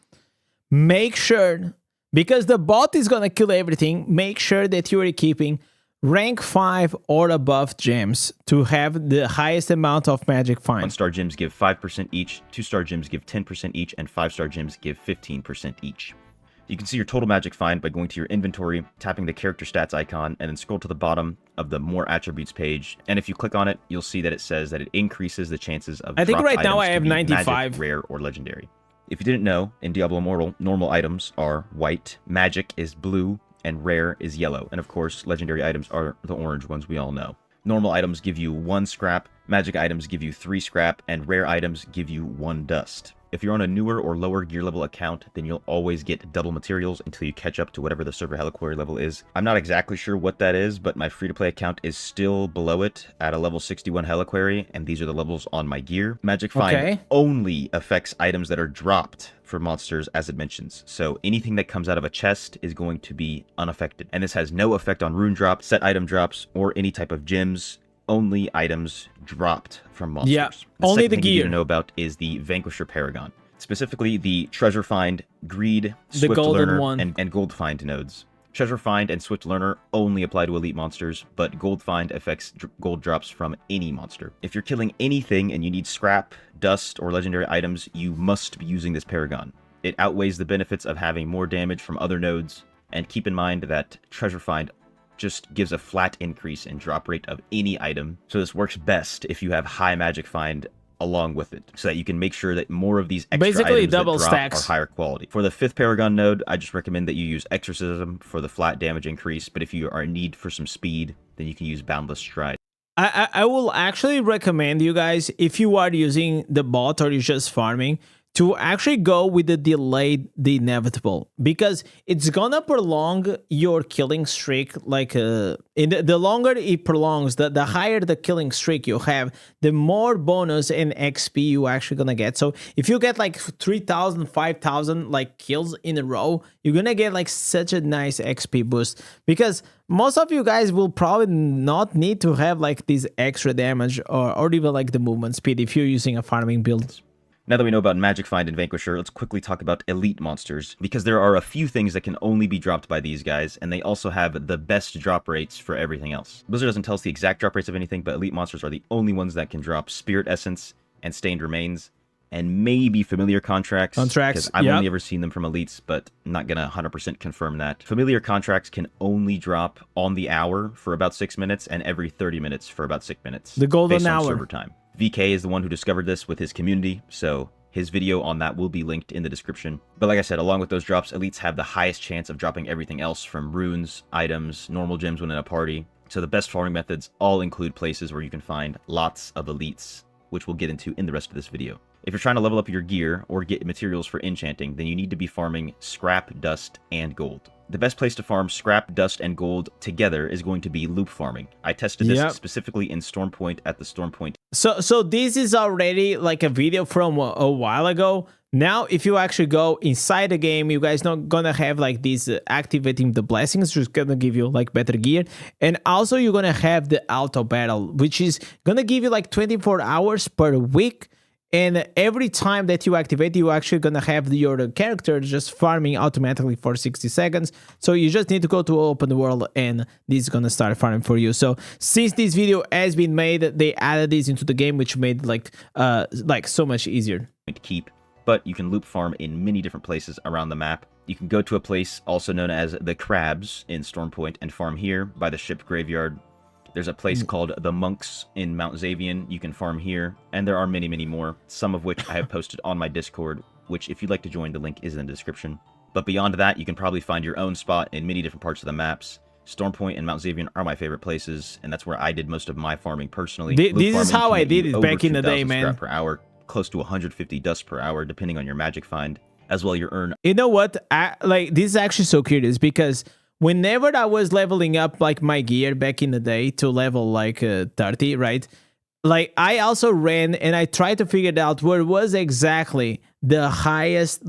make sure, because the bot is gonna kill everything, make sure that you are keeping rank 5 or above gems to have the highest amount of Magic Find. 1-star gems give 5% each, 2-star gems give 10% each, and 5-star gems give 15% each. You can see your total Magic Find by going to your inventory, tapping the character stats icon, and then scroll to the bottom of the more attributes page. And if you click on it, you'll see that it says that it increases the chances of I think dropped right now items I to have be 95. magic, rare, or legendary. If you didn't know, in Diablo Immortal, normal items are white, magic is blue, and rare is yellow. And of course, legendary items are the orange ones we all know. Normal items give you 1 scrap, magic items give you 3 scrap, and rare items give you 1 dust. If you're on a newer or lower gear level account, then you'll always get double materials until you catch up to whatever the server reliquary level is. I'm not exactly sure what that is, but my free-to-play account is still below it at a level 61 reliquary, and these are the levels on my gear. Magic Find only affects items that are dropped for monsters, as it mentions. So anything that comes out of a chest is going to be unaffected. And this has no effect on rune drops, set item drops, or any type of gems. Only items dropped from monsters. Yeah, the only second the thing you need gear. to know about is the Vanquisher Paragon. Specifically, the Treasure Find, Greed, The Swift golden Learner, one. and Gold Find nodes. Treasure Find and Swift Learner only apply to elite monsters, but Gold Find affects gold drops from any monster. If you're killing anything and you need scrap, dust, or legendary items, you must be using this Paragon. It outweighs the benefits of having more damage from other nodes, and keep in mind that Treasure Find just gives a flat increase in drop rate of any item. So this works best if you have high Magic Find along with it, so that you can make sure that more of these extra Basically items double that drop stacks. are higher quality. For the 5th Paragon node, I just recommend that you use Exorcism for the flat damage increase, but if you are in need for some speed, then you can use Boundless Stride. I will actually recommend you guys, if you are using the bot or you're just farming, to actually go with the delayed the inevitable, because it's gonna prolong your killing streak. Like the longer it prolongs, the higher the killing streak you have, the more bonus and XP you actually gonna get. So if you get like 3,000 5,000 like kills in a row, you're gonna get like such a nice XP boost, because most of you guys will probably not need to have like this extra damage or even like the movement speed if you're using a farming build. Now that we know about Magic Find and Vanquisher, let's quickly talk about elite monsters, because there are a few things that can only be dropped by these guys, and they also have the best drop rates for everything else. Blizzard doesn't tell us the exact drop rates of anything, but elite monsters are the only ones that can drop Spirit Essence and Stained Remains, and maybe Familiar Contracts. Because I've only ever seen them from elites, but I'm not gonna 100% confirm that. Familiar Contracts can only drop on the hour for about 6 minutes, and every 30 minutes for about 6 minutes. The golden based on hour. server time. VK is the one who discovered this with his community, so his video on that will be linked in the description. But like I said, along with those drops, elites have the highest chance of dropping everything else, from runes, items, normal gems when in a party. So the best farming methods all include places where you can find lots of elites, which we'll get into in the rest of this video. If you're trying to level up your gear or get materials for enchanting, then you need to be farming scrap, dust, and gold. The best place to farm scrap, dust, and gold together is going to be loop farming. I tested this specifically in Stormpoint at the Stormpoint. So this is already like a video from a while ago. Now, if you actually go inside the game, you guys not gonna have like these activating the blessings, just gonna give you like better gear. And also you're gonna have the auto battle, which is gonna give you like 24 hours per week. And every time that you activate, you're actually gonna have your character just farming automatically for 60 seconds. So you just need to go to open world and this is gonna start farming for you. So since this video has been made, they added this into the game, which made like so much easier. To keep, but you can loop farm in many different places around the map. You can go to a place also known as the Crabs in Stormpoint and farm here by the ship graveyard. There's a place called the Monks in Mount Xavian. You can farm here, and there are many, many more, some of which I have posted on my Discord, which if you'd like to join, the link is in the description. But beyond that, you can probably find your own spot in many different parts of the maps. Stormpoint and Mount Xavian are my favorite places, and that's where I did most of my farming personally. This is how I did it back in the day, man. Scrap per hour, close to 150 dust per hour, depending on your magic find, as well you earn. You know what? This is actually so curious because whenever I was leveling up like my gear back in the day to level like 30, right? Like I also ran and I tried to figure out where was exactly the highest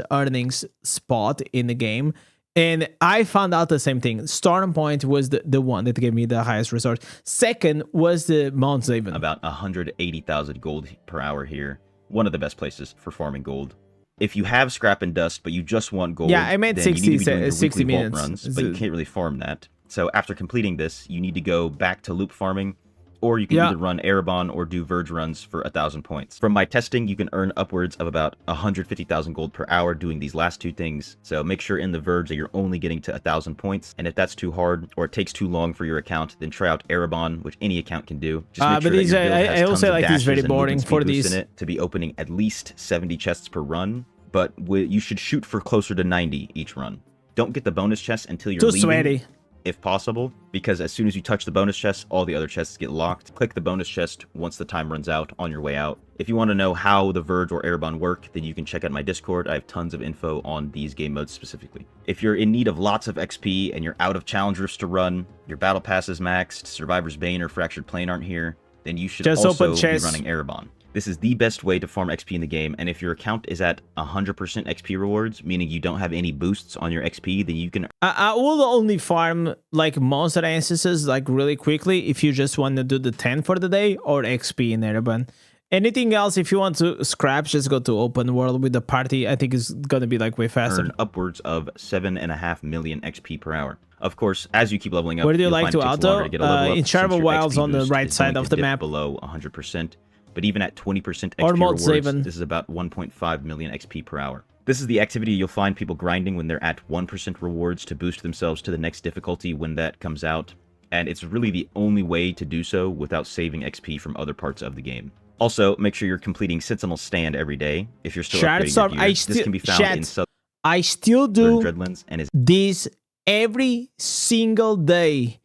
earnings spot in the game. And I found out the same thing. Stormpoint was the one that gave me the highest resource. Second was the Mount Xavian. About 180,000 gold per hour here. One of the best places for farming gold. If you have scrap and dust, but you just want gold, yeah, I meant then 60, you need to be doing your 60 weekly minutes. vault runs, but you can't really farm that. So after completing this, you need to go back to loop farming, or you can either run Erebon or do Verge runs for 1,000 points. From my testing, you can earn upwards of about 150,000 gold per hour doing these last two things. So make sure in the Verge that you're only getting to 1,000 points. And if that's too hard or it takes too long for your account, then try out Erebon, which any account can do. Just make sure that your build has I also like this very boring for these. In it to be opening at least 70 chests per run, but you should shoot for closer to 90 each run. Don't get the bonus chest until you're leaving. Sweaty. If possible, because as soon as you touch the bonus chest, all the other chests get locked. Click the bonus chest once the time runs out on your way out. If you want to know how the Verge or Erebon work, then you can check out my Discord. I have tons of info on these game modes specifically. If you're in need of lots of XP and you're out of challenge rifts to run, your battle pass is maxed, Survivor's Bane or Fractured Plane aren't here, then you should just also open be running Erebon. This is the best way to farm XP in the game, and if your account is at 100% XP rewards, meaning you don't have any boosts on your XP, then you can... I will only farm like monster instances like really quickly if you just want to do the 10 for the day or XP in Erebon. Anything else, if you want to scrap, just go to open world with the party. I think it's going to be like way faster. Earn upwards of 7.5 million XP per hour. Of course, as you keep leveling up, where do you like to auto? In Charvel Wilds on the right side of the map. Below 100%. But even at 20% XP rewards, this is about 1.5 million XP per hour. This is the activity you'll find people grinding when they're at 1% rewards to boost themselves to the next difficulty when that comes out. And it's really the only way to do so without saving XP from other parts of the game. Also, make sure you're completing Sentinel Stand every day if you're still upgrading your gear. This can be found in I still do Dreadlands and is this every single day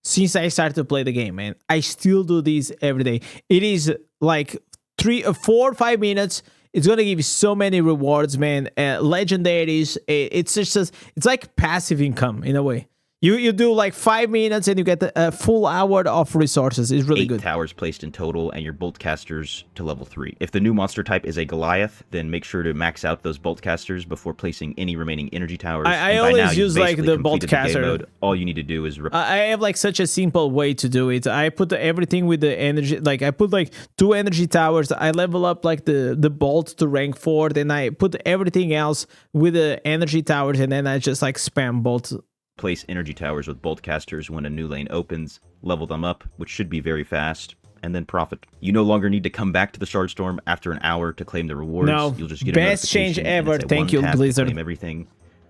since I started to play the game, man. I still do this every day. It is like 3 or 4 or 5 minutes. It's gonna give you so many rewards, man. Legendaries. It's just it's like passive income in a way. You do like 5 minutes and you get a full hour of resources. It's really good. 8 towers placed in total and your bolt casters to level 3. If the new monster type is a Goliath, then make sure to max out those bolt casters before placing any remaining energy towers. I always use like the bolt caster. All you need to do is... I have like such a simple way to do it. I put everything with the energy, like I put like 2 energy towers. I level up like the bolt to rank 4. Then I put everything else with the energy towers and then I just like spam bolts. Place energy towers with bolt casters when a new lane opens, level them up, which should be very fast, and then profit. You no longer need to come back to the Shardstorm after an hour to claim the rewards. No, you'll just get best change ever. Thank you, Blizzard. Claim everything.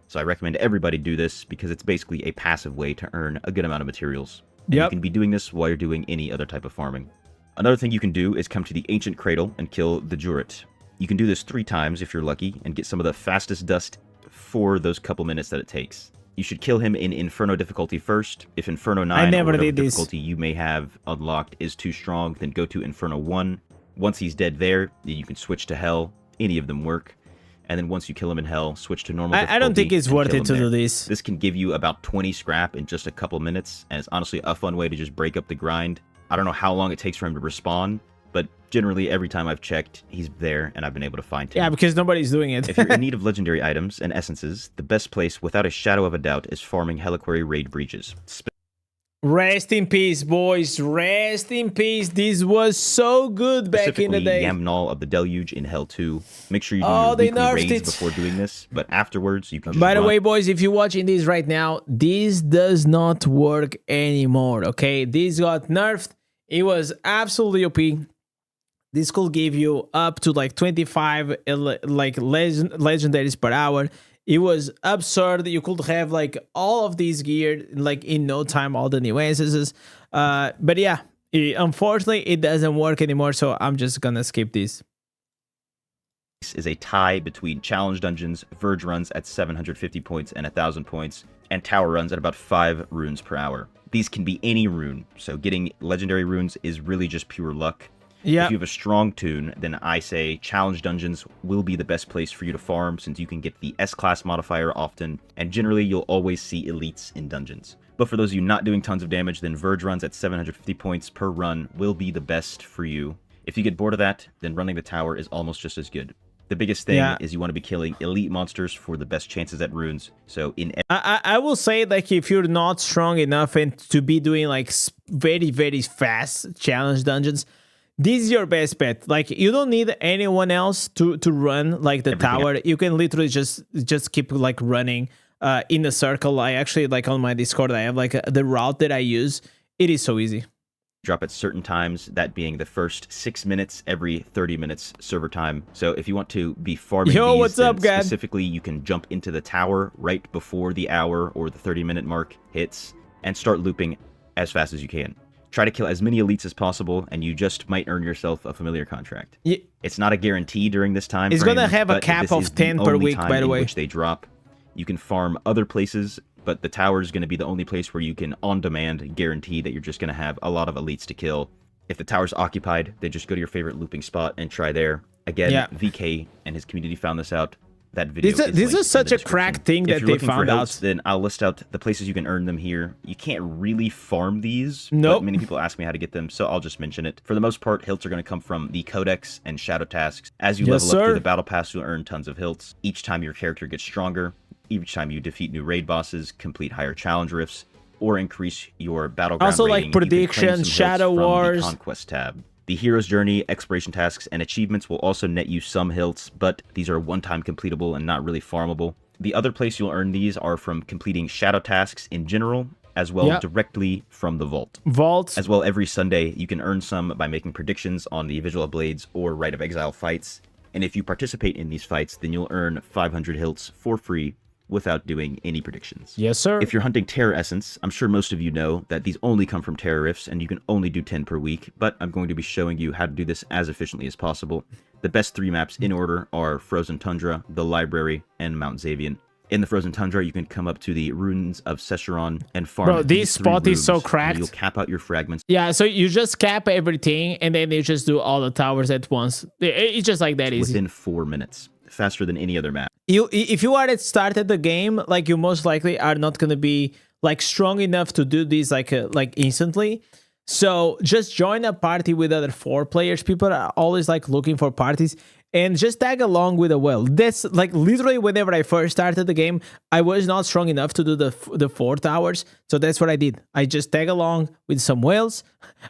So I recommend everybody do this because it's basically a passive way to earn a good amount of materials. And you can be doing this while you're doing any other type of farming. Another thing you can do is come to the Ancient Cradle and kill the Juret. You can do this 3 times if you're lucky and get some of the fastest dust for those couple minutes that it takes. You should kill him in Inferno difficulty first. If Inferno 9 or whatever difficulty you may have unlocked is too strong, then go to Inferno 1. Once he's dead there, then you can switch to Hell. Any of them work. And then once you kill him in Hell, switch to normal difficulty. I don't think it's worth it to do this. This can give you about 20 scrap in just a couple minutes, and it's honestly a fun way to just break up the grind. I don't know how long it takes for him to respawn, but generally every time I've checked, he's there and I've been able to find him. Yeah, because nobody's doing it. If you're in need of legendary items and essences, the best place without a shadow of a doubt is farming Helliquary raid breaches. Rest in peace, boys. Rest in peace. This was so good back in the day. Yamnal of the Deluge in Hell 2. Make sure you do Oh, your they weekly nerfed raids it. before doing this, but afterwards you can just By the run. way, boys, if you're watching this right now, this does not work anymore, okay? This got nerfed. It was absolutely OP. This could give you up to like 25 like legendaries per hour. It was absurd. You could have like all of these gear like in no time, all the new instances. But yeah, unfortunately, it doesn't work anymore. So I'm just gonna skip this. This is a tie between challenge dungeons, verge runs at 750 points and 1,000 points, and tower runs at about 5 runes per hour. These can be any rune, so getting legendary runes is really just pure luck. Yeah. If you have a strong tune, then I say challenge dungeons will be the best place for you to farm, since you can get the S-class modifier often, and generally you'll always see elites in dungeons. But for those of you not doing tons of damage, then verge runs at 750 points per run will be the best for you. If you get bored of that, then running the tower is almost just as good. The biggest thing is you want to be killing elite monsters for the best chances at runes. So in I will say, like, if you're not strong enough and to be doing like very, very fast challenge dungeons, this is your best bet. Like, you don't need anyone else to run like the tower. You can literally just keep like running in a circle. I actually, like, on my Discord, I have like the route that I use. It is so easy. Drop at certain times, that being the first 6 minutes every 30 minutes server time. So if you want to be farming these, what's up, guys? Specifically, you can jump into the tower right before the hour or the 30-minute mark hits and start looping as fast as you can. Try to kill as many elites as possible, and you just might earn yourself a familiar contract. Yeah. It's not a guarantee during this time. It's frame, gonna have a but cap this of is the 10 per only week, time by the in way. which they drop. You can farm other places, but the tower is going to be the only place where you can, on demand, guarantee that you're just going to have a lot of elites to kill. If the tower's occupied, then just go to your favorite looping spot and try there. Again, VK and his community found this out. That video this is such a crack thing that they found out. Then I'll list out the places you can earn them here. You can't really farm these. Nope. But many people ask me how to get them, so I'll just mention it. For the most part, hilts are going to come from the codex and shadow tasks. As you level up through the battle pass, you'll earn tons of hilts. Each time your character gets stronger, each time you defeat new raid bosses, complete higher challenge rifts, or increase your battleground Also, rating, like prediction, Shadow Wars, the Conquest tab. The Hero's Journey, exploration tasks, and achievements will also net you some hilts, but these are one-time completable and not really farmable. The other place you'll earn these are from completing shadow tasks in general, as well directly from the vault. As well, every Sunday, you can earn some by making predictions on the Visual Blades or Rite of Exile fights, and if you participate in these fights, then you'll earn 500 hilts for free without doing any predictions. Yes, sir. If you're hunting Terror Essence, I'm sure most of you know that these only come from Terror Rifts, and you can only do 10 per week, but I'm going to be showing you how to do this as efficiently as possible. The best 3 maps in order are Frozen Tundra, the Library, and Mount Xavian. In the Frozen Tundra, you can come up to the Ruins of Sescheron and farm. Bro, this spot is so cracked. You'll cap out your fragments. Yeah, so you just cap everything, and then you just do all the towers at once. It's just like that easy. Within 4 minutes. Faster than any other map. If you are at started the game, like, you most likely are not gonna be like strong enough to do this like instantly. So just join a party with other 4 players. People are always like looking for parties, and just tag along with a whale. That's like literally whenever I first started the game, I was not strong enough to do the 4 towers. So that's what I did. I just tag along with some whales.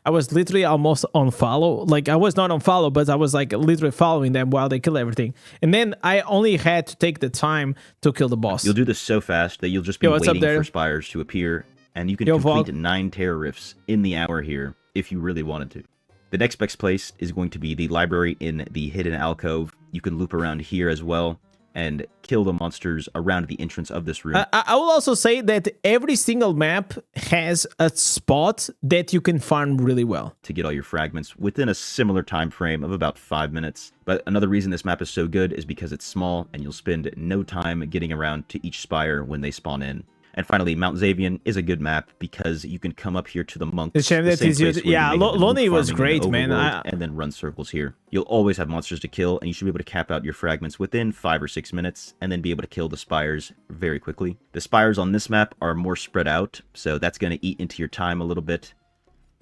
I was literally almost on follow. Like, I was not on follow, but I was like literally following them while they kill everything. And then I only had to take the time to kill the boss. You'll do this so fast that you'll just be waiting for spires to appear, and you can complete 9 Terror Rifts in the hour here if you really wanted to. The next best place is going to be the library in the hidden alcove. You can loop around here as well and kill the monsters around the entrance of this room. I will also say that every single map has a spot that you can farm really well. To get all your fragments within a similar time frame of about 5 minutes. But another reason this map is so good is because it's small and you'll spend no time getting around to each spire when they spawn in. And finally, Mount Xavian is a good map because you can come up here to the monks. The shame that is used. Yeah, Lonely was great, man. And then run circles here. You'll always have monsters to kill, and you should be able to cap out your fragments within 5 or 6 minutes, and then be able to kill the spires very quickly. The spires on this map are more spread out, so that's going to eat into your time a little bit.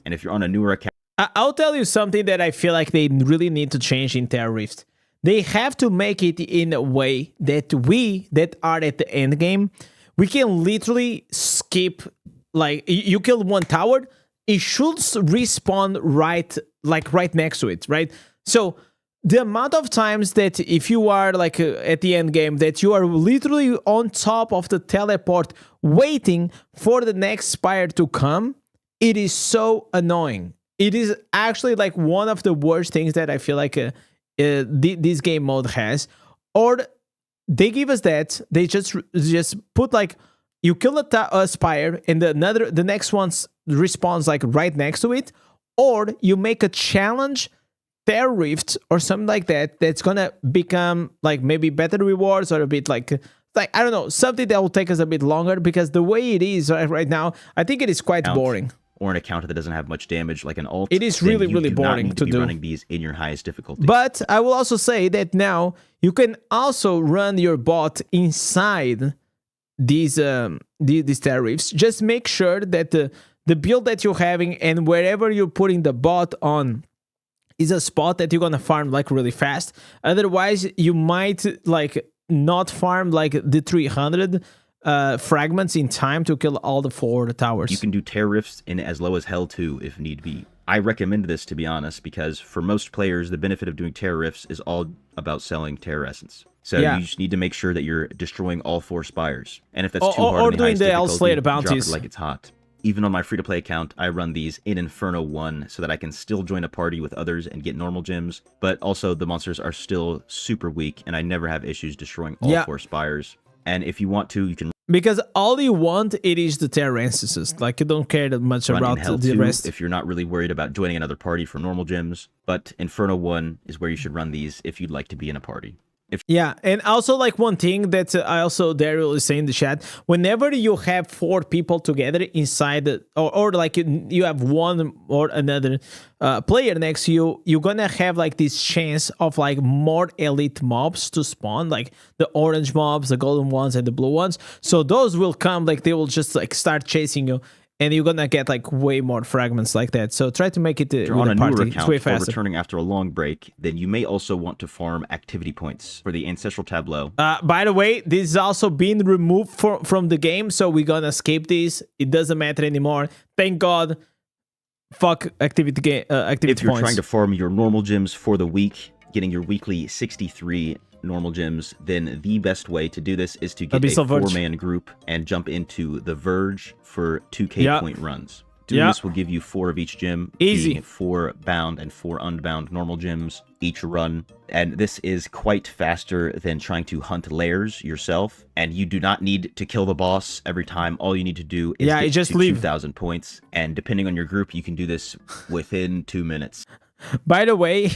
And if you're on a newer account... I'll tell you something that I feel like they really need to change in Terror Rift. They have to make it in a way that we that are at the end game, we can literally skip like you kill one tower, it should respawn right next to it, right? So the amount of times that if you are like at the end game that you are literally on top of the teleport waiting for the next spire to come, it is so annoying. It is actually like one of the worst things that I feel like this game mode has. Or they give us that, they just put like you kill a spire and the next one respawns like right next to it, or you make a challenge Tear Rift or something like that that's gonna become like maybe better rewards or a bit like I don't know, something that will take us a bit longer, because the way it is right now, I think it is quite boring. Or an account that doesn't have much damage like an alt. It is really boring to do. Running these in your highest difficulty. But I will also say that now you can also run your bot inside these Tear Rifts. Just make sure that the build that you're having and wherever you're putting the bot on is a spot that you're gonna farm like really fast. Otherwise, you might like not farm like the 300 fragments in time to kill all the 4 towers. You can do Tear Rifts in as low as Hell 2 if need be. I recommend this, to be honest, because for most players, the benefit of doing Tear Rifts is all about selling Terror Essence. So you just need to make sure that you're destroying all 4 spires. And if that's too hard, or doing the L-Slayer bounties, drop it like it's hot. Even on my free-to-play account, I run these in Inferno 1 so that I can still join a party with others and get normal gems, but also the monsters are still super weak, and I never have issues destroying all 4 spires. And if you want to, you can... Because all you want, it is the Terror Instances. Like, you don't care that much about the rest. If you're not really worried about joining another party for normal gems, but Inferno 1 is where you should run these if you'd like to be in a party. Yeah, and also like one thing that I also Daryl is saying in the chat, whenever you have 4 people together inside or like you have one or another player next to you, you're gonna have like this chance of like more elite mobs to spawn, like the orange mobs, the golden ones, and the blue ones. So those will come, like they will just like start chasing you, and you're gonna get like way more fragments like that. So try to make it if you're on a newer account or returning after a long break, then you may also want to farm activity points for the Ancestral Tableau. By the way, this is also being removed from the game, so we're gonna skip this. It doesn't matter anymore. Thank God. Fuck activity points. If you're trying to farm your normal gems for the week, getting your weekly 63 normal gems, then the best way to do this is to get a 4-man group and jump into the Verge for 2k point runs. Doing this will give you 4 of each gem, easy, 4 bound and 4 unbound normal gems each run. And this is quite faster than trying to hunt lairs yourself. And you do not need to kill the boss every time. All you need to do is get just to leave 2,000 points. And depending on your group, you can do this within 2 minutes. By the way,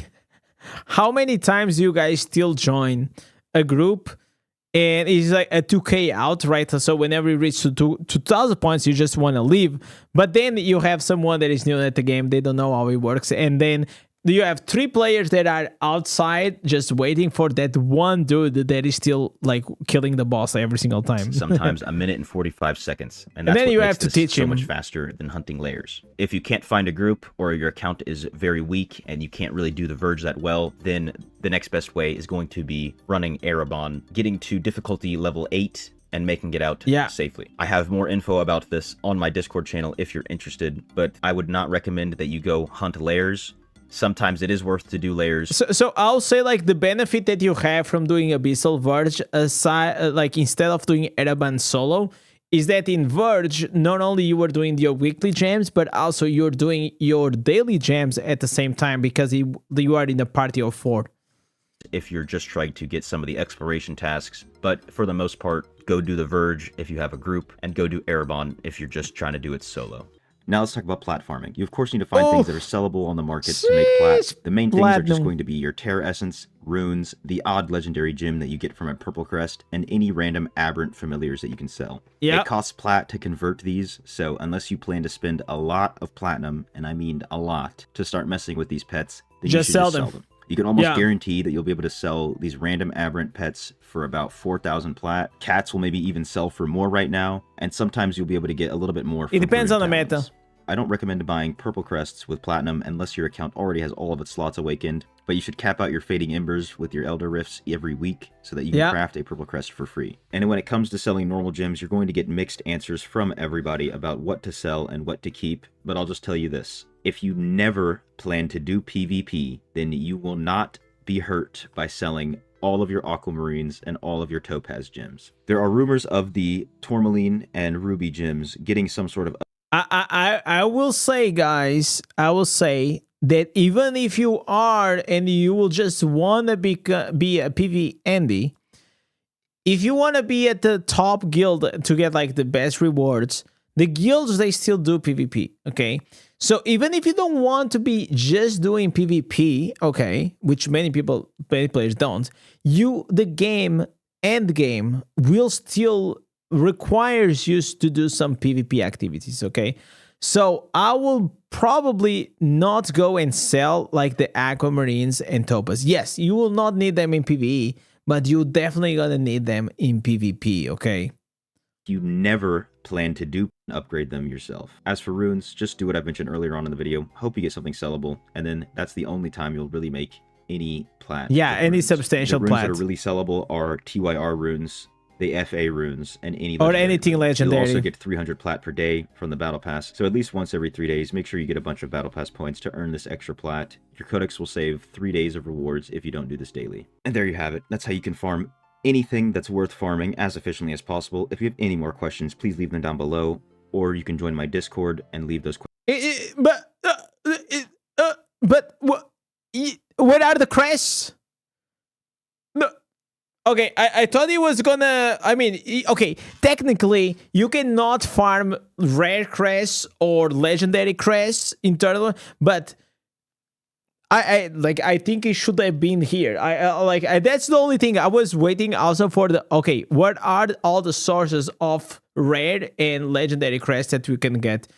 how many times do you guys still join a group and it's like a 2k out, right? So whenever you reach to 2,000 points, you just want to leave. But then you have someone that is new at the game, they don't know how it works, and then you have 3 players that are outside just waiting for that one dude that is still like killing the boss every single time. Sometimes a minute and 45 seconds. And that's then what you makes have to this teach so him much faster than hunting lairs. If you can't find a group or your account is very weak and you can't really do the Verge that well, then the next best way is going to be running Erebon, getting to difficulty level 8 and making it out safely. I have more info about this on my Discord channel if you're interested, but I would not recommend that you go hunt lairs. Sometimes it is worth to do lairs. So I'll say like the benefit that you have from doing Abyssal Verge, aside, like instead of doing Erebon solo, is that in Verge, not only you are doing your weekly gems, but also you're doing your daily gems at the same time because you are in a party of 4. If you're just trying to get some of the exploration tasks, but for the most part, go do the Verge if you have a group, and go do Erebon if you're just trying to do it solo. Now let's talk about plat farming. You of course need to find things that are sellable on the market to make plat. The main things are just going to be your Terror Essence, runes, the odd legendary gem that you get from a purple crest, and any random aberrant familiars that you can sell. It costs plat to convert these, so unless you plan to spend a lot of platinum, and I mean a lot, to start messing with these pets, then you should just sell them. You can almost guarantee that you'll be able to sell these random aberrant pets for about 4,000 plat. Cats will maybe even sell for more right now, and sometimes you'll be able to get a little bit more. It depends on the meta. I don't recommend buying purple crests with platinum unless your account already has all of its slots awakened, but you should cap out your fading embers with your elder rifts every week so that you can craft a purple crest for free. And when it comes to selling normal gems, you're going to get mixed answers from everybody about what to sell and what to keep, but I'll just tell you this. If you never plan to do PvP, then you will not be hurt by selling all of your aquamarines and all of your topaz gems. There are rumors of the tourmaline and ruby gems getting some sort of... I will say, guys, I will say that even if you are and you will just want to be a PvE Andy, if you want to be at the top guild to get like the best rewards, the guilds, they still do PvP, okay? So even if you don't want to be just doing PvP, okay, which many players don't, the end game will still requires you to do some PvP activities, okay? So I will probably not go and sell like the aquamarines and topaz. Yes, you will not need them in PvE, but you're definitely gonna need them in PvP, okay? You never plan to do upgrade them yourself. As for runes, just do what I mentioned earlier on in the video. Hope you get something sellable, and then that's the only time you'll really make any plat. Yeah, any runes. Substantial the runes plat. that are really sellable are TYR runes, the FA runes, and anything legendary. You'll also get 300 plat per day from the battle pass, so at least once every 3 days, make sure you get a bunch of battle pass points to earn this extra plat. Your codex will save 3 days of rewards if you don't do this daily. And there you have it. That's how you can farm anything that's worth farming as efficiently as possible. If you have any more questions, please leave them down below, or you can join my Discord and leave those questions. But what are the crests? No. Okay, I thought it was gonna... I mean, okay, technically, you cannot farm rare crests or legendary crests in tournament, but I think it should have been here. That's the only thing I was waiting also for the... Okay, what are all the sources of rare and legendary crests that we can get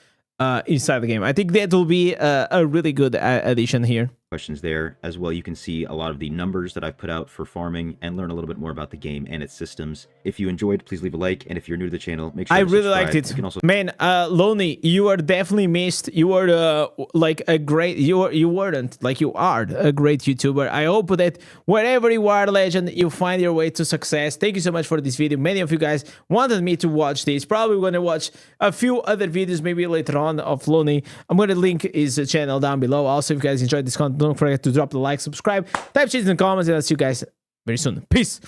inside the game? I think that will be a really good addition here. Questions there as well. You can see a lot of the numbers that I've put out for farming and learn a little bit more about the game and its systems. If you enjoyed, please leave a like, and if you're new to the channel, make sure I to really subscribe. liked it. You can also... Man, Lonely, you are definitely missed. You are like a great... You weren't, like you are a great YouTuber. I hope that wherever you are, legend, you find your way to success. Thank you so much for this video. Many of you guys wanted me to watch this. Probably going to watch a few other videos maybe later on of Lonely. I'm going to link his channel down below. Also, if you guys enjoyed this content, don't forget to drop the like, subscribe, type shit in the comments, and I'll see you guys very soon. Peace.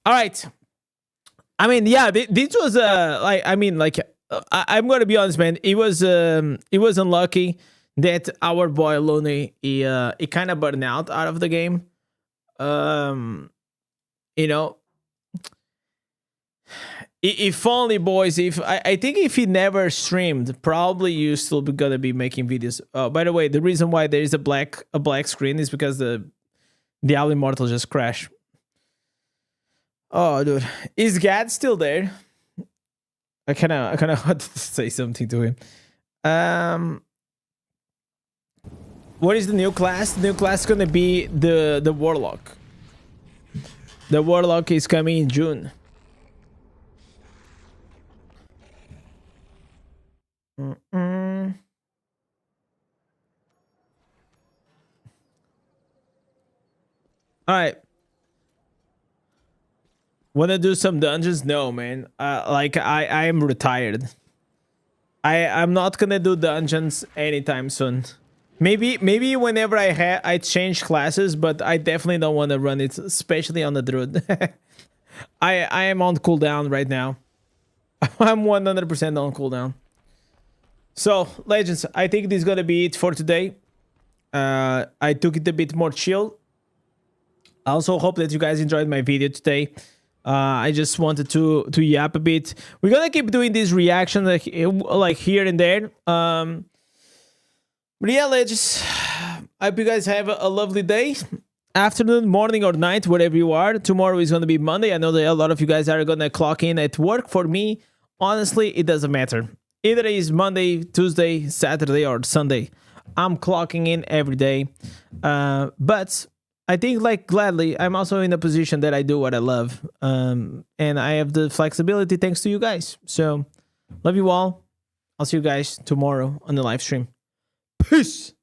All right. I mean, yeah, this was I'm gonna be honest, man. It was unlucky that our boy Lonely he kind of burned out of the game. You know, if only, boys. If I think if he never streamed, probably you still be gonna be making videos. By the way, the reason why there is a black screen is because the Diablo Immortal just crashed. Oh, dude, is Gad still there? I kind of want to say something to him. What is the new class? The new class is gonna be the Warlock. The Warlock is coming in June. All right. Wanna do some dungeons? No, man. I am retired. I'm not gonna do dungeons anytime soon. Maybe whenever I change classes, but I definitely don't want to run it, especially on the druid. I am on cooldown right now. I'm 100% on cooldown. So, legends, I think this is gonna be it for today. I took it a bit more chill. I also hope that you guys enjoyed my video today. I just wanted to yap a bit. We're gonna keep doing these reactions like here and there. But yeah, legends, I hope you guys have a lovely day, afternoon, morning, or night, wherever you are. Tomorrow is gonna be Monday. I know that a lot of you guys are gonna clock in at work. For me, honestly, it doesn't matter. Either it is Monday, Tuesday, Saturday, or Sunday. I'm clocking in every day. But I think, like, gladly, I'm also in a position that I do what I love. And I have the flexibility thanks to you guys. So, love you all. I'll see you guys tomorrow on the live stream. Peace.